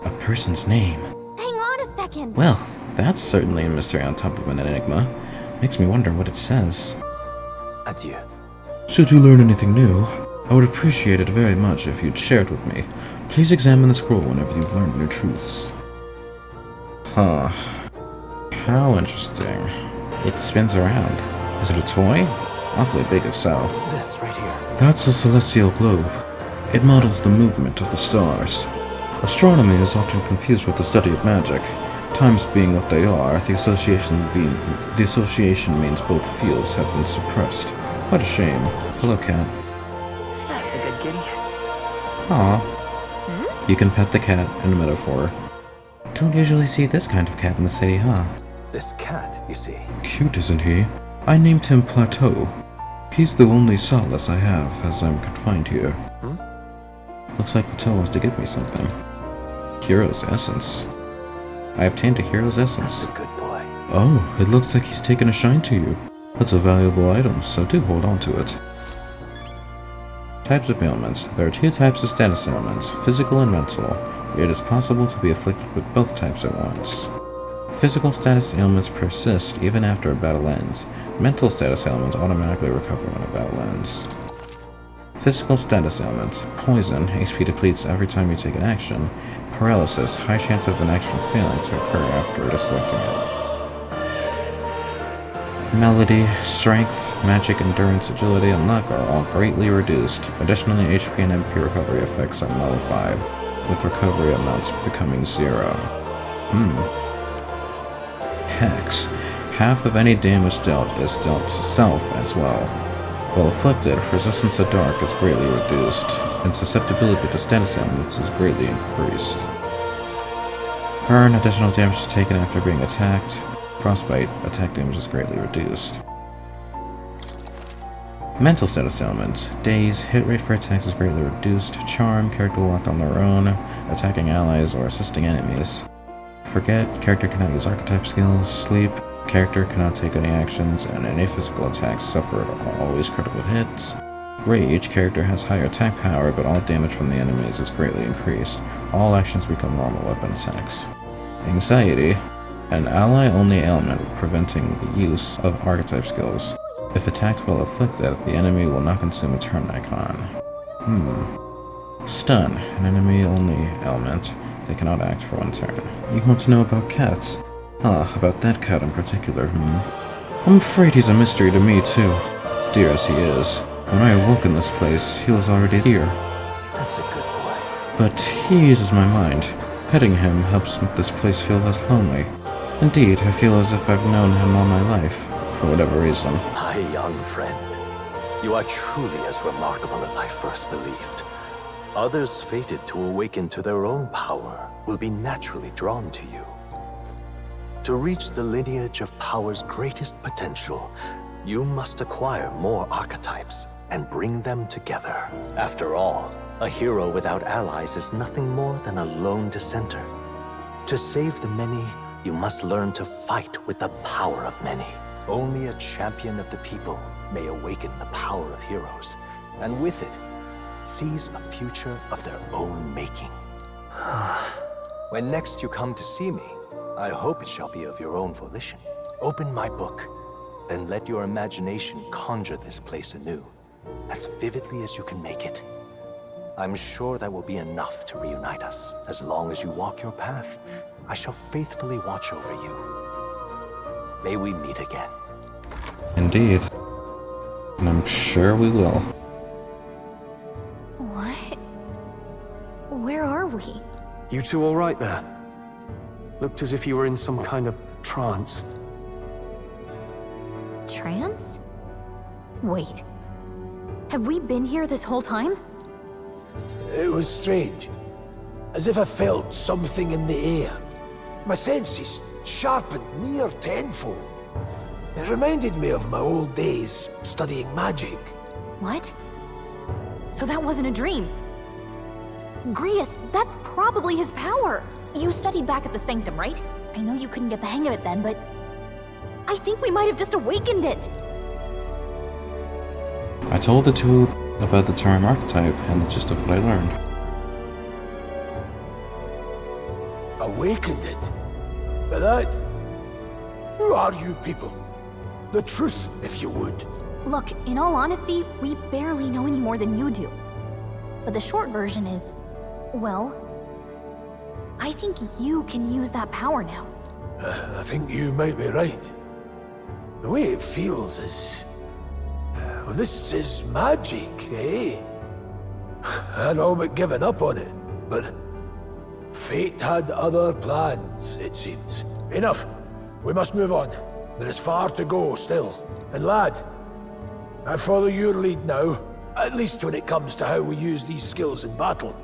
A person's name. Hang on a second. Well, that's certainly a mystery on top of an enigma. Makes me wonder what it says. Adieu. Should you learn anything new, I would appreciate it very much if you'd share it with me. Please examine the scroll whenever you've learned new truths. Huh. How interesting. It spins around. Is it a toy? Awfully big if so. This right here. That's a celestial globe. It models the movement of the stars. Astronomy is often confused with the study of magic. Times being what they are, the association means both fields have been suppressed. What a shame. Hello, cat. That's a good kitty. Aw. You can pet the cat in a metaphor. Don't usually see this kind of cat in the city, huh? This cat, you see. Cute, isn't he? I named him Plateau. He's the only solace I have as I'm confined here. Looks like Plateau wants to give me something. Hero's Essence. I obtained a Hero's Essence. That's a good boy. Oh, it looks like he's taken a shine to you. That's a valuable item, so do hold on to it. Types of ailments. There are two types of status ailments, physical and mental. It is possible to be afflicted with both types at once. Physical status ailments persist even after a battle ends. Mental status ailments automatically recover when a battle ends. Physical status ailments. Poison. HP depletes every time you take an action. Paralysis. High chance of an action failing to occur after deselecting it. Melody, Strength, Magic, Endurance, Agility, and Luck are all greatly reduced. Additionally, HP and MP recovery effects are nullified, with recovery amounts becoming 0. Hex. Half of any damage dealt is dealt to self as well. While afflicted, resistance to dark is greatly reduced, and susceptibility to status ailments is greatly increased. Burn. Additional damage is taken after being attacked. Frostbite. Attack damage is greatly reduced. Mental status ailments. Daze. Hit rate for attacks is greatly reduced. Charm. Character will act on their own, attacking allies or assisting enemies. Forget. Character cannot use archetype skills. Sleep. Character cannot take any actions, and any physical attacks suffered are always critical hits. Rage. Character has higher attack power, but all damage from the enemies is greatly increased. All actions become normal weapon attacks. Anxiety. An ally-only ailment preventing the use of archetype skills. If attacked while afflicted, the enemy will not consume a turn icon. Stun. An enemy-only ailment. They cannot act for one turn. You want to know about cats? About that cat in particular, I'm afraid he's a mystery to me, too. Dear as he is. When I awoke in this place, he was already here. That's a good boy. But he uses my mind. Petting him helps make this place feel less lonely. Indeed, I feel as if I've known him all my life. for whatever reason. My young friend, you are truly as remarkable as I first believed. Others fated to awaken to their own power will be naturally drawn to you. To reach the lineage of power's greatest potential, you must acquire more archetypes and bring them together. After all, a hero without allies is nothing more than a lone dissenter. To save the many, you must learn to fight with the power of many. Only a champion of the people may awaken the power of heroes, and with it, seize a future of their own making. When next you come to see me, I hope it shall be of your own volition. Open my book, then let your imagination conjure this place anew, as vividly as you can make it. I'm sure that will be enough to reunite us. As long as you walk your path, I shall faithfully watch over you. May we meet again. Indeed. And I'm sure we will. What? Where are we? You two all right there? Looked as if you were in some kind of trance. Trance? Wait. Have we been here this whole time? It was strange. As if I felt something in the air. My senses sharpened near tenfold. It reminded me of my old days studying magic. What? So that wasn't a dream. Grius, that's probably his power. You studied back at the Sanctum, right? I know you couldn't get the hang of it then, but I think we might have just awakened it. I told the two about the term archetype and the gist of what I learned. Awakened it? But that... Who are you people? The truth, if you would. Look, in all honesty, we barely know any more than you do. But the short version is, well, I think you can use that power now. I think you might be right. The way it feels is... Well, this is magic, eh? I'd all but given up on it, but... Fate had other plans, it seems. Enough! We must move on. There is far to go still. And lad, I follow your lead now, at least when it comes to how we use these skills in battle.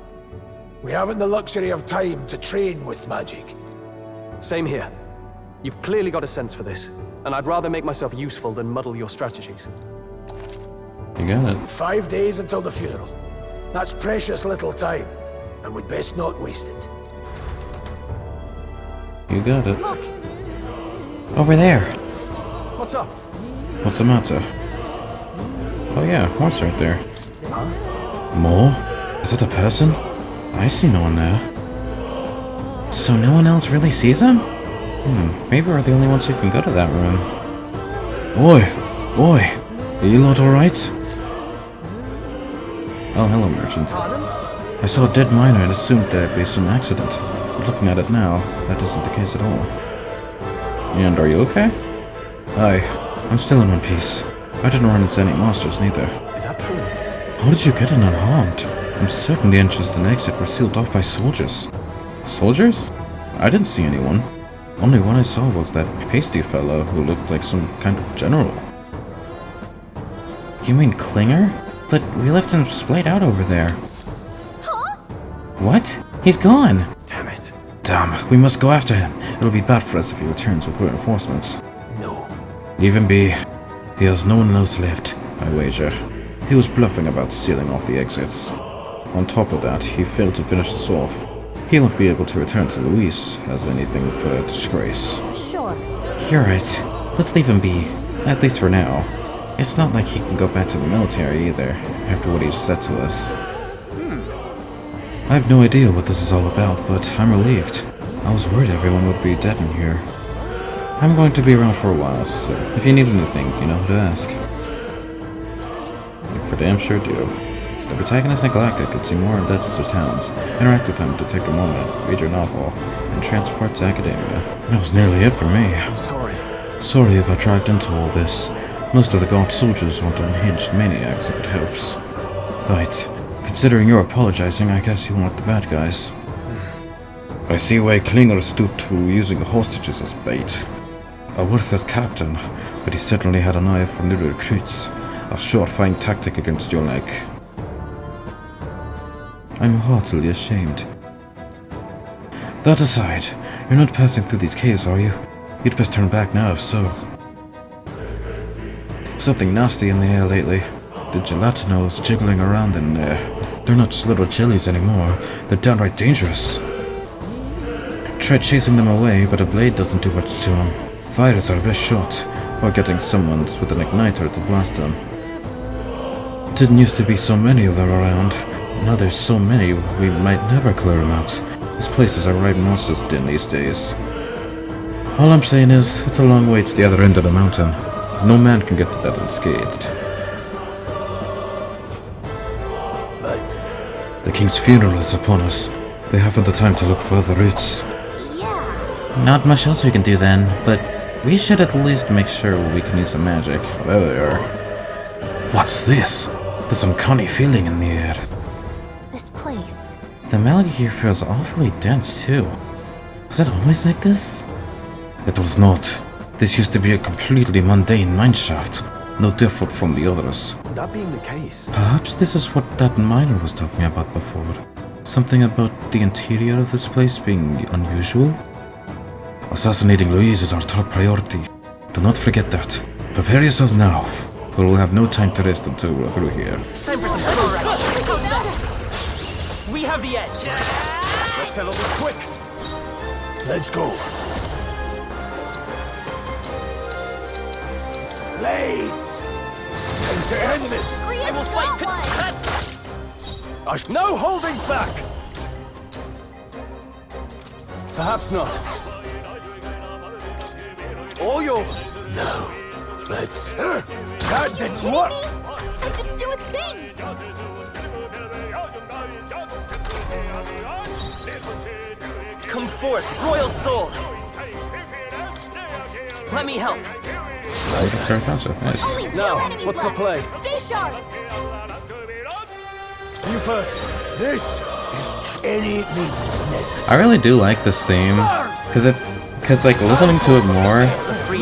We haven't the luxury of time to train with magic. Same here. You've clearly got a sense for this, and I'd rather make myself useful than muddle your strategies. You got it. 5 days until the funeral. That's precious little time, and we'd best not waste it. You got it. Look! Over there! What's up? What's the matter? Oh yeah, horse right there. More? Is that a person? I see no one there. So no one else really sees him? Maybe we're the only ones who can go to that room. Oi! Are you lot alright? Oh, hello, merchant. I saw a dead miner and assumed there'd be some accident. But looking at it now, that isn't the case at all. And are you okay? Aye, I'm still in one piece. I didn't run into any monsters neither. Is that true? How did you get in unharmed? I'm certain the entrance and exit were sealed off by soldiers. Soldiers? I didn't see anyone. Only one I saw was that pasty fellow who looked like some kind of general. You mean Klinger? But we left him splayed out over there. Huh? What? He's gone! Damn it. Damn, we must go after him. It'll be bad for us if he returns with reinforcements. No. Leave him be. He has no one else left, I wager. He was bluffing about sealing off the exits. On top of that, he failed to finish this off. He won't be able to return to Luis as anything but a disgrace. Sure. You're right. Let's leave him be. At least for now. It's not like he can go back to the military either, after what he's said to us. I have no idea what this is all about, but I'm relieved. I was worried everyone would be dead in here. I'm going to be around for a while, so if you need anything, you know who to ask. You for damn sure do. The protagonist in Galactica could see more in Dexter's Hounds, interact with them to take a moment, read your novel, and transport to academia. That was nearly it for me. I'm sorry. Sorry you got dragged into all this. Most of the Gaunt soldiers want unhinged maniacs if it helps. Right. Considering you're apologizing, I guess you want the bad guys. I see why Klinger stooped to using hostages as bait. a worthless captain, but he certainly had an eye for new recruits. A surefire tactic against your like. I'm heartily ashamed. That aside, you're not passing through these caves, are you? You'd best turn back now if so. Something nasty in the air lately. The gelatinos jiggling around in there. They're not just little jellies anymore. They're downright dangerous. Try chasing them away, but a blade doesn't do much to them. Fire is our best shot, or getting someone with an igniter to blast them. Didn't used to be so many of them around. Now there's so many, we might never clear them out. This place is a right monster's den these days. All I'm saying is, it's a long way to the other end of the mountain. No man can get to that unscathed. The king's funeral is upon us. They haven't the time to look for other routes. Not much else we can do then, but we should at least make sure we can use some magic. There they are. What's this? There's uncanny feeling in the air. This place. The melody here feels awfully dense too. Was it always like this? It was not. This used to be a completely mundane mineshaft, no different from the others. That being the case, Perhaps this is what that miner was talking about before. Something about the interior of this place being unusual? Assassinating Louise is our top priority. Do not forget that. Prepare yourselves now, for we'll have no time to rest until we're through here. Time for some We have the edge. Let's settle this quick. Let's go. Blaze! Time to end this! I will fight. No holding back! Perhaps not. All yours. No. Let's... That didn't work! It didn't do a thing! Come forth, royal soul. Let me help. Nice. Now, what's the play? Stay sharp! You first. This is any means necessary. I really do like this theme, because like listening to it more,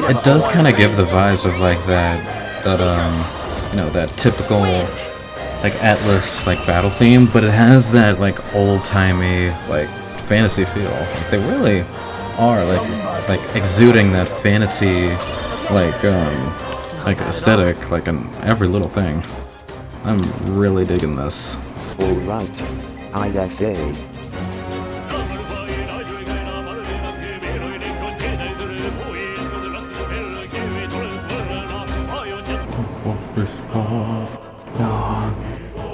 it does kind of give the vibes of like that you know, that typical like Atlus like battle theme, but it has that like old-timey like fantasy feel. Like, they really are like exuding that fantasy like aesthetic like in every little thing. I'm really digging this. All right, I say.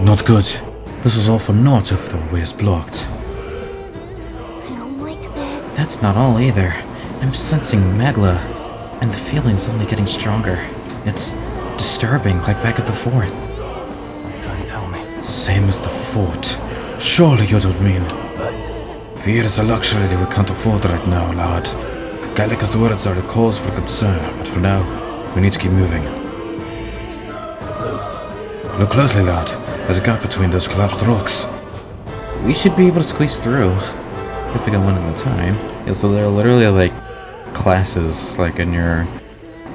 Not good. This is all for naught if the way is blocked. I don't like this. That's not all either. I'm sensing Magla, and the feeling's only getting stronger. It's disturbing, like back at the fort. Don't tell me. Same as the fort. Surely you don't mean. But Fear is a luxury we can't afford right now, lad. Gallica's words are a cause for concern, but for now, we need to keep moving. Look closely, lad. There's a gap between those collapsed rocks. We should be able to squeeze through if we go one at a time. Yeah, so they're literally like classes, like in your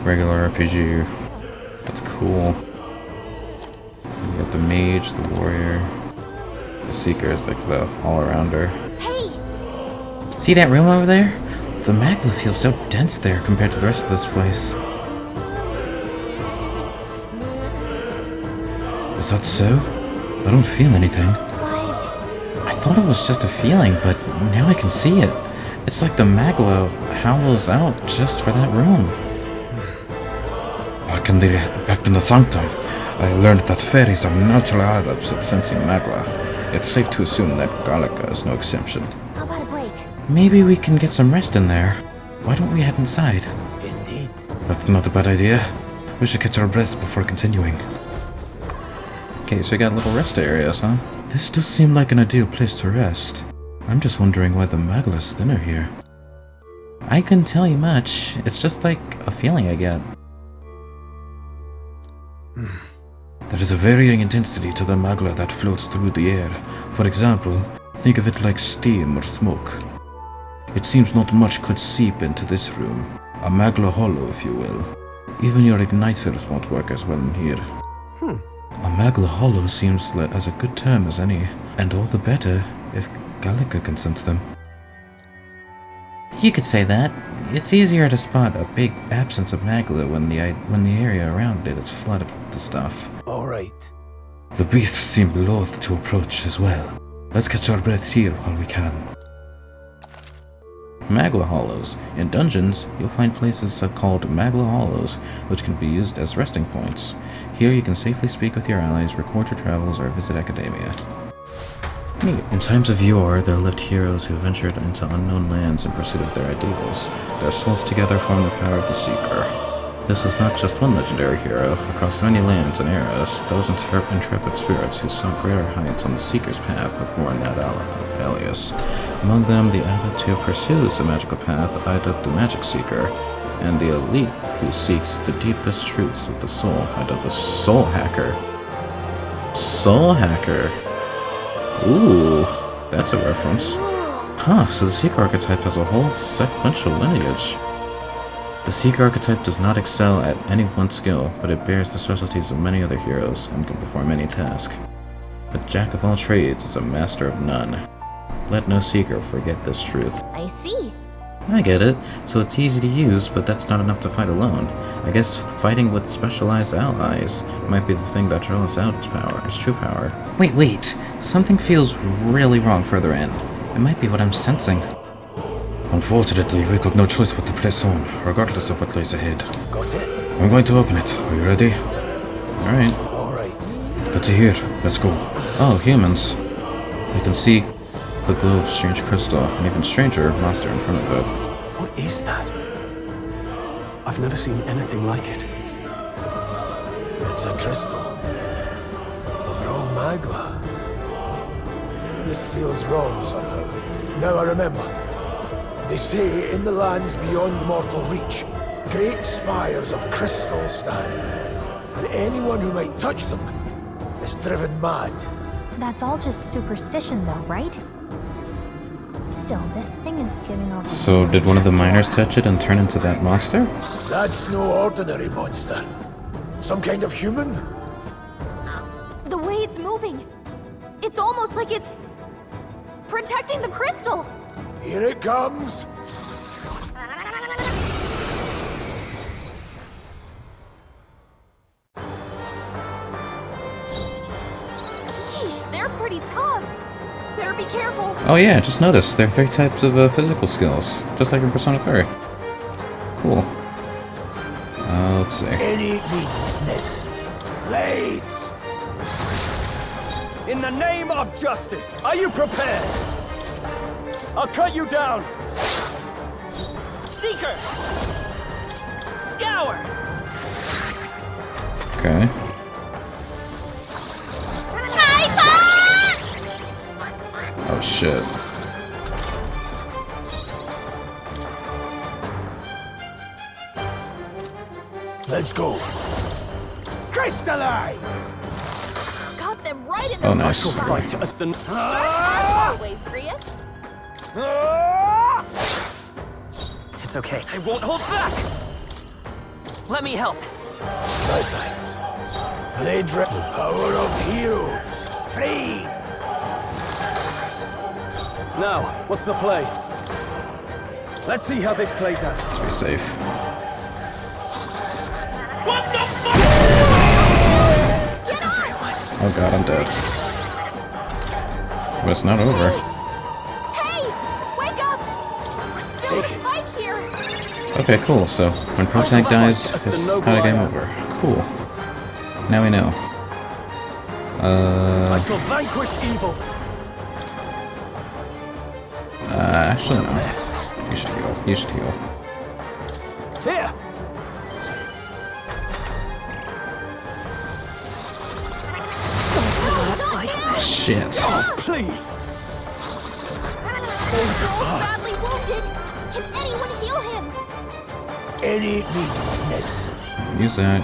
regular RPG. That's cool. You got the mage, the warrior, the seeker is like the all-arounder. Hey! See that room over there? The magma feels so dense there compared to the rest of this place. Is that so? I don't feel anything. What? I thought it was just a feeling, but now I can see it. It's like the magma howls out just for that room. Back in the sanctum, I learned that fairies are natural adepts at sensing magla. It's safe to assume that Gallica is no exception. How about a break? Maybe we can get some rest in there. Why don't we head inside? indeed. That's not a bad idea. We should catch our breaths before continuing. Okay, so we got little rest areas, huh? This does seem like an ideal place to rest. I'm just wondering why the magla is thinner here. I couldn't tell you much. It's just like a feeling I get. There is a varying intensity to the magla that floats through the air. For example, think of it like steam or smoke. It seems not much could seep into this room, A Magla Hollow, if you will. Even your igniters won't work as well in here. A Magla Hollow seems as a good term as any, and all the better if Gallica can sense them. You could say that. It's easier to spot a big absence of Magla when the area around it is flooded with the stuff. All right. The beasts seem loath to approach as well. Let's catch our breath here while we can. Magla Hollows. In dungeons, you'll find places called Magla Hollows, which can be used as resting points. Here you can safely speak with your allies, record your travels, or visit academia. Neat. In times of yore, there lived heroes who ventured into unknown lands in pursuit of their ideals. Their souls together form the power of the Seeker. This is not just one legendary hero. Across many lands and eras, those intrepid spirits who sought greater heights on the Seeker's path have borne that alias. Among them, the adept who pursues a magical path, adept the Magic Seeker, and the elite who seeks the deepest truths of the soul, adept the Soul Hacker. Soul Hacker! Ooh, that's a reference. Huh, so the Seeker archetype has a whole sequential lineage. The Seeker archetype does not excel at any one skill, but it bears the specialties of many other heroes and can perform any task. A jack of all trades is a master of none. Let no Seeker forget this truth. I see. I get it. So it's easy to use, but that's not enough to fight alone. I guess fighting with specialized allies might be the thing that draws out its true power. Wait. Something feels really wrong further in. It might be what I'm sensing. Unfortunately, we've got no choice but to press on, regardless of what lies ahead. Got it? I'm going to open it. Are you ready? Alright. All right. Good to hear. Let's go. Oh, humans. You can see the glow of strange crystal, an even stranger monster in front of it. What is that? I've never seen anything like it. It's a crystal. Of raw magma. This feels wrong somehow. Now I remember. They say in the lands beyond mortal reach, great spires of crystal stand, and anyone who might touch them is driven mad. That's all just superstition though, right? Still, this thing is giving off... So, did one of the miners touch it and turn into that monster? That's no ordinary monster. Some kind of human? The way it's moving, it's almost like it's protecting the crystal. Here it comes! Sheesh, they're pretty tough. Better be careful. Oh yeah, just noticed. There are 3 types of physical skills, just like in Persona 3. Cool. Let's see. Any means necessary. Please! In the name of justice, are you prepared? I'll cut you down! Seeker! Scour! Okay. Oh shit. Let's go. Crystallize! Got them right in the Oh, nice. Fight us then. always, Grius. It's okay. I won't hold back! Let me help. Nightlights. Blade the power of heroes. Freeze! Now, what's the play? Let's see how this plays out. Let's be safe. What the fuck? Oh god, I'm dead. But it's not over. Hey! Wake up! We're still in a fight here! Okay, cool. So, when Protag dies, it's not a game over. Cool. Now we know. I shall vanquish evil. Actually no. You should heal. You should heal. Here! Shit. Oh, please! Badly wounded! Can anyone heal him? Any means necessary. Use that.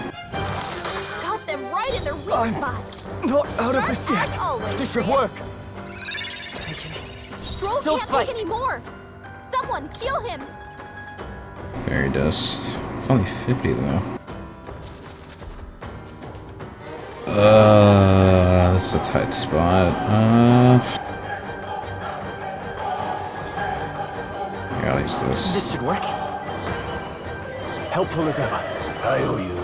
Got them right in their weak spot. Not out of this yet. This should work. Stroll Still can't fight. take any more. Someone heal him. Fairy dust. It's only 50 though. This is a tight spot. Yeah, I'll use this. This should work. Helpful as ever. I owe you.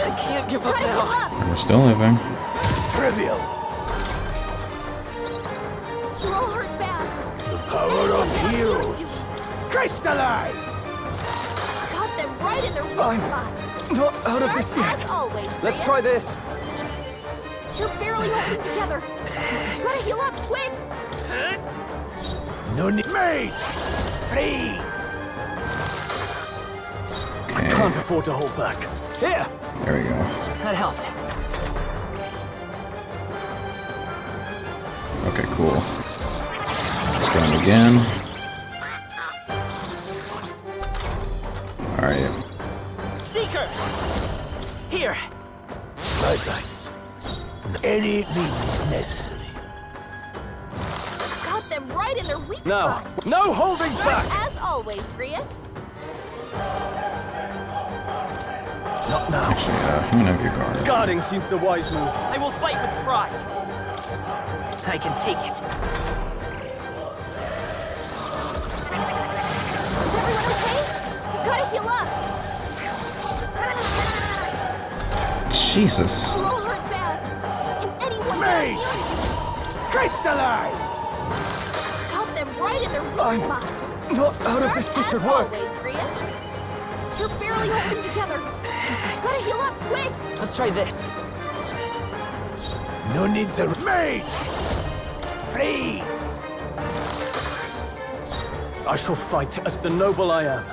I can't give up now. We're still living. Trivial. You're all hurt bad. The power of heroes. Crystallize! Got them right in their weak spot. Not out of this Sharp yet. as always, Let's Rhea. try this. You're barely holding together. Gotta heal up quick. No need. Mage! Freeze! I can't afford to hold back. Here! There we go. That helped. Okay, cool. Let's go in again. Alright. Seeker! Here. Lifelines. Any means necessary. Got them right in their weak Now, spot. no holding Sharp back! as always, Grius. Not now. Actually, I'm gonna have your guard. Guarding seems the wise move. I will fight with pride. I can take it. Is everyone okay? You gotta heal up. Jesus. You're all hurt bad. Can anyone Mage! heal you? Crystallize! Got them right in their weak spot. Not out of this. This should work. Always, Grius. You're barely holding together. Gotta heal up quick. Let's try this. No need to. Mage! Freeze! I shall fight as the noble I am.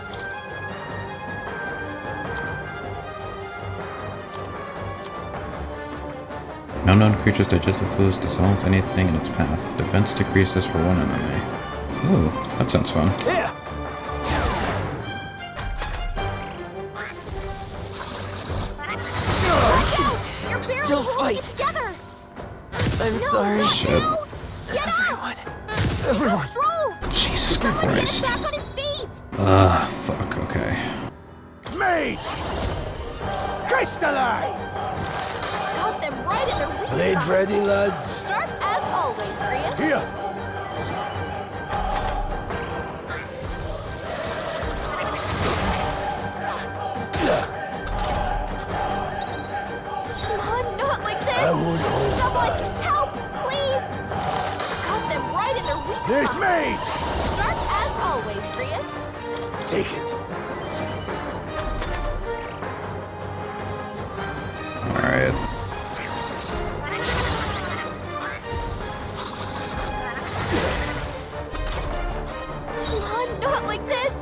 No known creature's digestive fluids dissolves anything in its path. Defense decreases for one enemy. Ooh, that sounds fun. Here! You're barely Still holding fight. it together. I'm sorry. Shit. Get up. Everyone. Stroll. Jesus Someone get him Christ. back on his feet. Fuck, okay. Mage! Crystallize! Got them right in their weak Blades spot. ready, lads. Sharp as always, Grius. Here! Come on, not like this. I won't hold Someone help, please. Got them right in their weak There's spot. Mage! Sharp as always, Grius. Take it. Alright. Come on, not like this.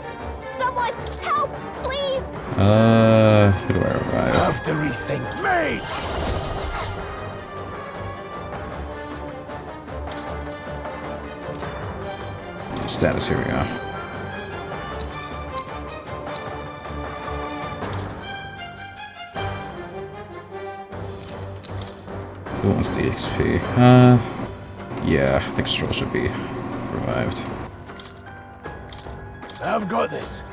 Someone help, please. Who do I revive? Have to rethink. Mage! Status, here we go. Who wants the XP? Yeah, I think Stroll should be revived. I've got this.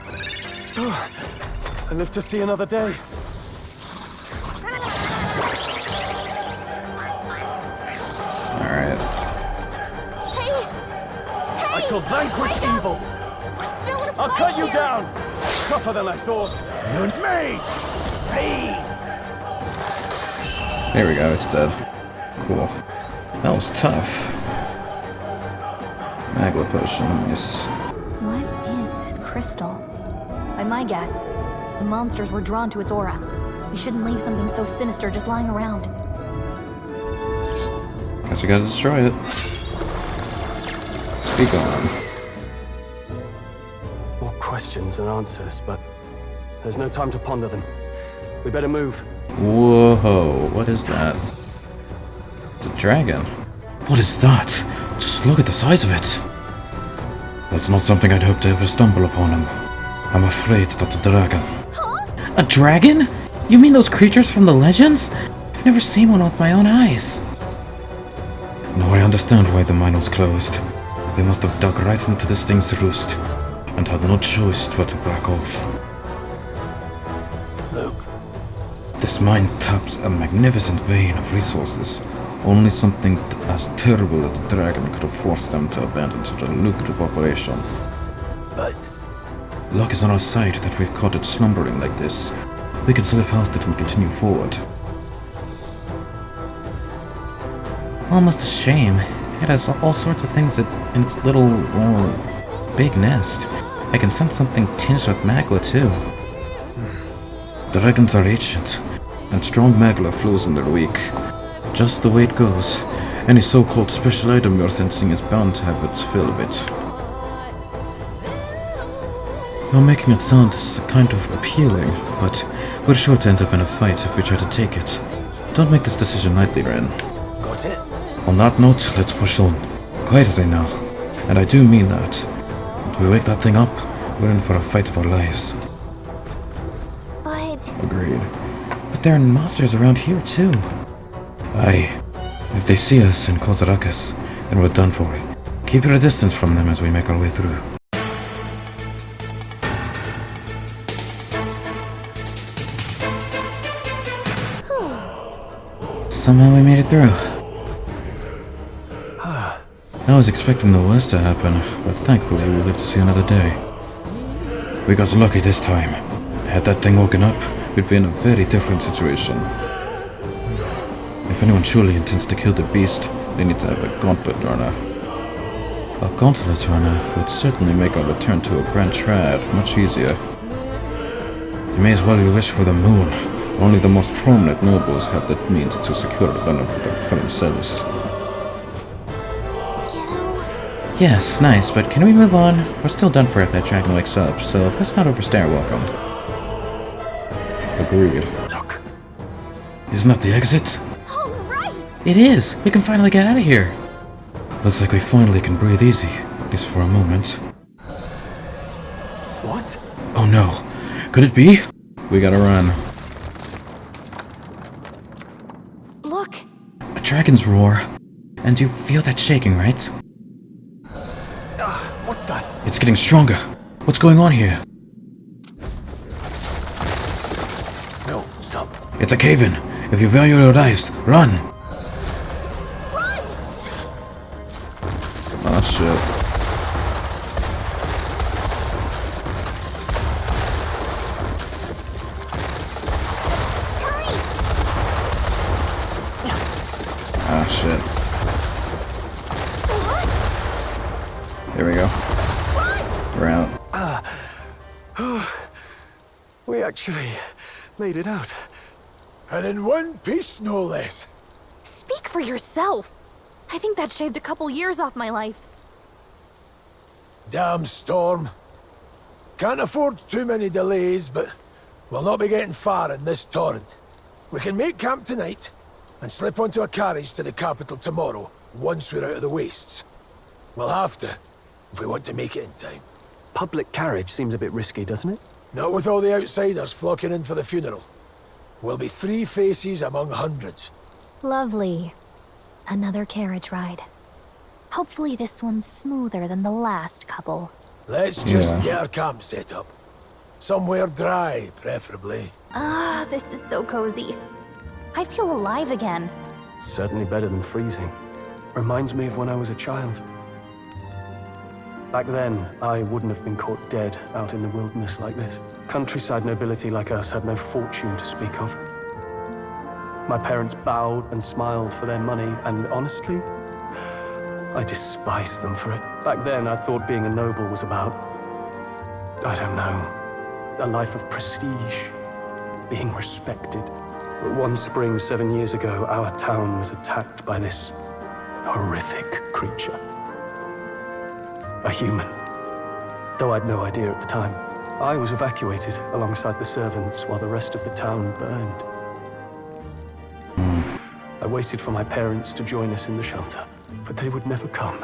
I live to see another day. Alright. I shall vanquish evil. We're still in a I'll fight cut you here. down. Tougher than I thought. No Mage! Freeze! There we go, it's dead. Cool. That was tough. Magla potion, nice. What is this crystal? By my guess, the monsters were drawn to its aura. We shouldn't leave something so sinister just lying around. Guess we gotta destroy it. Be gone. More questions than answers, but there's no time to ponder them. We better move. Whoa, what is that? It's a dragon. What is that? Just look at the size of it. That's not something I'd hope to ever stumble upon him. I'm afraid that's a dragon. Huh? A dragon? You mean those creatures from the legends? I've never seen one with my own eyes. Now I understand why the mine was closed. They must have dug right into this thing's roost, and had no choice but to back off. Luke. This mine taps a magnificent vein of resources. Only something as terrible as the dragon could have forced them to abandon such a lucrative operation. But luck is on our side that we've caught it slumbering like this. We can slip past it and continue forward. Almost a shame. It has all sorts of things in its little, big nest. I can sense something tinged with magla too. Dragons are ancient, and strong magla flows in their wake. Just the way it goes. Any so-called special item you're sensing is bound to have its fill of it. You're making it sound kind of appealing, but we're sure to end up in a fight if we try to take it. Don't make this decision lightly, Ren. got it? On that note, let's push on. Quietly now. And I do mean that. If we wake that thing up, we're in for a fight of our lives. But... Agreed. But there are monsters around here too. Aye. If they see us and cause a ruckus, then we're done for. Keep your distance from them as we make our way through. Somehow we made it through. I was expecting the worst to happen, but thankfully we lived to see another day. We got lucky this time. Had that thing woken up, we'd be in a very different situation. If anyone truly intends to kill the beast, they need to have a gauntlet runner. A gauntlet runner would certainly make our return to a Grand Trad much easier. You may as well wish for the moon. Only the most prominent nobles have the means to secure a runner for themselves. Yes, nice, but can we move on? We're still done for if that dragon wakes up, so let's not overstay our welcome. Agreed. Look. Isn't that the exit? It is! We can finally get out of here! Looks like we finally can breathe easy, at least for a moment. What? Oh no. Could it be? We gotta run. Look! A dragon's roar. And you feel that shaking, right? What the? It's getting stronger. What's going on here? No, stop. It's a cave-in. If you value your lives, run! Oh shit. Ah shit. There we go. We're out. We actually made it out. And in one piece, no less. Speak for yourself! I think that shaved a couple years off my life. Damn storm. Can't afford too many delays, but we'll not be getting far in this torrent. We can make camp tonight and slip onto a carriage to the capital tomorrow, once we're out of the wastes. We'll have to, if we want to make it in time. Public carriage seems a bit risky, doesn't it? Not with all the outsiders flocking in for the funeral. We'll be 3 faces among hundreds. Lovely. Another carriage ride. Hopefully this one's smoother than the last couple. Let's just get our camp set up. Somewhere dry, preferably. Ah, this is so cozy. I feel alive again. It's certainly better than freezing. Reminds me of when I was a child. Back then, I wouldn't have been caught dead out in the wilderness like this. Countryside nobility like us had no fortune to speak of. My parents bowed and smiled for their money, and honestly, I despised them for it. Back then, I thought being a noble was about, I don't know, a life of prestige, being respected. But one spring 7 years ago, our town was attacked by this horrific creature. A human. Though I'd no idea at the time. I was evacuated alongside the servants while the rest of the town burned. I waited for my parents to join us in the shelter, but they would never come.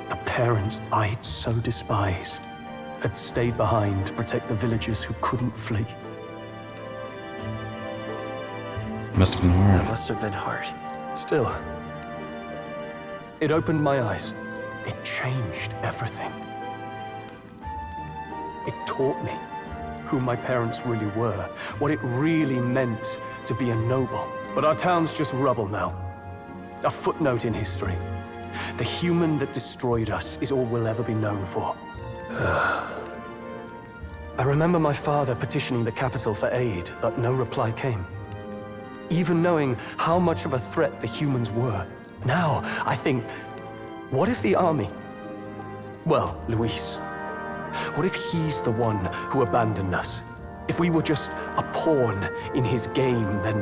The parents I'd so despised had stayed behind to protect the villagers who couldn't flee. Must have been hard. That must have been hard. Still, It opened my eyes. It changed everything. It taught me who my parents really were, what it really meant to be a noble. But our town's just rubble now. A footnote in history. The human that destroyed us is all we'll ever be known for. I remember my father petitioning the capital for aid, but no reply came. Even knowing how much of a threat the humans were. Now, I think, what if the army... Well, Luis. What if he's the one who abandoned us? If we were just a pawn in his game, then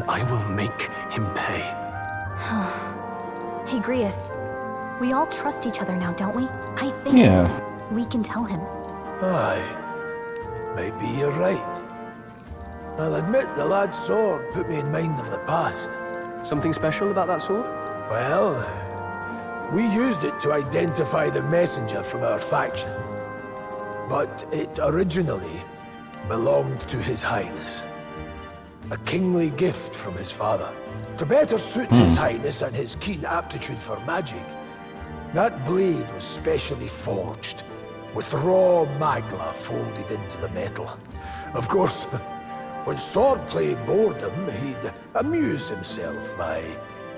I will make him pay. Hey, Grius. We all trust each other now, don't we? I think we can tell him. Aye. Maybe you're right. I'll admit the lad's sword put me in mind of the past. Something special about that sword? Well, we used it to identify the messenger from our faction. But it originally belonged to His Highness. A kingly gift from his father. To better suit His Highness and his keen aptitude for magic, that blade was specially forged, with raw magla folded into the metal. Of course, when swordplay bored him, he'd amuse himself by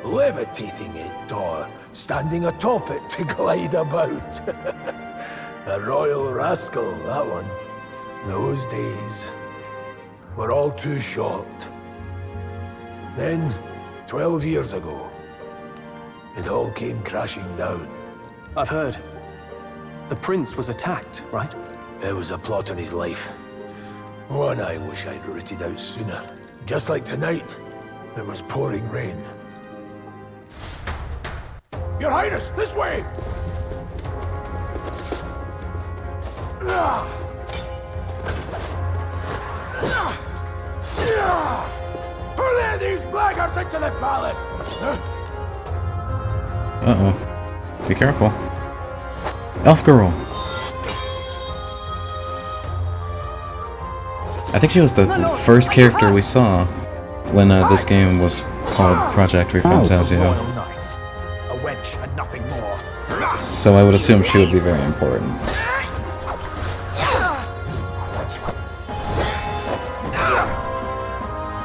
levitating it or standing atop it to glide about. A royal rascal, that one. Those days were all too short. Then, 12 years ago, it all came crashing down. I've heard. The prince was attacked, right? There was a plot on his life. One I wish I'd rooted out sooner. Just like tonight, it was pouring rain. Your Highness, this way! Who led these blackguards into the palace? Uh-oh. Be careful. Elf girl. I think she was the first character we saw when this game was called Project ReFantazio. A wench and nothing more. So I would assume she would be very important.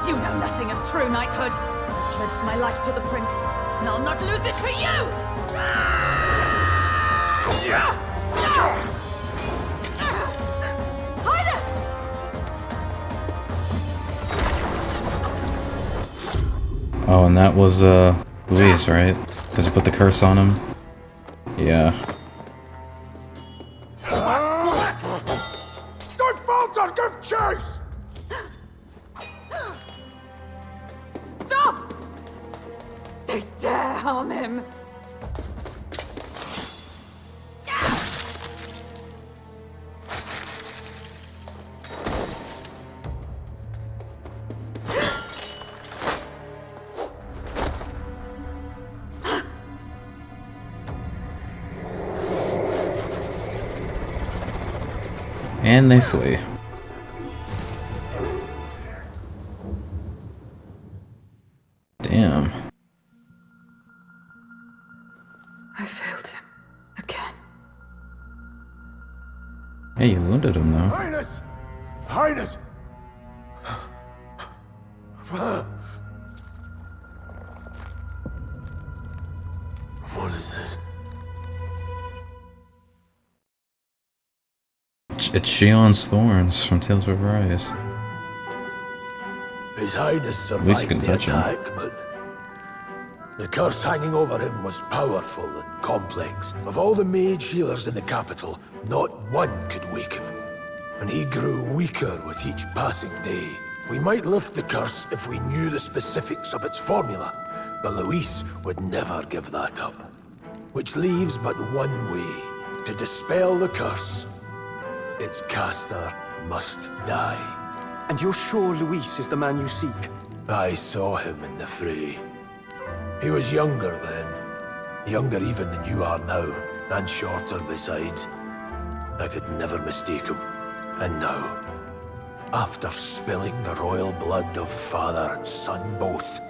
You know nothing of true knighthood. I pledged my life to the prince, and I'll not lose it to you! Highness! Oh, and that was Luis, right? Because you put the curse on him? Yeah. Don't falter, give chase! Stop! They dare harm him! And they flee. Damn. I failed him. Again. Hey, you wounded him though. Highness! Highness! What is this? It's Shion's thorns from Tales of Arise. His Highness At least you survived can the touch him. attack, but the curse hanging over him was powerful and complex. Of all the mage healers in the capital, not one could wake him. And he grew weaker with each passing day. We might lift the curse if we knew the specifics of its formula, but Luis would never give that up. Which leaves but one way to dispel the curse. Its caster must die. And you're sure Luis is the man you seek? I saw him in the fray. He was younger then. Younger even than you are now, and shorter besides. I could never mistake him. And now, after spilling the royal blood of father and son both,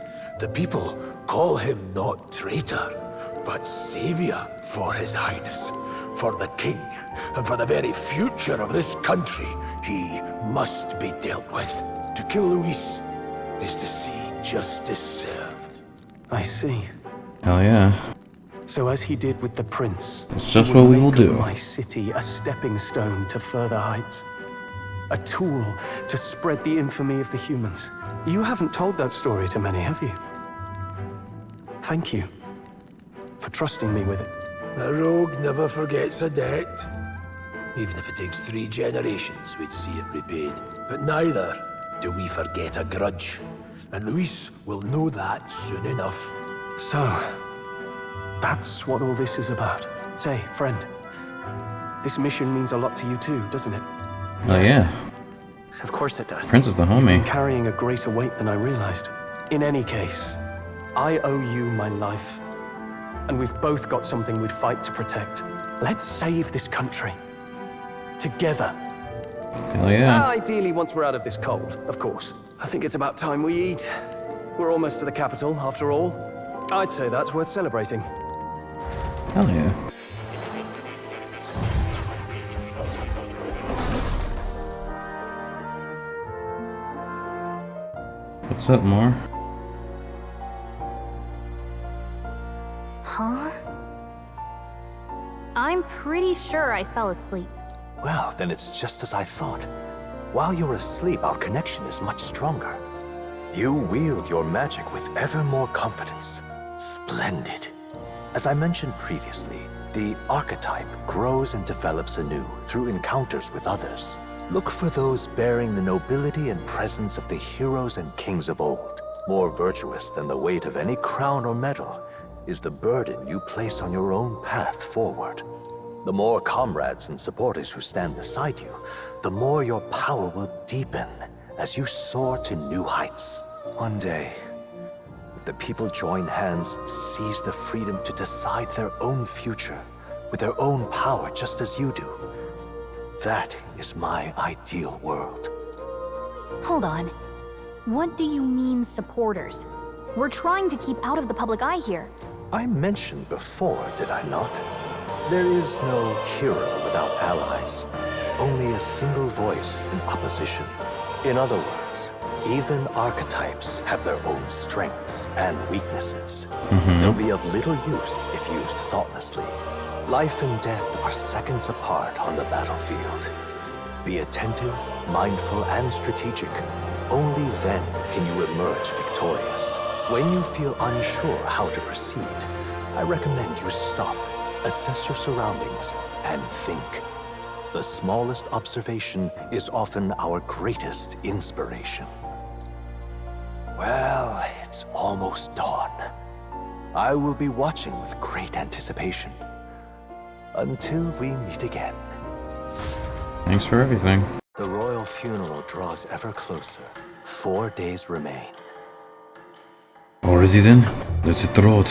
the people call him not traitor, but savior for His Highness, for the king, and for the very future of this country, he must be dealt with. To kill Luis is to see justice served. I see. Hell yeah. So as he did with the prince, It's just he what would we will make of do. my city a stepping stone to further heights. A tool to spread the infamy of the humans. You haven't told that story to many, have you? Thank you for trusting me with it. A rogue never forgets a debt. Even if it takes 3 generations, we'd see it repaid. But neither do we forget a grudge. And Luis will know that soon enough. So, that's what all this is about. Say, friend, this mission means a lot to you too, doesn't it? Oh yeah. Of course it does. Prince is the You've been homie. carrying a greater weight than I realized. In any case, I owe you my life. And we've both got something we'd fight to protect. Let's save this country. Together. Hell yeah. Ideally, once we're out of this cold, of course. I think it's about time we eat. We're almost to the capital, after all. I'd say that's worth celebrating. Hell yeah. What's up, Moore? Huh? I'm pretty sure I fell asleep. Well, then it's just as I thought. While you're asleep, our connection is much stronger. You wield your magic with ever more confidence. Splendid. As I mentioned previously, the archetype grows and develops anew through encounters with others. Look for those bearing the nobility and presence of the heroes and kings of old. More virtuous than the weight of any crown or medal is the burden you place on your own path forward. The more comrades and supporters who stand beside you, the more your power will deepen as you soar to new heights. One day, if the people join hands and seize the freedom to decide their own future with their own power just as you do, that is my ideal world. Hold on. What do you mean, supporters? We're trying to keep out of the public eye here. I mentioned before, did I not? There is no hero without allies, only a single voice in opposition. In other words, even archetypes have their own strengths and weaknesses. They'll be of little use if used thoughtlessly. Life and death are seconds apart on the battlefield. Be attentive, mindful, and strategic. Only then can you emerge victorious. When you feel unsure how to proceed, I recommend you stop, assess your surroundings, and think. The smallest observation is often our greatest inspiration. Well, it's almost dawn. I will be watching with great anticipation. Until we meet again. Thanks for everything. The royal funeral draws ever closer. 4 days remain. Already then? Let's hit the road.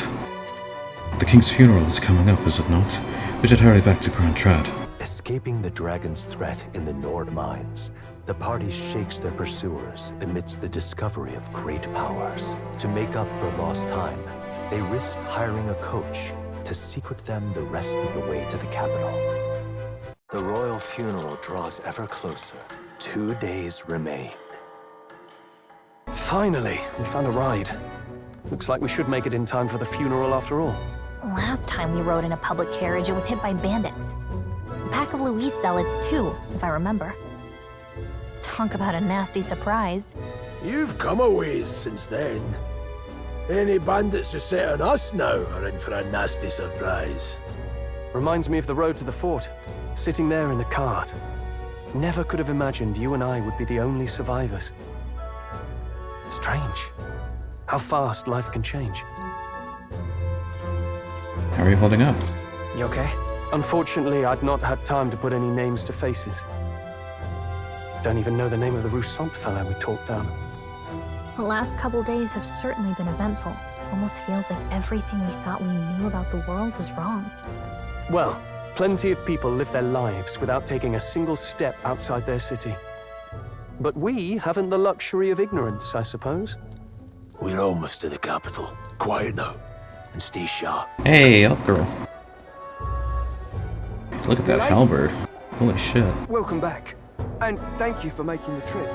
The king's funeral is coming up, is it not? We should hurry back to Grand Trad. Escaping the dragon's threat in the Nord mines, the party shakes their pursuers amidst the discovery of great powers. To make up for lost time, they risk hiring a coach to secret them the rest of the way to the capital. The royal funeral draws ever closer. 2 days remain. Finally, we found a ride. Looks like we should make it in time for the funeral after all. Last time we rode in a public carriage, it was hit by bandits. A pack of Louise zealots, too, if I remember. Talk about a nasty surprise. You've come a ways since then. Any bandits who set on us now are in for a nasty surprise. Reminds me of the road to the fort, sitting there in the cart. Never could have imagined you and I would be the only survivors. Strange. How fast life can change. How are you holding up? You okay? Unfortunately, I'd not had time to put any names to faces. Don't even know the name of the Rousseau fellow we talked down. The last couple days have certainly been eventful. Almost feels like everything we thought we knew about the world was wrong. Well, plenty of people live their lives without taking a single step outside their city. But we haven't the luxury of ignorance, I suppose. We're almost to the capital. Quiet now. and stay sharp. Hey, elf girl. Look at that halberd. Holy shit. Welcome back. And thank you for making the trip.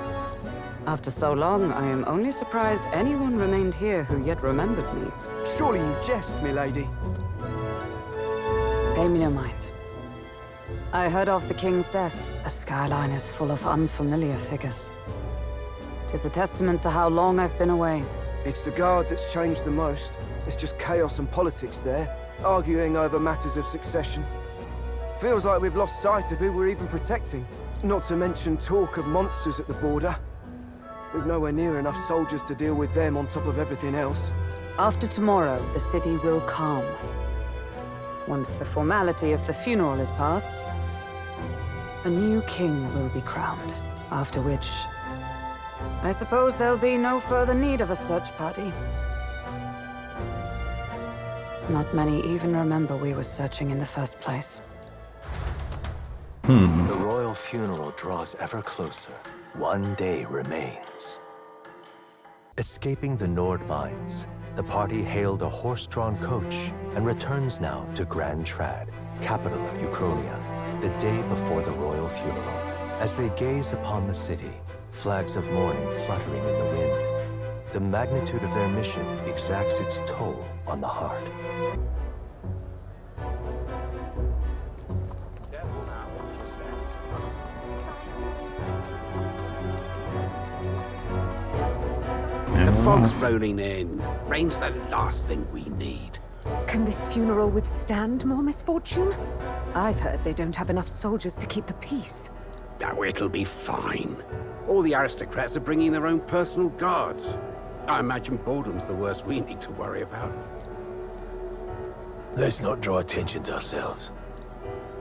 After so long, I am only surprised anyone remained here who yet remembered me. Surely you jest, milady. Pay me no mind. I heard of the king's death. The skyline is full of unfamiliar figures. 'Tis a testament to how long I've been away. It's the guard that's changed the most. It's just chaos and politics there, arguing over matters of succession. Feels like we've lost sight of who we're even protecting. Not to mention talk of monsters at the border. We've nowhere near enough soldiers to deal with them on top of everything else. After tomorrow, the city will calm. Once the formality of the funeral is past, a new king will be crowned. After which, I suppose there'll be no further need of a search party. Not many even remember we were searching in the first place. The royal funeral draws ever closer. One day remains. Escaping the Nord mines, the party hailed a horse-drawn coach and returns now to Grand Trad, capital of Uchronia, the day before the royal funeral. As they gaze upon the city, flags of mourning fluttering in the wind, the magnitude of their mission exacts its toll on the heart. The fog's rolling in. Rain's the last thing we need. Can this funeral withstand more misfortune? I've heard they don't have enough soldiers to keep the peace. Oh, it'll be fine. All the aristocrats are bringing their own personal guards. I imagine boredom's the worst we need to worry about. Let's not draw attention to ourselves.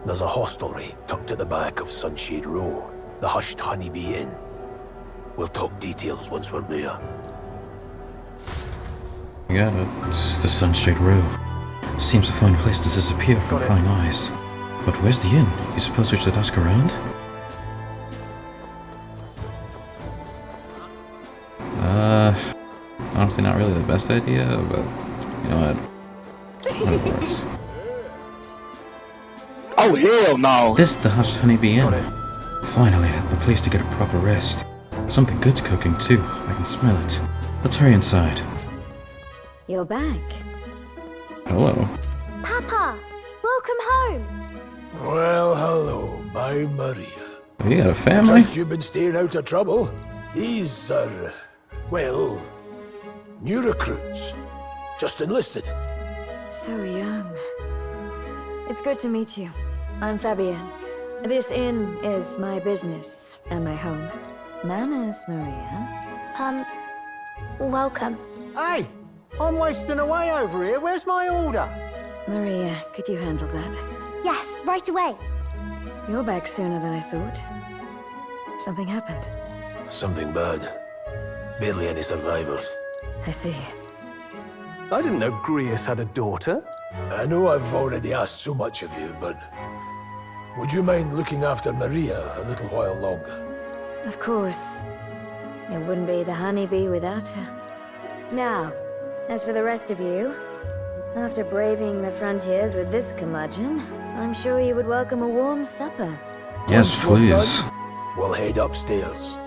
There's a hostelry tucked at the back of Sunshade Row, the Hushed Honeybee Inn. We'll talk details once we're there. Yeah, it's the Sunshade Row. Seems a fine place to disappear from prying eyes. But where's the inn? You suppose we should ask around? Honestly not really the best idea, but you know what? Oh hell no! This is the Hushed Honeybee Inn. Finally, a place to get a proper rest. Something good's cooking too. I can smell it. Let's hurry inside. You're back. Hello. Papa! Welcome home! Well, hello, my Maria. You got a I family? trust you've been staying out of trouble. These are, well, new recruits. Just enlisted. So young. It's good to meet you. I'm Fabienne. This inn is my business and my home. Manners, Maria. Welcome. Hey! I'm wasting away over here. Where's my order? Maria, could you handle that? Yes, right away. You're back sooner than I thought. Something happened. Something bad. Barely any survivors. I see. I didn't know Grius had a daughter. I know I've already asked so much of you, but would you mind looking after Maria a little while longer? Of course. It wouldn't be the honeybee without her. Now, as for the rest of you, after braving the frontiers with this curmudgeon, I'm sure you would welcome a warm supper. Yes, please. We'll head upstairs.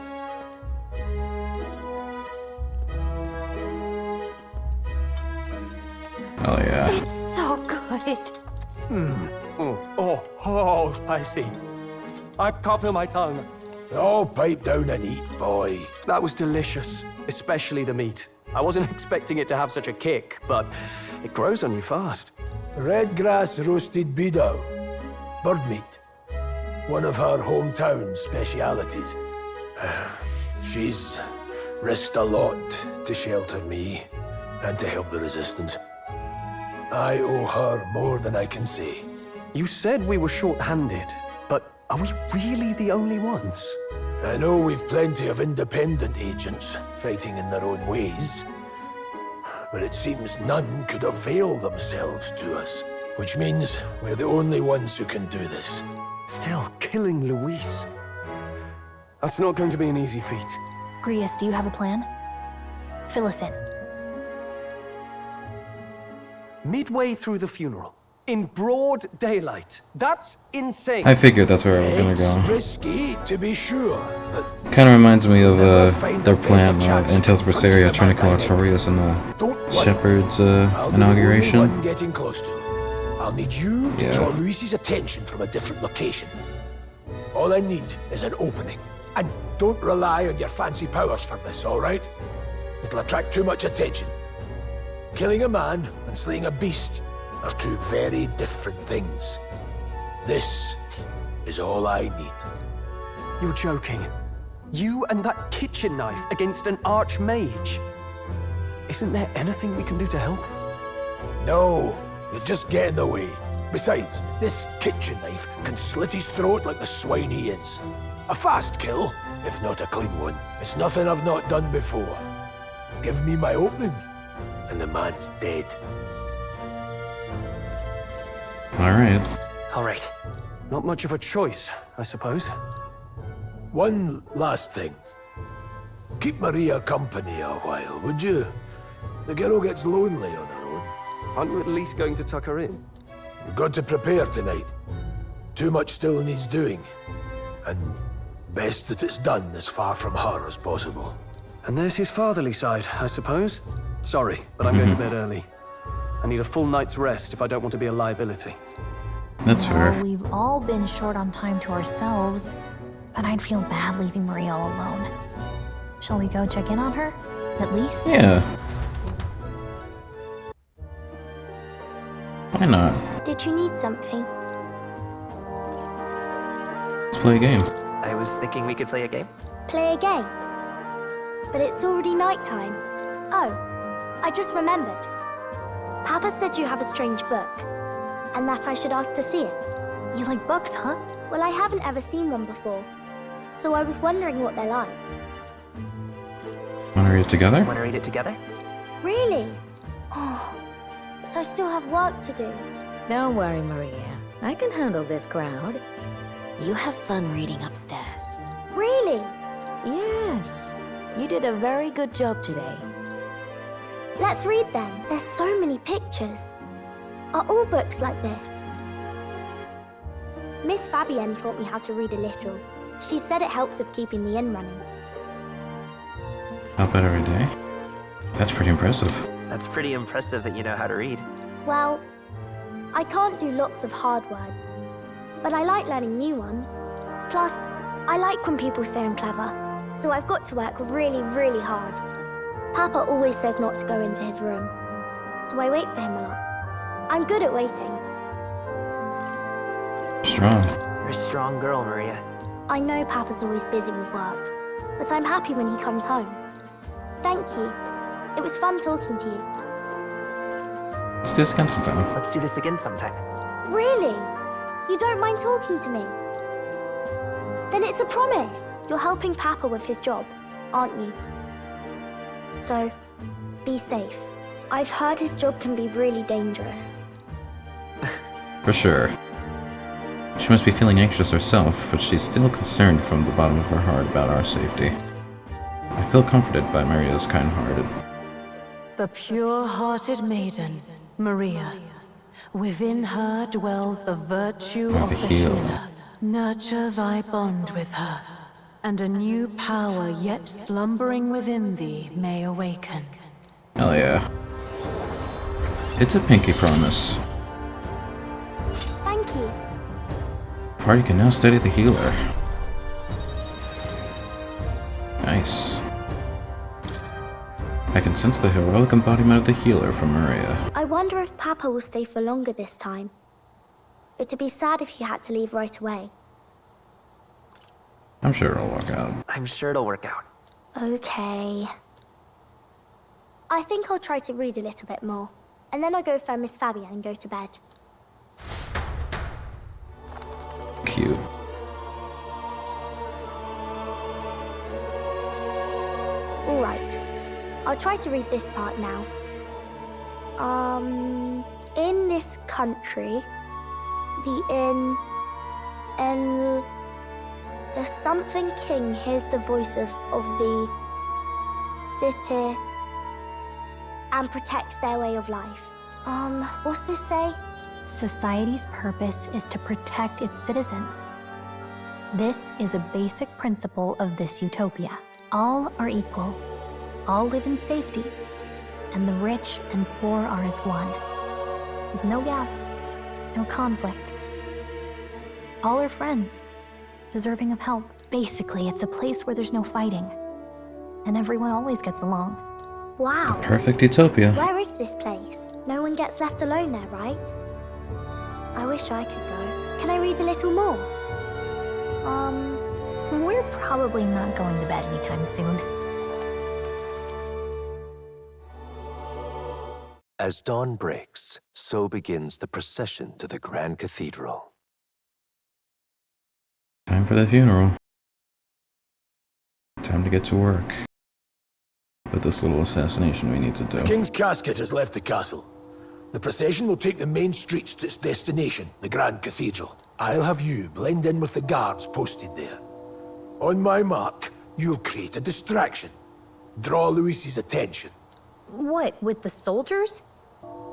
Oh yeah. It's so good. Oh, spicy. I can't feel my tongue. Oh, pipe down and eat, boy. That was delicious, especially the meat. I wasn't expecting it to have such a kick, but it grows on you fast. Red grass roasted beedow. Bird meat. One of her hometown specialities. She's risked a lot to shelter me and to help the resistance. I owe her more than I can say. You said we were short-handed, but are we really the only ones? I know we've plenty of independent agents fighting in their own ways, but it seems none could avail themselves to us, which means we're the only ones who can do this. Still, killing Luis. That's not going to be an easy feat. Grius, do you have a plan? Fill us in. Midway through the funeral. In broad daylight. That's insane. I figured that's where I was gonna It's go. risky, to be sure, but Kind of reminds me of their plan in Tales of Berseria trying to kill Artorias in the Shepherd's inauguration. I'll be the only one getting close to him. I'll need you to Yeah. draw Luis's attention from a different location. All I need is an opening. And don't rely on your fancy powers for this, all right? It'll attract too much attention. Killing a man and slaying a beast are two very different things. This is all I need. You're joking. You and that kitchen knife against an archmage. Isn't there anything we can do to help? No, you just get in the way. Besides, this kitchen knife can slit his throat like the swine he is. A fast kill, if not a clean one. It's nothing I've not done before. Give me my opening, and the man's dead. Alright. Alright. Not much of a choice, I suppose. One last thing. Keep Maria company a while, would you? The girl gets lonely on her own. Aren't you at least going to tuck her in? We've got to prepare tonight. Too much still needs doing. And best that it's done as far from her as possible. And there's his fatherly side, I suppose. Sorry, but I'm going to bed early. I need a full night's rest if I don't want to be a liability. That's fair. Well, we've all been short on time to ourselves, but I'd feel bad leaving Maria all alone. Shall we go check in on her, at least? Yeah. Why not? Did you need something? Let's play a game. I was thinking we could play a game. Play a game? But it's already nighttime. Oh, I just remembered. Papa said you have a strange book, and that I should ask to see it. You like books, huh? Well, I haven't ever seen one before, so I was wondering what they're like. Wanna read it together? Wanna read it together? Really? Oh, but I still have work to do. Don't worry, Maria. I can handle this crowd. You have fun reading upstairs. Really? Yes. You did a very good job today. Let's read then. There's so many pictures. Are all books like this? Miss Fabienne taught me how to read a little. She said it helps with keeping the inn running. Up every day. That's pretty impressive. That's pretty impressive that you know how to read. Well, I can't do lots of hard words, but I like learning new ones. Plus, I like when people say I'm clever, so I've got to work really, really hard. Papa always says not to go into his room, so I wait for him a lot. I'm good at waiting. Strong. You're a strong girl, Maria. I know Papa's always busy with work, but I'm happy when he comes home. Thank you. It was fun talking to you. Let's do this again sometime. Let's do this again sometime. Really? You don't mind talking to me? Then it's a promise. You're helping Papa with his job, aren't you? So, be safe. I've heard his job can be really dangerous. For sure. She must be feeling anxious herself, but she's still concerned from the bottom of her heart about our safety. I feel comforted by Maria's kind-hearted. The pure-hearted maiden, Maria. Within her dwells the virtue of the healer. Nurture thy bond with her, and a new power yet slumbering within thee may awaken. Hell yeah. It's a pinky promise. Thank you. Party can now study the healer. Nice. I can sense the heroic embodiment of the healer from Maria. I wonder if Papa will stay for longer this time. It'd be sad if he had to leave right away. I'm sure it'll work out. I'm sure it'll work out. Okay. I think I'll try to read a little bit more, and then I'll go find Miss Fabienne and go to bed. Cute. All right. I'll try to read this part now. In this country, the something king hears the voices of the city and protects their way of life. What's this say? Society's purpose is to protect its citizens. This is a basic principle of this utopia. All are equal, all live in safety, and the rich and poor are as one, with no gaps, no conflict. All are friends, deserving of help. Basically, it's a place where there's no fighting, and everyone always gets along. Wow. Perfect utopia. Where is this place? No one gets left alone there, right? I wish I could go. Can I read a little more? We're probably not going to bed anytime soon. As dawn breaks, so begins the procession to the Grand Cathedral. Time for the funeral. Time to get to work. With this little assassination we need to do. The King's casket has left the castle. The procession will take the main streets to its destination, the Grand Cathedral. I'll have you blend in with the guards posted there. On my mark, you'll create a distraction. Draw Luis's attention. What, with the soldiers?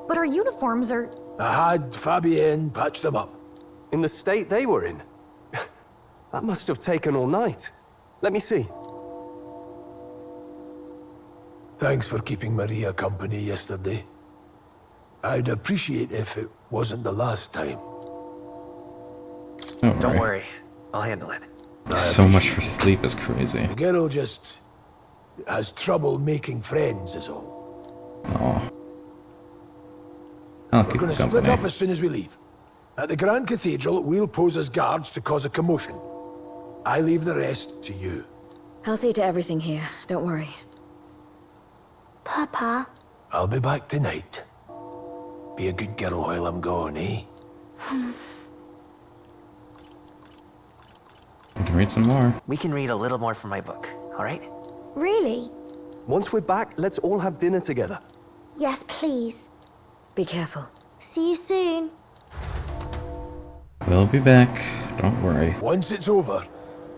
But our uniforms are... I had Fabienne patch them up. In the state they were in? That must have taken all night. Let me see. Thanks for keeping Maria company yesterday. I'd appreciate if it wasn't the last time. Don't worry, I'll handle it. So much for sleep is crazy. The girl just has trouble making friends is all. Aw. I'll We're keep gonna company. split up as soon as we leave. At the Grand Cathedral, we'll pose as guards to cause a commotion. I leave the rest to you. I'll see to everything here, don't worry. Papa. I'll be back tonight. Be a good girl while I'm gone, eh? We can read some more. We can read a little more from my book, all right? Really? Once we're back, let's all have dinner together. Yes, please. Be careful. See you soon. We'll be back. Don't worry. Once it's over,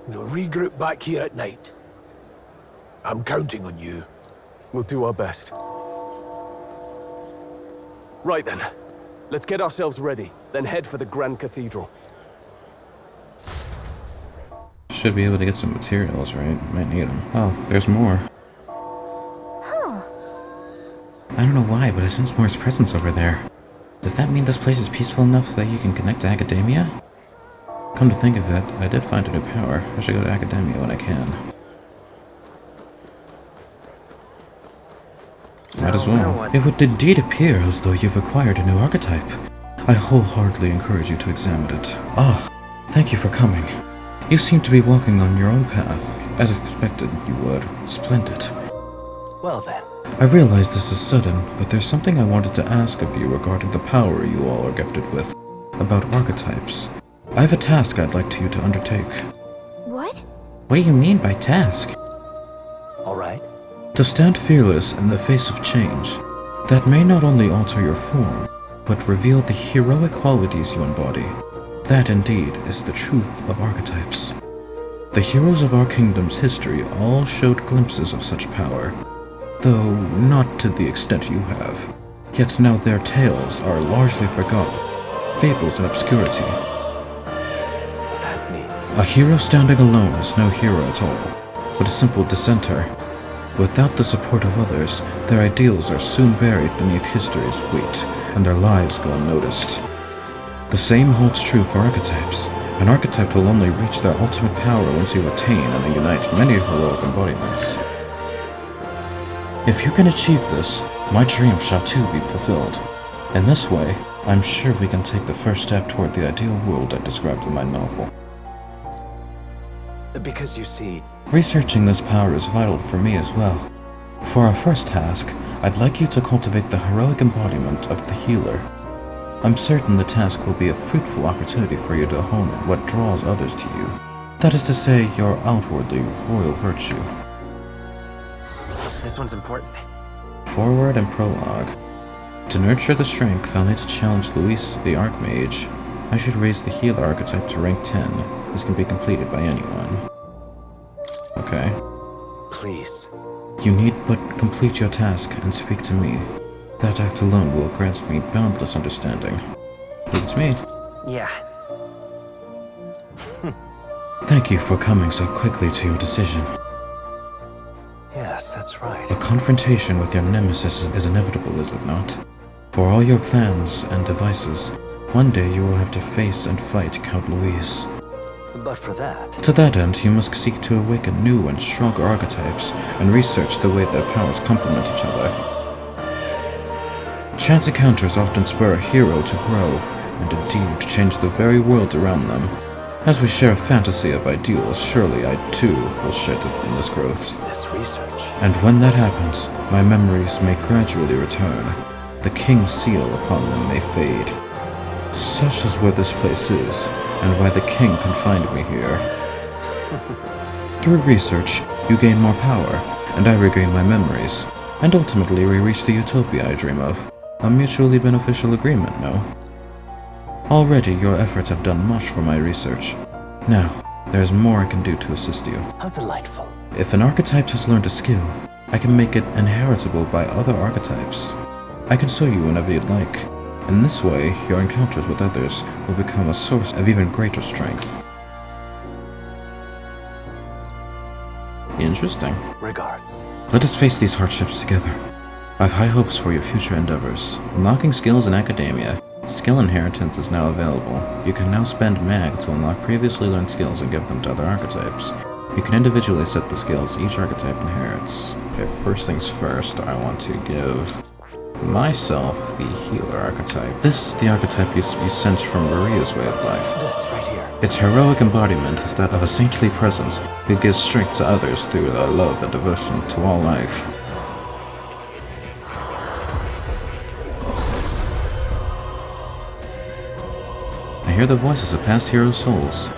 we'll regroup back here at night. I'm counting on you. We'll do our best. Right then. Let's get ourselves ready, then head for the Grand Cathedral. Should be able to get some materials, right? Might need them. Oh, there's more. Huh. I don't know why, but I sense Moore's presence over there. Does that mean this place is peaceful enough that you can connect to Academia? Come to think of it, I did find a new power. I should go to Academia when I can. Might as well. It would indeed appear as though you've acquired a new archetype. I wholeheartedly encourage you to examine it. Ah, thank you for coming. You seem to be walking on your own path. As expected, you would. Splendid. Well then. I realize this is sudden, but there's something I wanted to ask of you regarding the power you all are gifted with. About archetypes. I have a task I'd like you to undertake. What? What do you mean by task? Alright. To stand fearless in the face of change. That may not only alter your form, but reveal the heroic qualities you embody. That indeed is the truth of archetypes. The heroes of our kingdom's history all showed glimpses of such power, though not to the extent you have. Yet now their tales are largely forgotten, fables and obscurity. That means... A hero standing alone is no hero at all, but a simple dissenter. Without the support of others, their ideals are soon buried beneath history's weight, and their lives go unnoticed. The same holds true for archetypes. An archetype will only reach their ultimate power once you attain and unite many heroic embodiments. If you can achieve this, my dream shall too be fulfilled. In this way, I'm sure we can take the first step toward the ideal world I described in my novel. Because you see... Researching this power is vital for me as well. For our first task, I'd like you to cultivate the heroic embodiment of the healer. I'm certain the task will be a fruitful opportunity for you to hone what draws others to you. That is to say, your outwardly royal virtue. This one's important. Forward and prologue. To nurture the strength, I'll need to challenge Luis the Archmage. I should raise the healer archetype to rank 10. This can be completed by anyone. Okay. Please. You need but complete your task and speak to me. That act alone will grant me boundless understanding. Leave it to me. Yeah. Thank you for coming so quickly to your decision. Yes, that's right. A confrontation with your nemesis is inevitable, is it not? For all your plans and devices, one day you will have to face and fight Count Louise. But for that... To that end, you must seek to awaken new and stronger archetypes and research the way their powers complement each other. Chance encounters often spur a hero to grow, and indeed change the very world around them. As we share a fantasy of ideals, surely I too will share in this growth. This research. And when that happens, my memories may gradually return. The king's seal upon them may fade. Such is where this place is, and why the king confined me here. Through research, you gain more power, and I regain my memories. And ultimately we reach the utopia I dream of. A mutually beneficial agreement, no? Already your efforts have done much for my research. Now, there is more I can do to assist you. How delightful. If an archetype has learned a skill, I can make it inheritable by other archetypes. I can show you whenever you'd like. In this way, your encounters with others will become a source of even greater strength. Interesting. Regards. Let us face these hardships together. I have high hopes for your future endeavors. Unlocking skills in academia. Skill inheritance is now available. You can now spend mag to unlock previously learned skills and give them to other archetypes. You can individually set the skills each archetype inherits. Okay, first things first, I want to give myself the healer archetype. This is the archetype used to be sent from Maria's way of life. This right here. Its heroic embodiment is that of a saintly presence who gives strength to others through their love and devotion to all life. I hear the voices of past heroes' souls.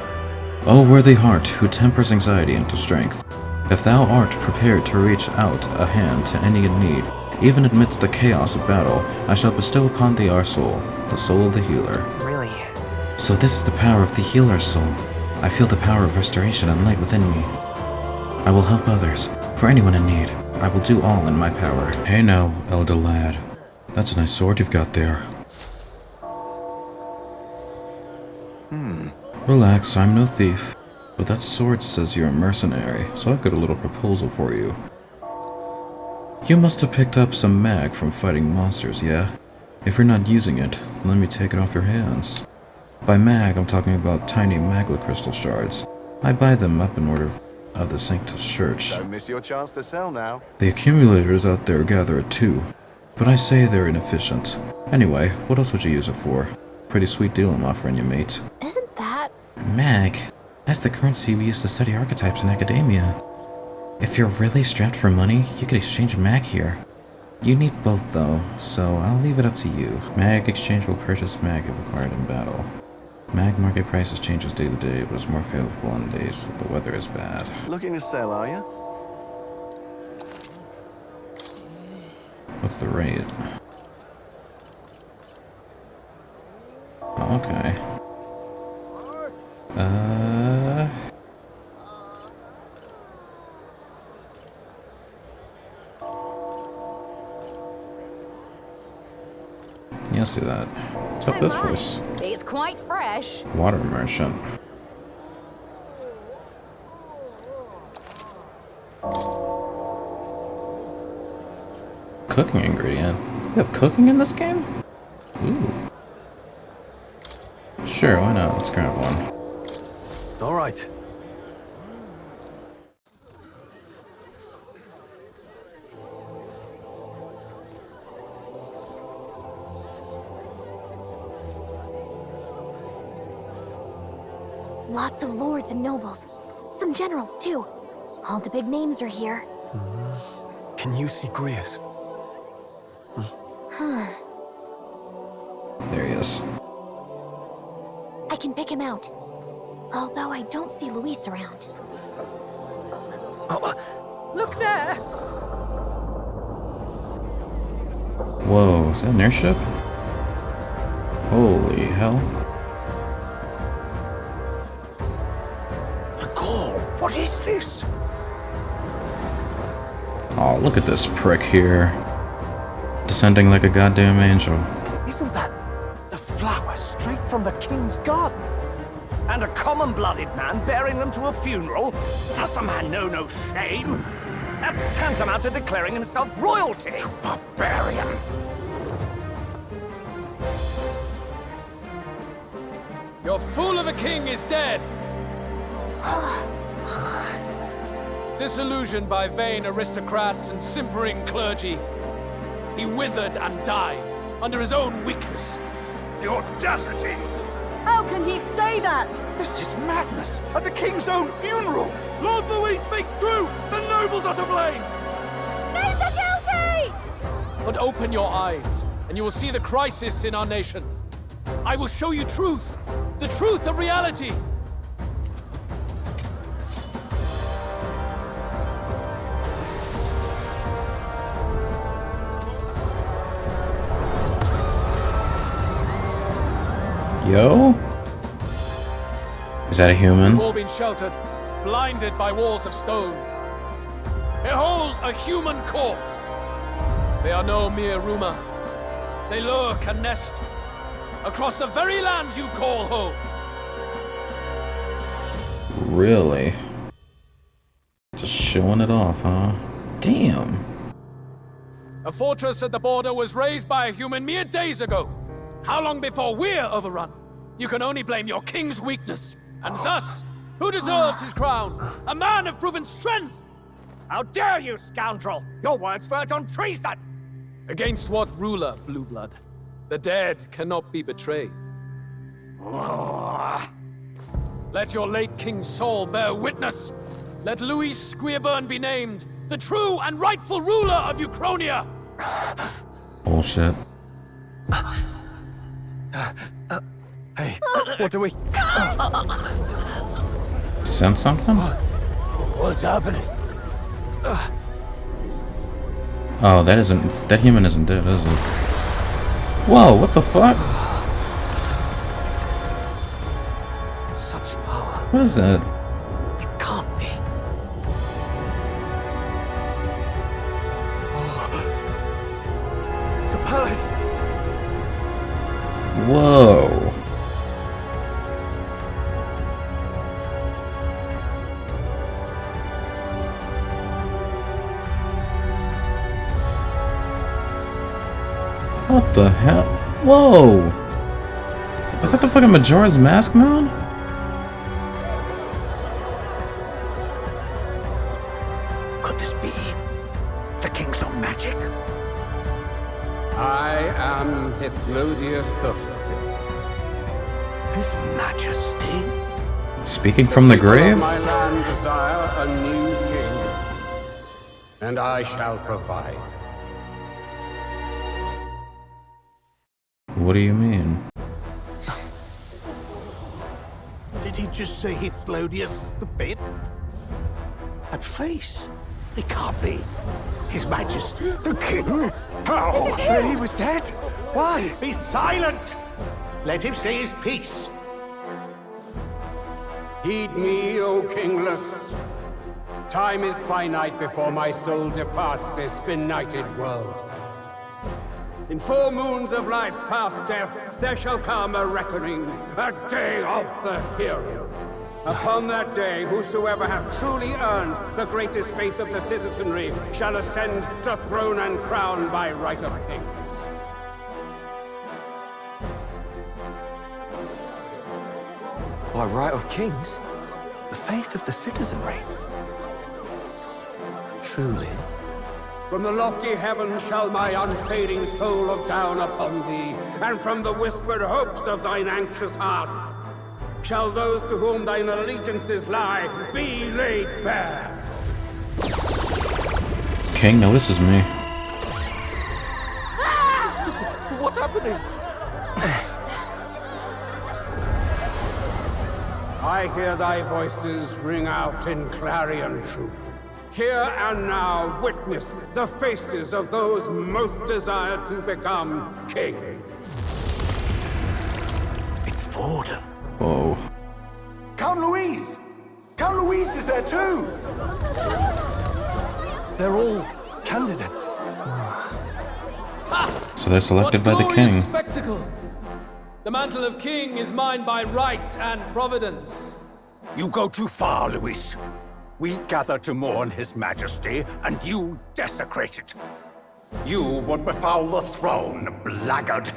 O worthy heart, who tempers anxiety into strength, if thou art prepared to reach out a hand to any in need, even amidst the chaos of battle, I shall bestow upon thee our soul, the soul of the healer. Really? So this is the power of the healer's soul. I feel the power of restoration and light within me. I will help others. For anyone in need, I will do all in my power. Hey now, elder lad. That's a nice sword you've got there. Relax, I'm no thief. But that sword says you're a mercenary, so I've got a little proposal for you. You must have picked up some mag from fighting monsters, yeah? If you're not using it, let me take it off your hands. By mag, I'm talking about tiny magla crystal shards. I buy them up in order of the Sanctus Church. Don't miss your chance to sell now. The accumulators out there gather it too, but I say they're inefficient. Anyway, what else would you use it for? Pretty sweet deal I'm offering you, mate. Isn't that... Mag? That's the currency we use to study archetypes in academia. If you're really strapped for money, you could exchange mag here. You need both though, so I'll leave it up to you. Mag exchange will purchase mag if acquired in battle. Mag market prices changes day to day, but it's more favorable on days when the weather is bad. Looking to sell, are you? What's the rate? Oh, okay. You'll see that. What's up this place? It's quite fresh. Water merchant. Cooking ingredient. You have cooking in this game? Ooh. Sure, why not? Let's grab one. All right. Lots of lords and nobles. Some generals, too. All the big names are here. Can you see Grius? There he is. I can pick him out. Although I don't see Luis around. Look there! Whoa, is that an airship? Holy hell. What is this? Oh, look at this prick here. descending like a goddamn angel. Isn't that the flower straight from the king's garden? And a common-blooded man bearing them to a funeral? Does the man know no shame? That's tantamount to declaring himself royalty. You barbarian! Your fool of a king is dead! Disillusioned by vain aristocrats and simpering clergy, he withered and died under his own weakness. The audacity! How can he say that? This is madness! At the king's own funeral! Lord Louis speaks true! The nobles are to blame! Names are guilty! But open your eyes, and you will see the crisis in our nation. I will show you truth, the truth of reality. Yo? Is that a human? We've all been sheltered, blinded by walls of stone. Behold a human corpse! They are no mere rumor. They lurk and nest across the very land you call home. Really? Just showing it off, huh? Damn. A fortress at the border was raised by a human mere days ago. How long before we're overrun? You can only blame your king's weakness. And thus, who deserves his crown? A man of proven strength! How dare you, scoundrel! Your words verge on treason! Against what ruler, Blue Blood? The dead cannot be betrayed. Let your late king's soul bear witness. Let Louis Squeerburn be named the true and rightful ruler of Uchronia. Bullshit. Hey, what do we... Sense something? What's happening? Oh, that human isn't dead, is it? Whoa, what the fuck? Such power. What is that? It can't be. The palace! Whoa. What the hell? Whoa! Is that the fucking Majora's Mask, man? Could this be the king's own magic? I am Hithlodius the Fifth. His Majesty? Speaking from the grave? My land desire a new king, and I shall provide. What do you mean? Did he just say Hithlodius the Fifth? That face? It can't be. His Majesty, the King? How? Is it him? He was dead? Why? Be silent! Let him say his piece. Heed me, O kingless. Time is finite before my soul departs this benighted world. In 4 moons of life past death, there shall come a reckoning, a day of the hero. Upon that day, whosoever hath truly earned the greatest faith of the citizenry shall ascend to throne and crown by right of kings. By right of kings? The faith of the citizenry? Truly? From the lofty heavens shall my unfading soul look down upon thee, and from the whispered hopes of thine anxious hearts shall those to whom thine allegiances lie be laid bare. King notices me. What's happening? I hear thy voices ring out in clarion truth. Here and now witness the faces of those most desired to become king. It's Vorden. Whoa. Count Louise! Count Louise is there too! They're all candidates. So they're selected by the glorious king. Spectacle! The mantle of king is mine by right and providence. You go too far, Louis. We gather to mourn his majesty, and you desecrate it. You would befoul the throne, blackguard.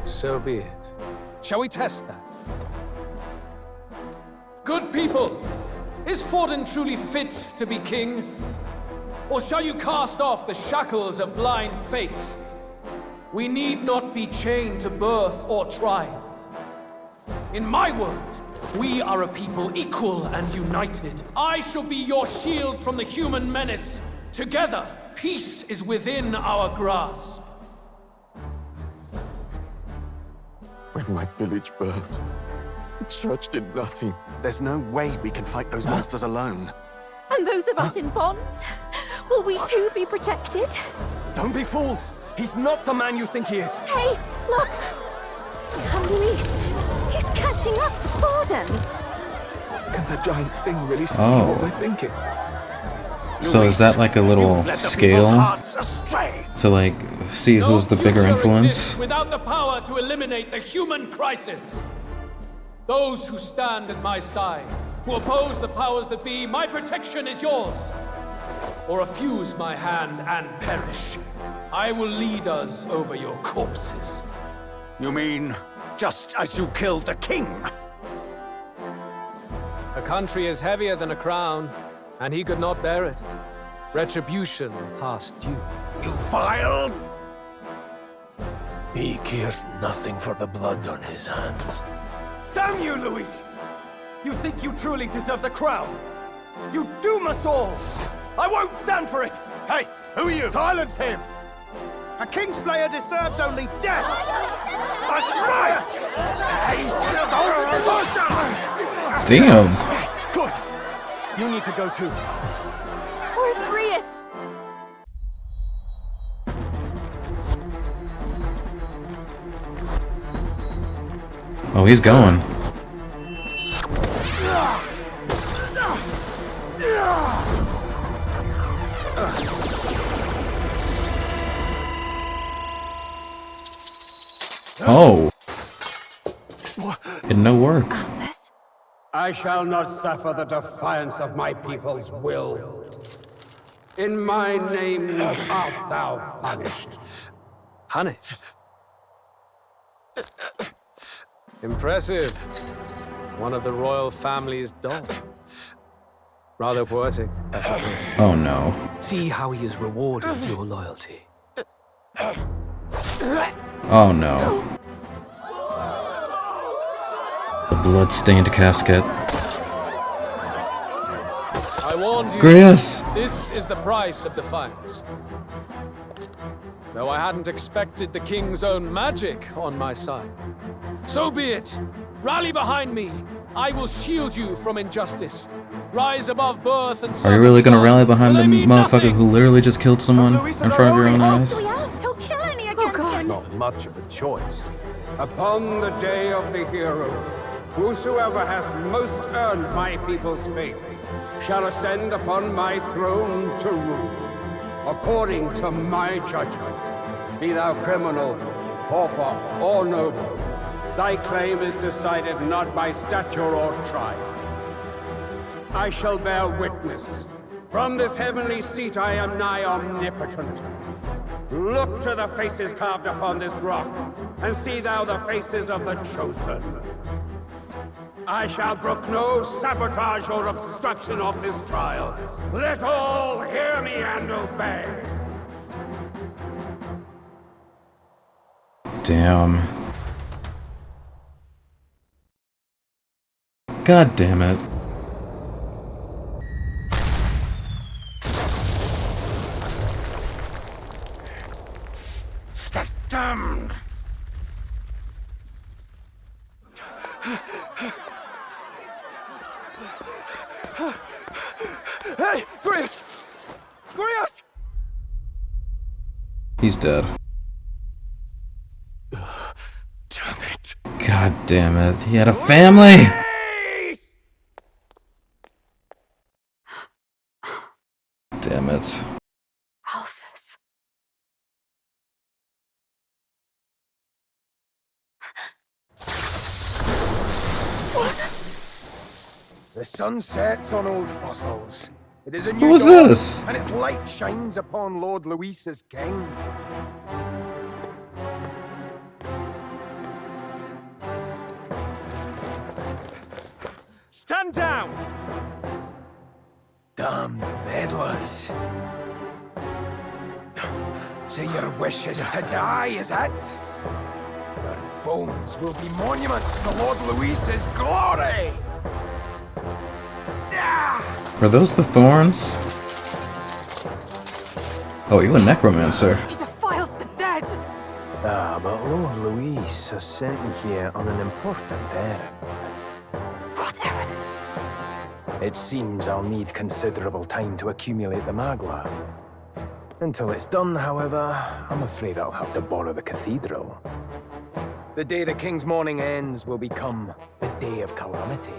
So be it. Shall we test that? Good people, is Forden truly fit to be king? Or shall you cast off the shackles of blind faith? We need not be chained to birth or trial. In my world, we are a people equal and united. I shall be your shield from the human menace. Together, peace is within our grasp. When my village burned, the church did nothing. There's no way we can fight those monsters alone. And those of us in bonds? Will we too be protected? Don't be fooled! He's not the man you think he is! Hey, look! And Luis, he's catching up to Forden. Can the giant thing really see Oh. what we're thinking? So is that like a little scale to like see who's the bigger future influence? exists without the power to eliminate the human crisis. Those who stand at my side, who oppose the powers that be, my protection is yours. Or refuse my hand and perish. I will lead us over your corpses. You mean, just as you killed the king? A country is heavier than a crown, and he could not bear it. Retribution past due. You vile! He cares nothing for the blood on his hands. Damn you, Louis! You think you truly deserve the crown? You doom us all! I won't stand for it! Hey, who are you? Silence him! A Kingslayer deserves only death! That's right! Hey, don't push him! Damn. Yes, good! You need to go too. Where's Grius? Oh, he's going. Oh. It no work. I shall not suffer the defiance of my people's will. In my name art thou punished. Punished? Impressive. One of the royal family's dog. Rather poetic, I suppose. Oh no. See how he has rewarded your loyalty. Oh no. The blood-stained casket. I warned you. Grius! This is the price of defiance. Though I hadn't expected the king's own magic on my side. So be it. Rally behind me. I will shield you from injustice. Rise above birth and Are you really gonna rally behind the motherfucker nothing. who literally just killed someone in front of your own eyes? He'll kill any against him. Not much of a choice. Upon the day of the hero, whosoever has most earned my people's faith shall ascend upon my throne to rule, according to my judgment. Be thou criminal, pauper, or noble, thy claim is decided not by stature or trial. I shall bear witness. From this heavenly seat I am nigh omnipotent. Look to the faces carved upon this rock, and see thou the faces of the chosen. I shall brook no sabotage or obstruction of this trial. Let all hear me and obey. Damn. God damn it. Damned! Hey, Grius! Grius! He's dead. Damn it. God damn it. He had a family! Damn it. Alphys. The sun sets on old fossils. It is a Who new was dawn, this? and its light shines upon Lord Luis as king. Stand down! Damned meddlers. So your wish is to die, is it? Your bones will be monuments to Lord Luis's glory! Are those the thorns? Oh, you a necromancer. He defiles the dead! Ah, but Lord Luis has sent me here on an important errand. What errand? It seems I'll need considerable time to accumulate the magla. Until it's done, however, I'm afraid I'll have to borrow the cathedral. The day the king's mourning ends will become the day of calamity.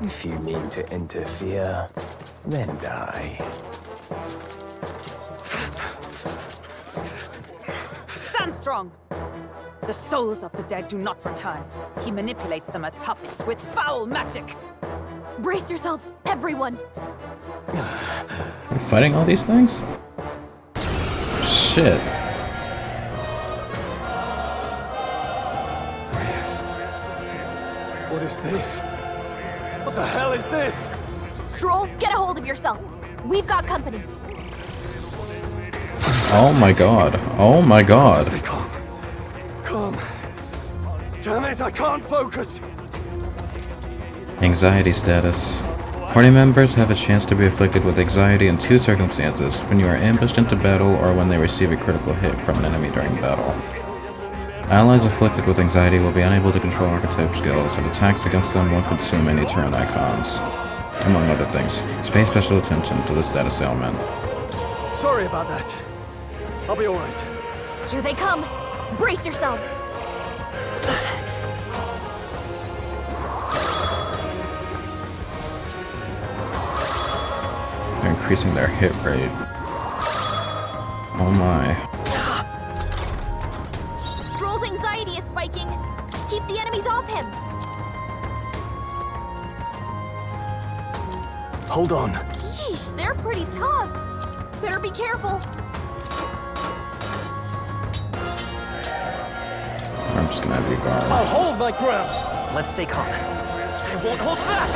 If you mean to interfere, then die. Stand strong! The souls of the dead do not return. He manipulates them as puppets with foul magic. Brace yourselves, everyone! You're fighting all these things? Shit. Reyes. What is this? What the hell is this? Stroll, get a hold of yourself. We've got company. Oh my god. Oh my god. Stay calm. Calm. Damn it, I can't focus. Anxiety status. Party members have a chance to be afflicted with anxiety in two circumstances: when you are ambushed into battle or when they receive a critical hit from an enemy during battle. Allies afflicted with anxiety will be unable to control archetype skills, and attacks against them won't consume any turn icons. Among other things, pay special attention to the status ailment. Sorry about that. I'll be alright. Here they come. Brace yourselves. They're increasing their hit rate. Oh my. Stroll's anxiety is spiking. Keep the enemies off him. Hold on. Yeesh, they're pretty tough. Better be careful. I'm just gonna have you guard. I'll hold my ground. Let's stay calm. I won't hold back.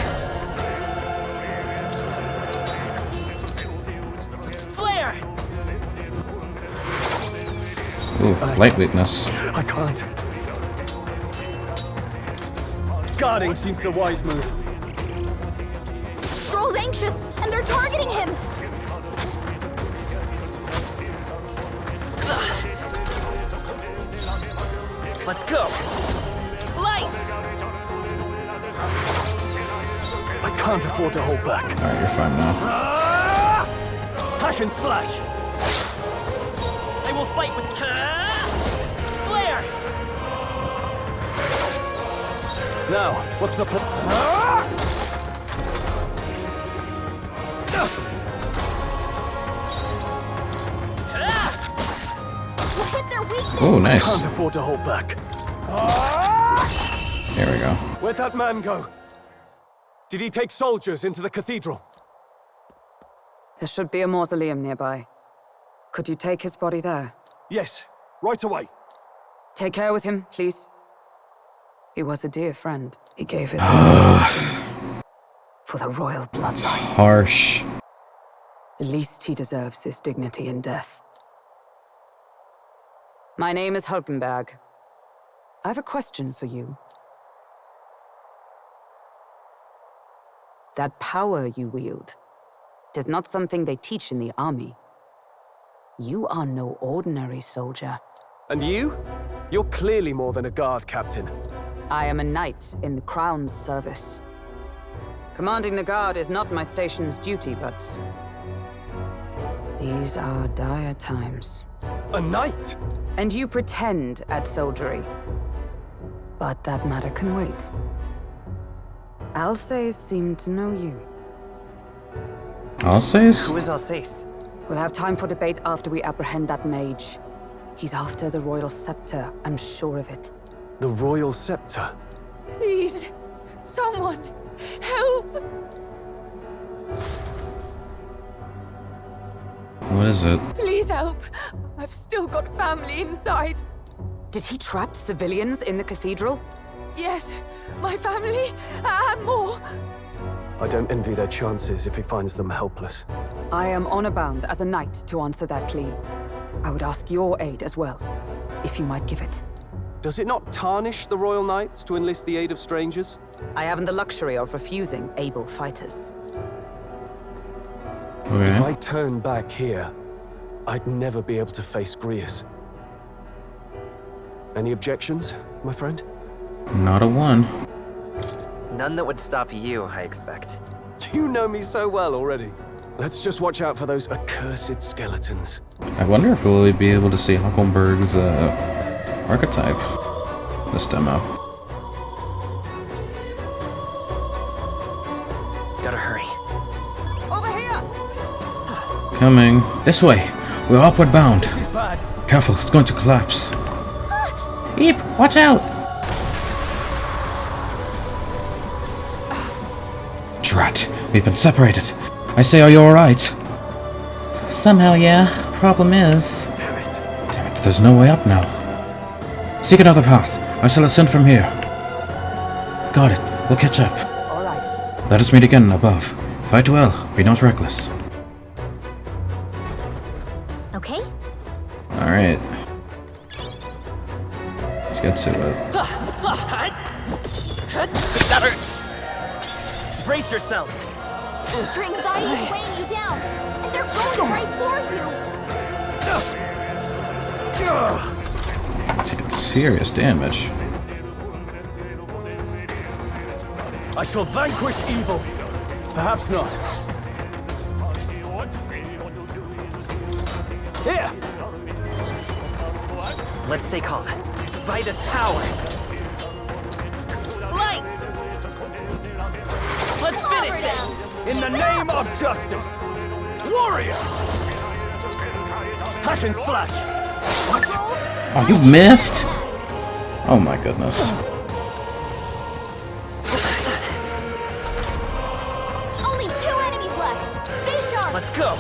Flare! Ooh, light weakness. I can't. Guarding seems the wise move. Stroll's anxious, and they're targeting him. Let's go! Light! I can't afford to hold back. Alright, you're fine now. Hack and slash! I will fight with... Flare! Now, what's the plan? We'll hit their weakness. Ooh, nice. Can't afford to hold back. There we go. Where'd that man go? Did he take soldiers into the cathedral? There should be a mausoleum nearby. Could you take his body there? Yes, right away. Take care with him, please. He was a dear friend. He gave his life for the royal bloodline. Harsh. The least he deserves is dignity in death. My name is Hulkenberg. I have a question for you. That power you wield, it is not something they teach in the army. You are no ordinary soldier. And you? You're clearly more than a guard captain. I am a knight in the Crown's service. Commanding the guard is not my station's duty, but these are dire times. A knight? And you pretend at soldiery. But that matter can wait. Alsace seemed to know you. Alsace? Who is Alsace? We'll have time for debate after we apprehend that mage. He's after the royal scepter, I'm sure of it. The royal scepter? Please, someone, Help! What is it? Please help. I've still got family inside. Did he trap civilians in the cathedral? Yes, my family and more. I don't envy their chances if he finds them helpless. I am honor bound as a knight to answer that plea. I would ask your aid as well, if you might give it. Does it not tarnish the Royal Knights to enlist the aid of strangers? I haven't the luxury of refusing able fighters. Okay. If I turn back here, I'd never be able to face Grius. Any objections, my friend? Not a one. None that would stop you, I expect. You know me so well already. Let's just watch out for those accursed skeletons. I wonder if we'll be able to see Huckleberg's archetype this demo. Gotta hurry. Over here! Coming. This way. We're upward bound. This is bad. Careful, it's going to collapse. Eep, watch out! Drat, we've been separated. I say, are you alright? Somehow, yeah. Problem is... Damn it, there's no way up now. Seek another path. I shall ascend from here. Got it. We'll catch up. All right. Let us meet again above. Fight well. Be not reckless. Okay? Alright. Let's get to it. That hurt. Brace yourselves. Your anxiety is weighing you down, and they're going right for you. Taking serious damage. I shall vanquish evil. Perhaps not. Here! Let's stay calm. By this power. Light! Let's finish this! In the name of justice! Warrior! Hack and slash! What? Oh, you missed? Oh my goodness. Only 2 enemies left. Stay sharp. Let's go.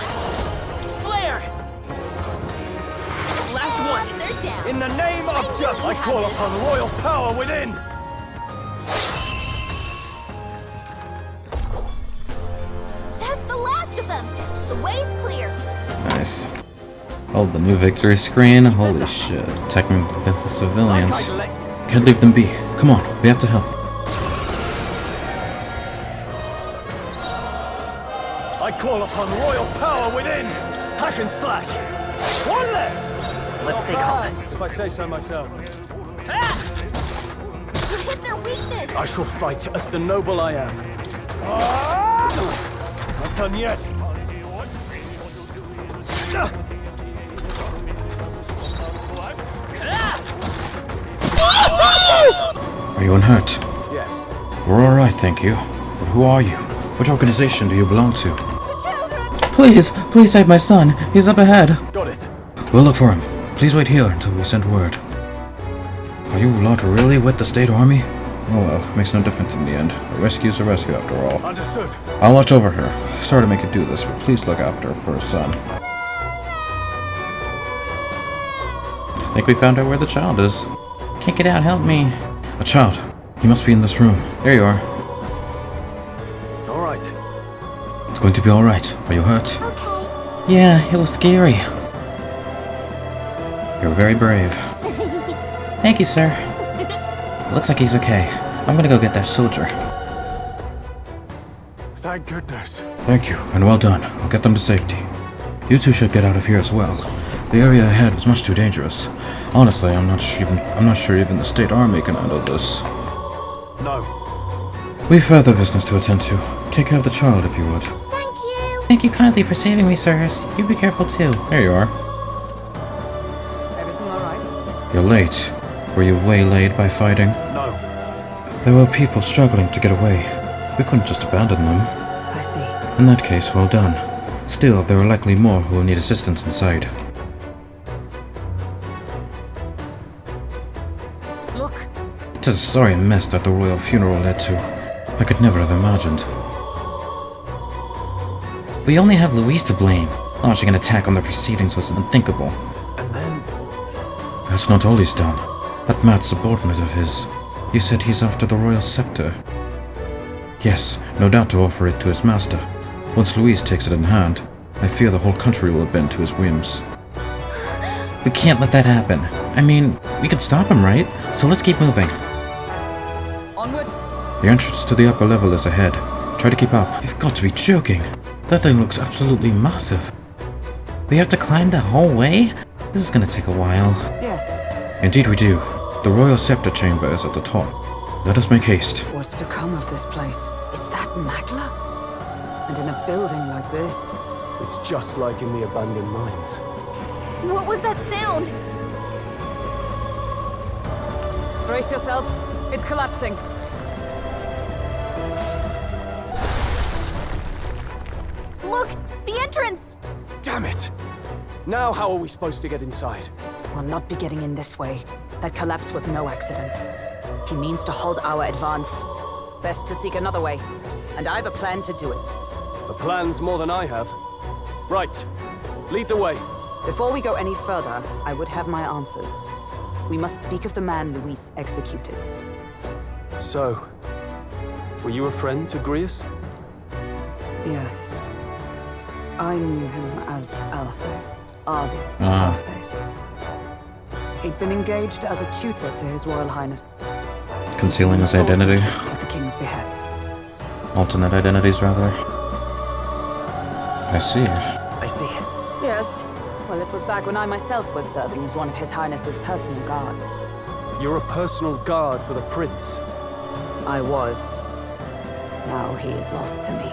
Flare! Last one. They're down. In the name of justice, I call upon royal power within! That's the last of them. The way's clear. Nice. Oh, the new victory screen? Holy shit. Attacking the civilians. Can't leave them be. Come on, we have to help. I call upon royal power within! Hack and slash! One left! Let's stay calm. If I say so myself. You hit their weakness. I shall fight as the noble I am. Not done yet. Are you unhurt? Yes. We're alright, thank you. But who are you? Which organization do you belong to? Please, please save my son. He's up ahead. Got it. We'll look for him. Please wait here until we send word. Are you not really with the state army? Oh well, makes no difference in the end. A rescue's a rescue after all. Understood. I'll watch over her. Sorry to make you do this, but please look after her first son. I think we found out where the child is. Can't get out, help me. A child. He must be in this room. There you are. Alright. It's going to be alright. Are you hurt? Okay. Yeah, it was scary. You're very brave. Thank you, sir. Looks like he's okay. I'm gonna go get that soldier. Thank goodness. Thank you, and well done. I'll get them to safety. You two should get out of here as well. The area ahead was much too dangerous. Honestly, I'm not sure even the state army can handle this. No. We've further business to attend to. Take care of the child, if you would. Thank you. Thank you kindly for saving me, sirs. You be careful too. There you are. Everything all right? You're late. Were you waylaid by fighting? No. There were people struggling to get away. We couldn't just abandon them. I see. In that case, well done. Still, there are likely more who will need assistance inside. Look. It is a sorry mess that the royal funeral led to. I could never have imagined. We only have Louise to blame. Launching an attack on the proceedings was unthinkable. And then... That's not all he's done. That mad subordinate of his. You said he's after the royal scepter. Yes, no doubt to offer it to his master. Once Louise takes it in hand, I fear the whole country will bend to his whims. We can't let that happen. I mean, we could stop him, right? So let's keep moving. Onward. The entrance to the upper level is ahead. Try to keep up. You've got to be joking. That thing looks absolutely massive. We have to climb the whole way? This is gonna take a while. Yes. Indeed we do. The royal scepter chamber is at the top. Let us make haste. What's become of this place? Is that Magla? And in a building like this? It's just like in the abandoned mines. What was that sound? Brace yourselves. It's collapsing. Look! The entrance! Damn it! Now how are we supposed to get inside? We'll not be getting in this way. That collapse was no accident. He means to halt our advance. Best to seek another way. And I've a plan to do it. A plan's more than I have. Right. Lead the way. Before we go any further, I would have my answers. We must speak of the man Luis executed. So, were you a friend to Grius? Yes. I knew him as Alsace. Arvi Alsace. He'd been engaged as a tutor to His Royal Highness. Concealing his identity. At the King's behest. Alternate identities, rather. I see. I see. Yes. Well, it was back when I myself was serving as one of His Highness's personal guards. You're a personal guard for the Prince. I was. Now he is lost to me.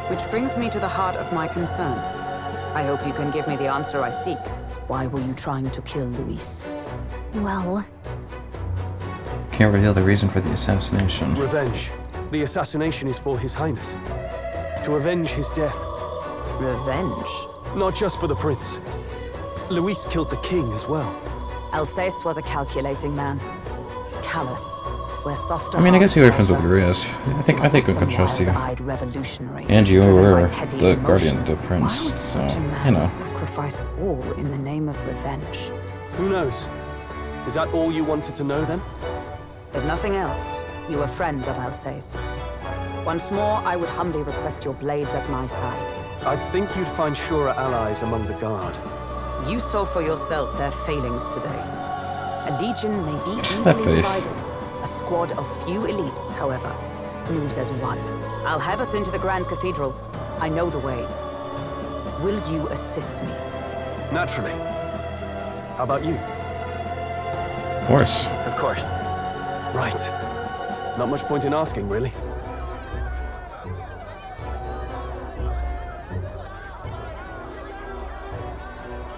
Which brings me to the heart of my concern. I hope you can give me the answer I seek. Why were you trying to kill Luis? Well... Can't reveal the reason for the assassination. Revenge. The assassination is for His Highness. To avenge his death. Revenge? Not just for the Prince. Luis killed the King as well. Alsace was a calculating man. Callous. Where softer I mean, I guess you were friends with Grius. I think we can trust you. And you were the guardian of the Prince, so, you know. Sacrifice all in the name of revenge. Who knows? Is that all you wanted to know then? If nothing else, you were friends of Alsace. Once more, I would humbly request your blades at my side. I'd think you'd find surer allies among the Guard. You saw for yourself their failings today. A legion may be easily divided. A squad of few elites, however, moves as one. I'll have us into the Grand Cathedral. I know the way. Will you assist me? Naturally. How about you? Of course. Of course. Right. Not much point in asking, really.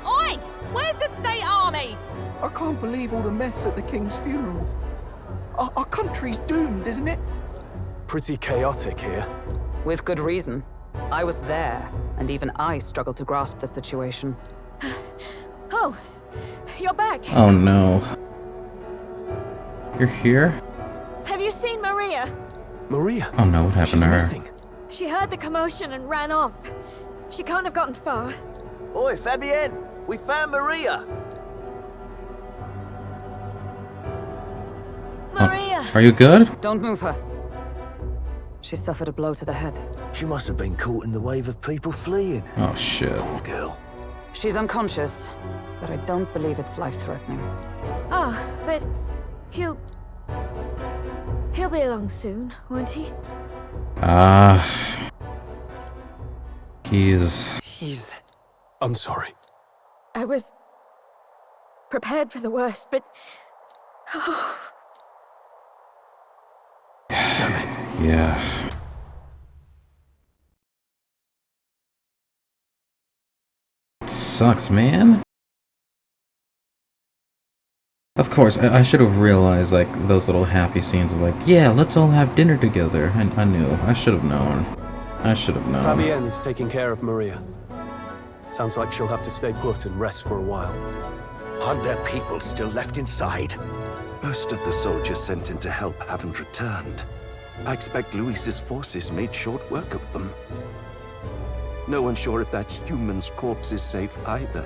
Oi! Where's the state army? I can't believe all the mess at the King's funeral. Our country's doomed, isn't it? Pretty chaotic here. With good reason. I was there, and even I struggled to grasp the situation. Oh, you're back. Oh no. You're here? Have you seen Maria? Maria? Oh no, what happened to her? Missing. She heard the commotion and ran off. She can't have gotten far. Oi, Fabienne! We found Maria! Maria! Are you good? Don't move her. She suffered a blow to the head. She must have been caught in the wave of people fleeing. Oh shit. Poor girl. She's unconscious, but I don't believe it's life-threatening. Ah, but he'll be along soon, won't he? He's... I'm sorry. I was prepared for the worst, but... Oh. Damn it. Yeah. It sucks, man. Of course, I should have realized, like, those little happy scenes of like, yeah, let's all have dinner together. I knew. I should have known. I should have known. Fabienne is taking care of Maria. Sounds like she'll have to stay put and rest for a while. Aren't there people still left inside? Most of the soldiers sent in to help haven't returned. I expect Luis's forces made short work of them. No one's sure if that human's corpse is safe either,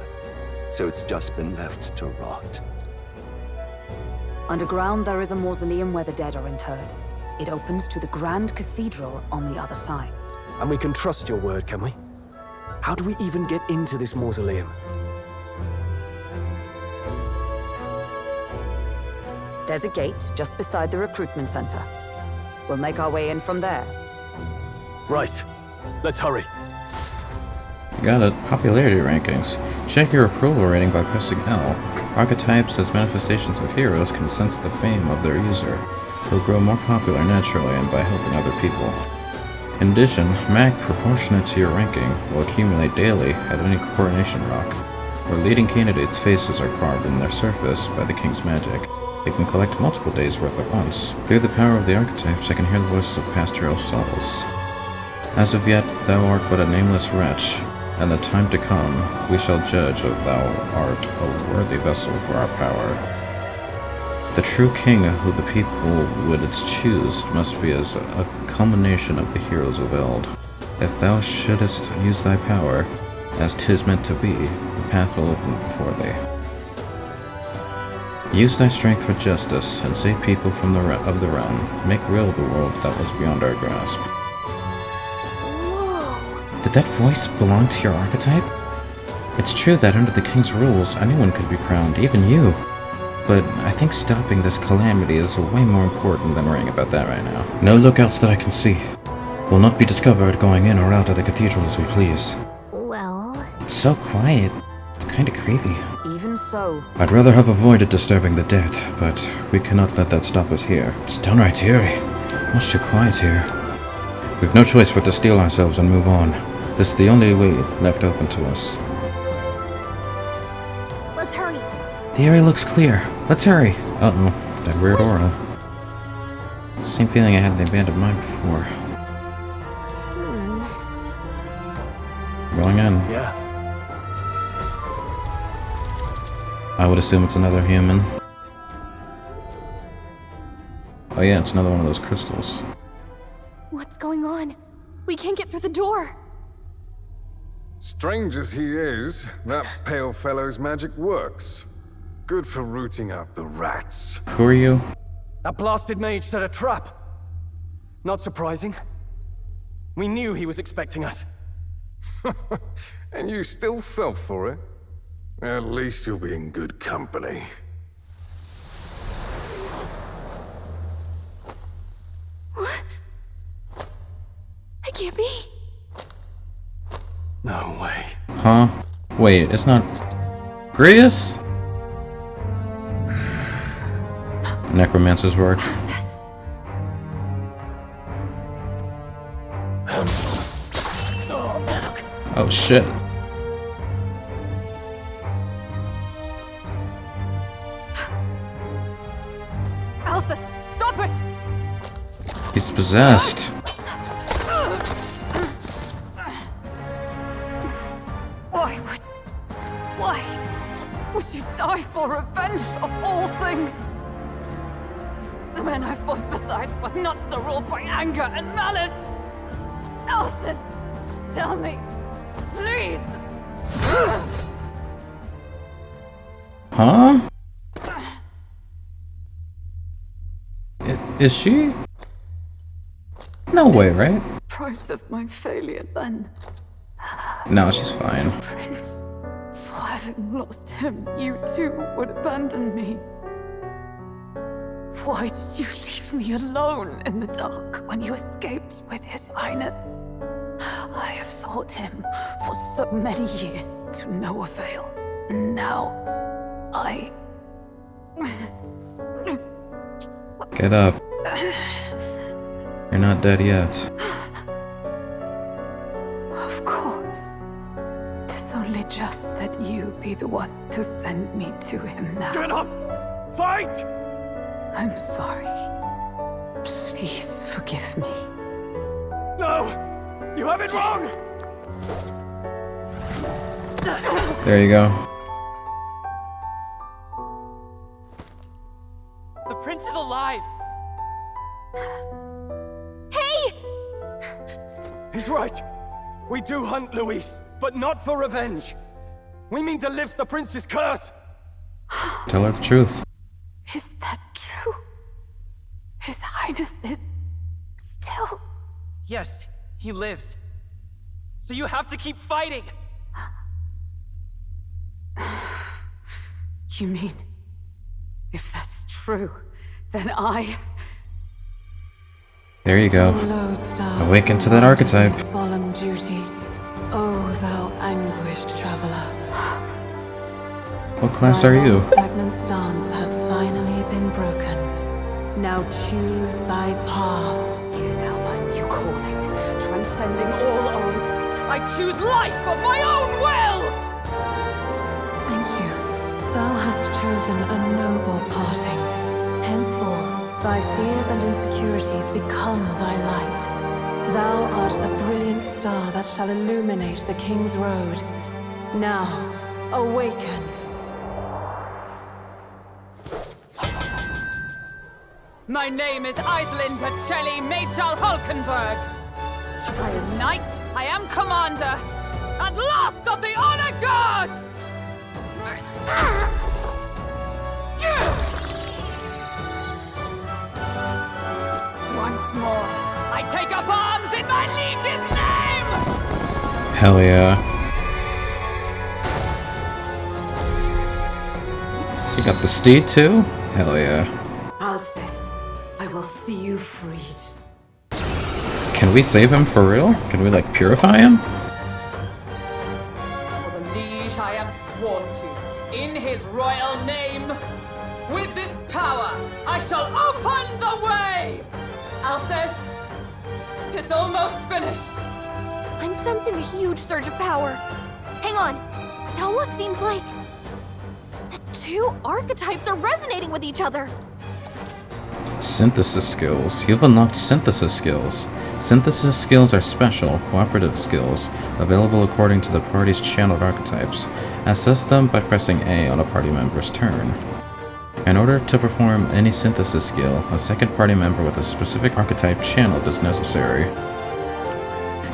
so it's just been left to rot. Underground, there is a mausoleum where the dead are interred. It opens to the Grand Cathedral on the other side. And we can trust your word, can we? How do we even get into this mausoleum? There's a gate just beside the recruitment center. We'll make our way in from there. Right. Let's hurry. Got it. Popularity rankings. Check your approval rating by pressing L. Archetypes as manifestations of heroes can sense the fame of their user. They'll grow more popular naturally and by helping other people. In addition, mag proportionate to your ranking will accumulate daily at any coronation rock, where leading candidates' faces are carved in their surface by the king's magic. They can collect multiple days' worth at once. Through the power of the archetypes, I can hear the voices of pastoral souls. As of yet, thou art but a nameless wretch, and the time to come, we shall judge if thou art a worthy vessel for our power. The true king who the people would choose must be as a culmination of the heroes of eld. If thou shouldest use thy power, as 'tis meant to be, the path will open before thee. Use thy strength for justice, and save people from the realm. Make real the world that was beyond our grasp. Did that voice belong to your archetype? It's true that under the king's rules, anyone could be crowned, even you. But I think stopping this calamity is way more important than worrying about that right now. No lookouts that I can see. We'll not be discovered going in or out of the cathedral as we please. Well... It's so quiet. It's kinda creepy. Even so... I'd rather have avoided disturbing the dead, but we cannot let that stop us here. It's downright eerie. Much too quiet here. We've no choice but to steel ourselves and move on. This is the only way left open to us. Let's hurry. The area looks clear. Let's hurry. Uh-oh. That weird aura. Same feeling I had in the abandoned mine before. Going in. Yeah. I would assume it's another human. Oh yeah, it's another one of those crystals. What's going on? We can't get through the door. Strange as he is, that pale fellow's magic works. Good for rooting out the rats. Who are you? That blasted mage set a trap. Not surprising. We knew he was expecting us. And you still fell for it? At least you'll be in good company. What? It can't be. No way. Huh? Wait, it's not... Grius? Necromancer's work. Oh shit. Alsus, stop it! He's possessed. Why would you die for revenge of all things? The man I fought beside was not so ruled by anger and malice. Alsus, tell me, please. Huh? Is she? No way, right? Is the price of my failure, then? No, she's fine. Prince, for having lost him, you too would abandon me. Why did you leave me alone in the dark when you escaped with His Highness? I have sought him for so many years to no avail, and now I... Get up. You're not dead yet. Of course. 'Tis only just that you be the one to send me to him now. Get up! Fight! I'm sorry. Please forgive me. No! You have it wrong! There you go. We do hunt, Luis, but not for revenge. We mean to lift the prince's curse. Tell her the truth. Is that true? His Highness is still... Yes, he lives. So you have to keep fighting! You mean, if that's true, then I... There you go. Awaken to that archetype. Solemn duty. Oh, thou anguished traveler. What class are you? Stagnant stance hath finally been broken. Now choose thy path. Now my new calling, transcending all oaths, I choose life of my own will! Thank you. Thou hast chosen a noble parting. Henceforth, thy fears and insecurities become thy light. Thou art the brilliant star that shall illuminate the King's Road. Now, awaken. My name is Iselin Pacelli Majal Hulkenberg. I am knight, I am commander, and last of the honor guard! Once more, I take up arms in my liege's name! Hell yeah. You got the steed too? Hell yeah. Alcest, I will see you freed. Can we save him for real? Can we like purify him? For the liege I am sworn to, in his royal name. With this power, I shall open the way! Alcest, 'tis almost finished. I'm sensing a huge surge of power. Hang on. It almost seems like the two archetypes are resonating with each other. Synthesis skills. You've unlocked synthesis skills. Synthesis skills are special, cooperative skills, available according to the party's channeled archetypes. Access them by pressing A on a party member's turn. In order to perform any synthesis skill, a second party member with a specific archetype channeled is necessary.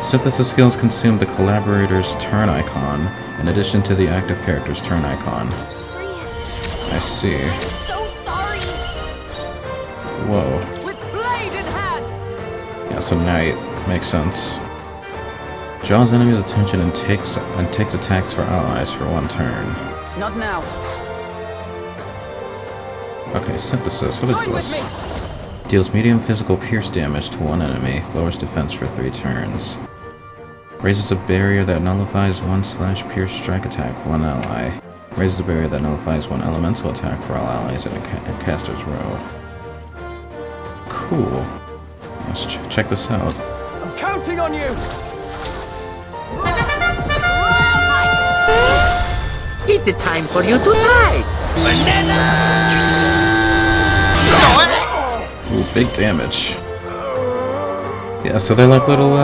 Synthesis skills consume the collaborator's turn icon, in addition to the active character's turn icon. I see. So sorry. Whoa. With blade in hand! Yeah, so knight. Makes sense. Draws enemies' attention and takes attacks for allies for one turn. Not now. Okay, synthesis. What is this? Deals medium physical pierce damage to one enemy, lowers defense for 3 turns. Raises a barrier that nullifies 1/pierce strike attack for one ally. Raises a barrier that nullifies 1 elemental attack for all allies in a caster's row. Cool. Let's check this out. I'm counting on you! It's the time for you to try. Ooh, big damage. Yeah, so they're like little,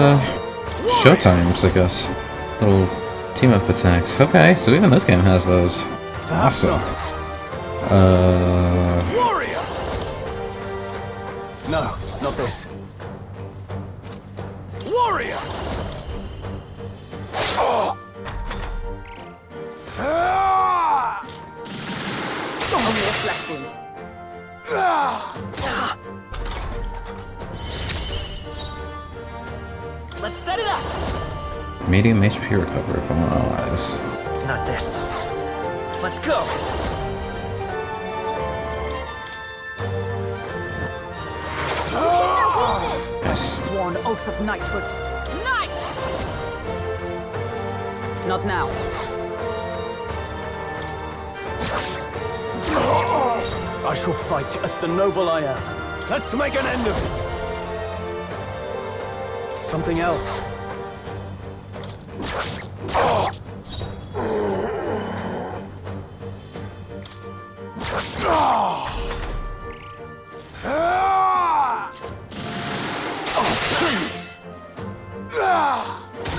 showtimes, I guess. Little team-up attacks. Okay, so even this game has those. Awesome. Warrior! No, not this. Warrior! Only a flesh wound. Let's set it up! Medium HP recovery from all allies. Not this. Let's go! Nice. Sworn oath of knighthood. Knight! Not now. I shall fight as the noble I am. Let's make an end of it. Something else.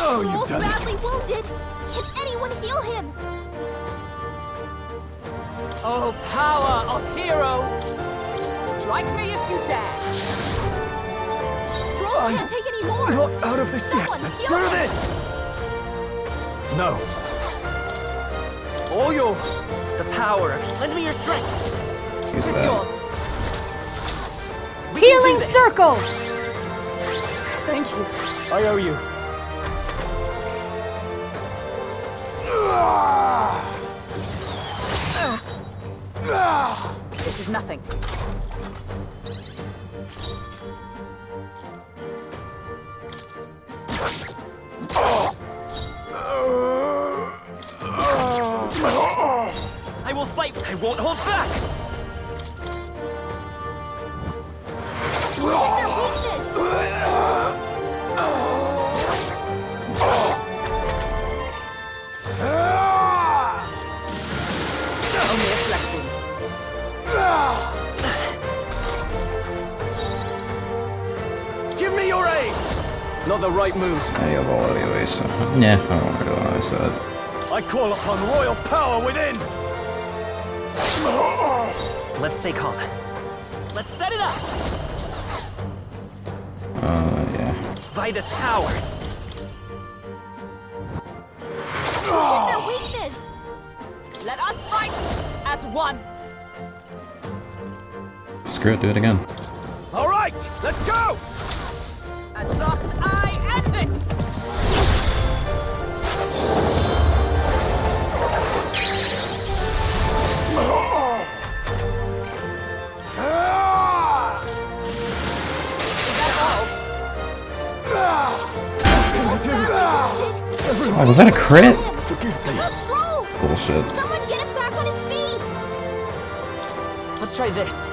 Oh, you've done badly wounded. Can anyone heal him? Oh, power of heroes! Strike me if you dare! Stroll can't take any more! Not out of this yet! Someone Let's heal do him. this! No. All yours. The power of... Lend me your strength. Use It's that. yours. We can do Healing this. circle! Thank you. I owe you. This is nothing. I will fight. I won't hold back. Only a flesh wound. Give me your aid! Not the right move. I have all anyway, so yeah, I don't want to do what I said. I call upon royal power within! Let's stay calm. Let's set it up. Yeah. By this power. Their weakness! Let us fight as one! Screw it, do it again. All right, let's go! And thus I end it! Oh, was that a crit? Forgive me. Bullshit. Someone get him back on his feet! Let's try this.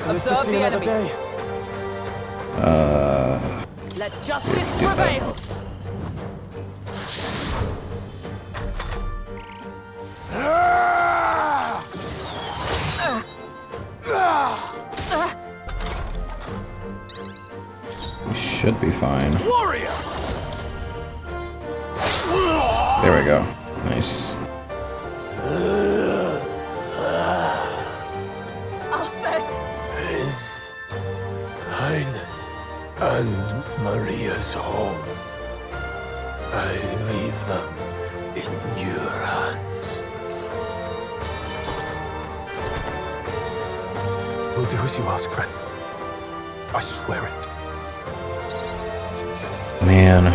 Live to see another day. Let justice prevail. We should be fine. Warrior! There we go. Nice. Alsace! His Highness and Maria's home. I leave them in your hands. We'll do as you ask, friend. I swear it. Man.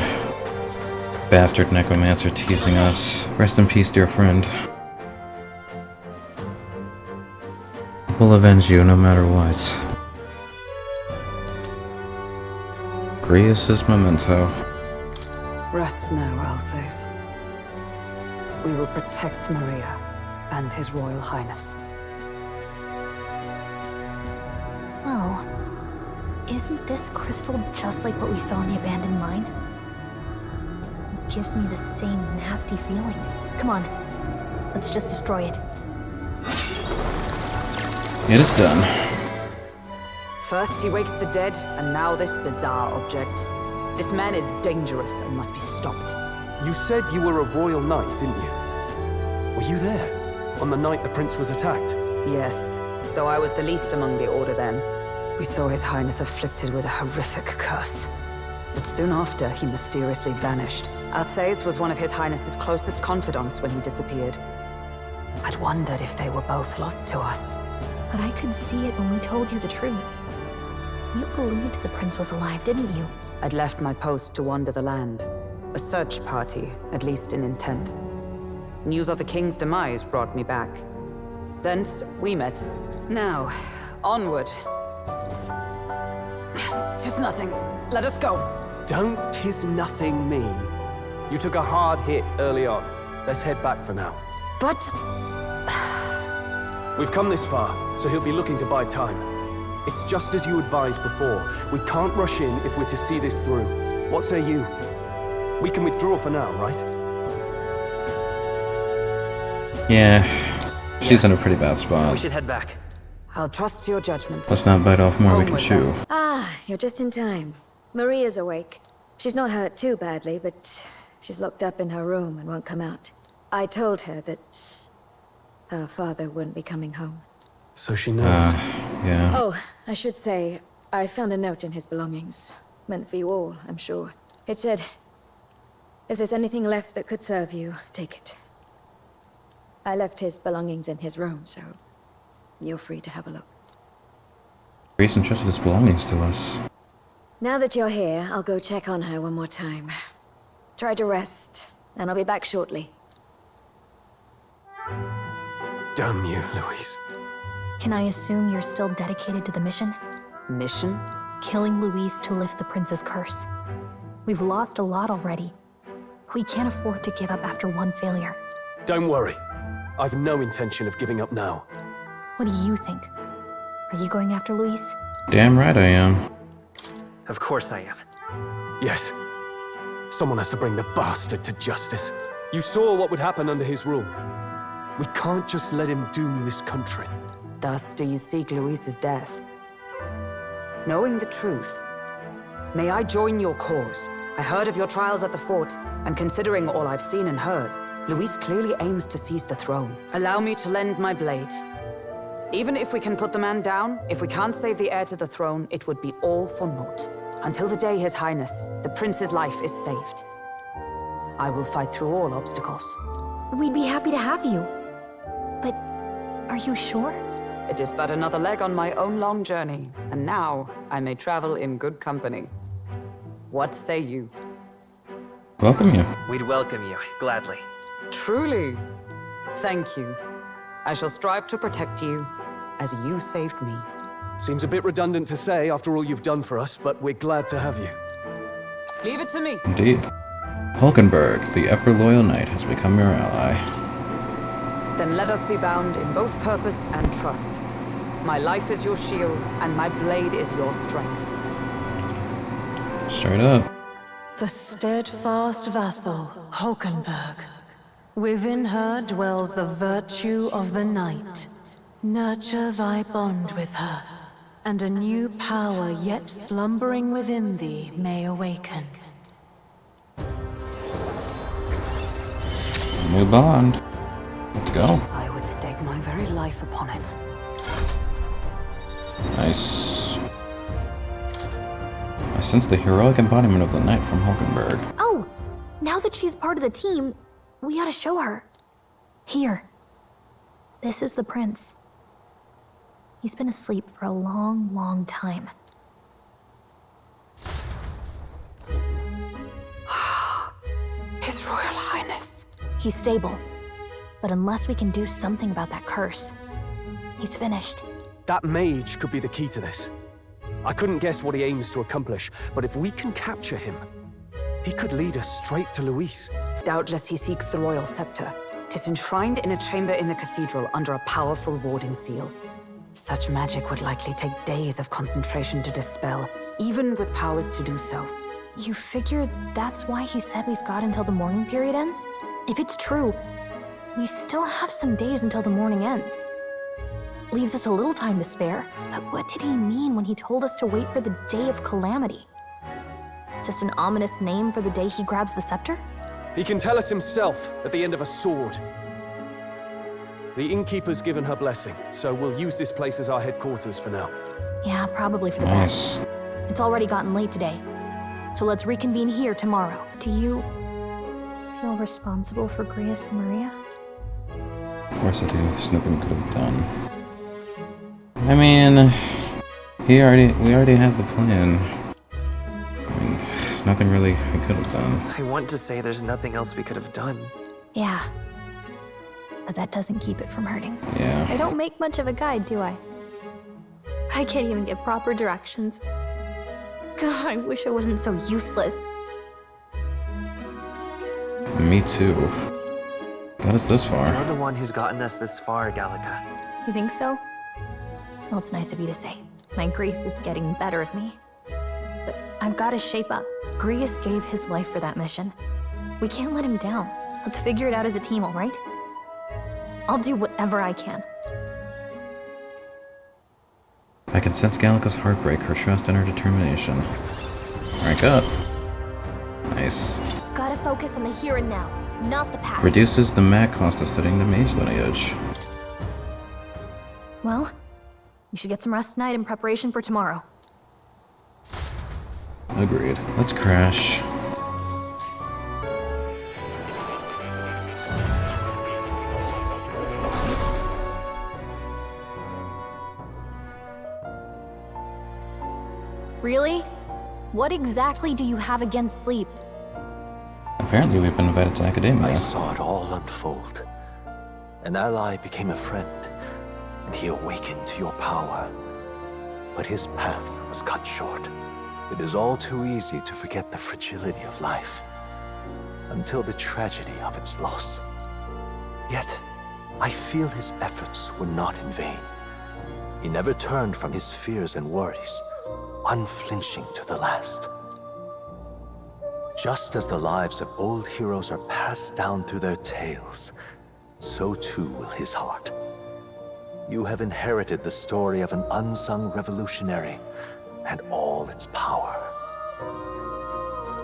Bastard necromancer teasing us. Rest in peace, dear friend. We'll avenge you no matter what. Grievous' memento. Rest now, Alsace. We will protect Maria and His Royal Highness. Well, isn't this crystal just like what we saw in the abandoned mine? It gives me the same nasty feeling. Come on, let's just destroy it. It is done. First he wakes the dead, and now this bizarre object. This man is dangerous and must be stopped. You said you were a royal knight, didn't you? Were you there on the night the prince was attacked? Yes, though I was the least among the Order then. We saw His Highness afflicted with a horrific curse. But soon after, he mysteriously vanished. Alsace was one of His Highness's closest confidants when he disappeared. I'd wondered if they were both lost to us. But I could see it when we told you the truth. You believed the prince was alive, didn't you? I'd left my post to wander the land. A search party, at least in intent. News of the king's demise brought me back. Thence, we met. Now, onward. 'Tis nothing. Let us go. Don't tis nothing me. You took a hard hit early on. Let's head back for now. But... We've come this far, so he'll be looking to buy time. It's just as you advised before. We can't rush in if we're to see this through. What say you? We can withdraw for now, right? Yeah. She's in a pretty bad spot. We should head back. I'll trust your judgment. Let's not bite off more we can chew. Ah, you're just in time. Maria's awake. She's not hurt too badly, but she's locked up in her room and won't come out. I told her that her father wouldn't be coming home. So she knows. Yeah. Oh, I should say, I found a note in his belongings. Meant for you all, I'm sure. It said, If there's anything left that could serve you, take it. I left his belongings in his room, so you're free to have a look. Reese entrusted his belongings to us. Now that you're here, I'll go check on her one more time. Try to rest, and I'll be back shortly. Damn you, Louise. Can I assume you're still dedicated to the mission? Mission? Killing Louise to lift the prince's curse. We've lost a lot already. We can't afford to give up after one failure. Don't worry. I've no intention of giving up now. What do you think? Are you going after Louise? Damn right I am. Of course I am. Yes. Someone has to bring the bastard to justice. You saw what would happen under his rule. We can't just let him doom this country. Thus do you seek Louise's death. Knowing the truth, may I join your cause? I heard of your trials at the fort, and considering all I've seen and heard, Louise clearly aims to seize the throne. Allow me to lend my blade. Even if we can put the man down, if we can't save the heir to the throne, it would be all for naught. Until the day His Highness, the prince's life, is saved. I will fight through all obstacles. We'd be happy to have you. But are you sure? It is but another leg on my own long journey, and now I may travel in good company. What say you? Welcome you. We'd welcome you, gladly. Truly? Thank you. I shall strive to protect you, as you saved me. Seems a bit redundant to say after all you've done for us, but we're glad to have you. Leave it to me. Indeed. Hulkenberg, the ever-loyal knight, has become your ally. Then let us be bound in both purpose and trust. My life is your shield, and my blade is your strength. Straight up. The steadfast vassal, Hulkenberg. Within her dwells the virtue of the knight. Nurture thy bond with her, and a new power yet slumbering within thee may awaken. New bond. Let's go. I would stake my very life upon it. Nice. I sense the heroic embodiment of the knight from Hulkenberg. Oh! Now that she's part of the team, we ought to show her. Here. This is the prince. He's been asleep for a long, long time. His Royal Highness. He's stable. But unless we can do something about that curse, he's finished. That mage could be the key to this. I couldn't guess what he aims to accomplish, but if we can capture him, he could lead us straight to Louise. Doubtless he seeks the royal scepter. 'Tis enshrined in a chamber in the cathedral under a powerful warding seal. Such magic would likely take days of concentration to dispel, even with powers to do so. You figure that's why he said we've got until the mourning period ends? If it's true, we still have some days until the mourning ends. Leaves us a little time to spare, but what did he mean when he told us to wait for the day of calamity? Just an ominous name for the day he grabs the scepter? He can tell us himself at the end of a sword. The innkeeper's given her blessing, so we'll use this place as our headquarters for now. Yeah, probably for the best. It's already gotten late today, so let's reconvene here tomorrow. Do you feel responsible for Grius and Maria? Of course I do. There's nothing we could have done. I mean, we already had the plan. I mean, there's nothing really we could have done. I want to say there's nothing else we could have done. Yeah. But that doesn't keep it from hurting. Yeah. I don't make much of a guide, do I? I can't even give proper directions. God, I wish I wasn't so useless. Me too. Got us this far. You're the one who's gotten us this far, Gallica. You think so? Well, it's nice of you to say. My grief is getting better of me. But I've got to shape up. Grius gave his life for that mission. We can't let him down. Let's figure it out as a team, all right? I'll do whatever I can. I can sense Gallica's heartbreak, her trust, and her determination. Rank up. Nice. Gotta focus on the here and now, not the past. Reduces the mag cost of studying the mage lineage. Well, you should get some rest tonight in preparation for tomorrow. Agreed. Let's crash. Really? What exactly do you have against sleep? Apparently we've been invited to academia. I saw it all unfold. An ally became a friend, and he awakened to your power. But his path was cut short. It is all too easy to forget the fragility of life, until the tragedy of its loss. Yet, I feel his efforts were not in vain. He never turned from his fears and worries, unflinching to the last. Just as the lives of old heroes are passed down through their tales, so too will his heart. You have inherited the story of an unsung revolutionary and all its power.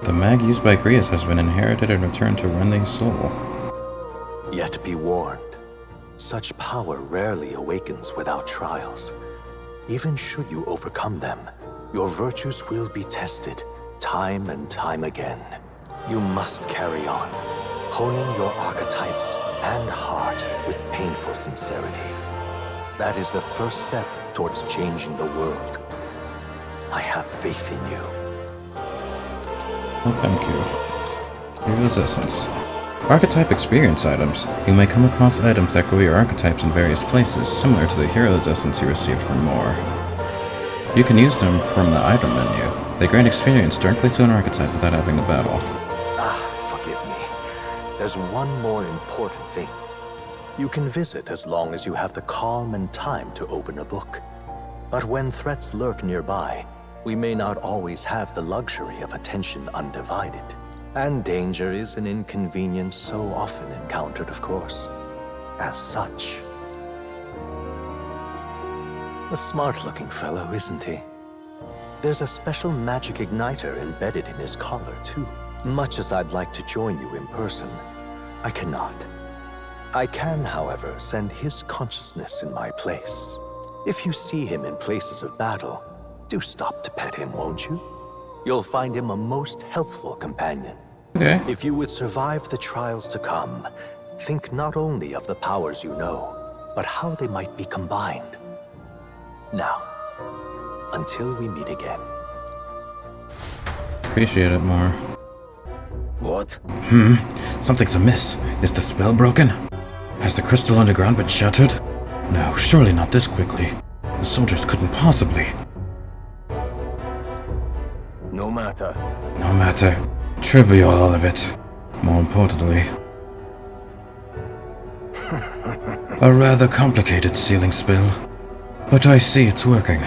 The mag used by Grius has been inherited and returned to Renly's soul. Yet be warned, such power rarely awakens without trials. Even should you overcome them, your virtues will be tested time and time again. You must carry on, honing your archetypes and heart with painful sincerity. That is the first step towards changing the world. I have faith in you. Oh, thank you. Hero's Essence. Archetype experience items. You may come across items that grow your archetypes in various places, similar to the Hero's Essence you received from Moore. You can use them from the item menu. They grant experience directly to an archetype without having the battle. Forgive me. There's one more important thing. You can visit as long as you have the calm and time to open a book. But when threats lurk nearby, we may not always have the luxury of attention undivided. And danger is an inconvenience so often encountered, of course. As such. A smart-looking fellow, isn't he? There's a special magic igniter embedded in his collar, too. Much as I'd like to join you in person, I cannot. I can, however, send his consciousness in my place. If you see him in places of battle, do stop to pet him, won't you? You'll find him a most helpful companion. Okay. If you would survive the trials to come, think not only of the powers you know, but how they might be combined. Now, until we meet again. Appreciate it more. What? Something's amiss. Is the spell broken? Has the crystal underground been shattered? No, surely not this quickly. The soldiers couldn't possibly. No matter. No matter. Trivial, all of it. More importantly. A rather complicated sealing spell. But I see it's working.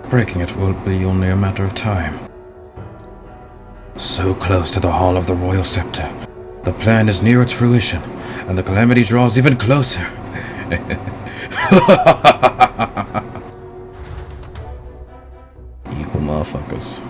Breaking it will be only a matter of time. So close to the Hall of the Royal Scepter. The plan is near its fruition, and the calamity draws even closer. Evil motherfuckers.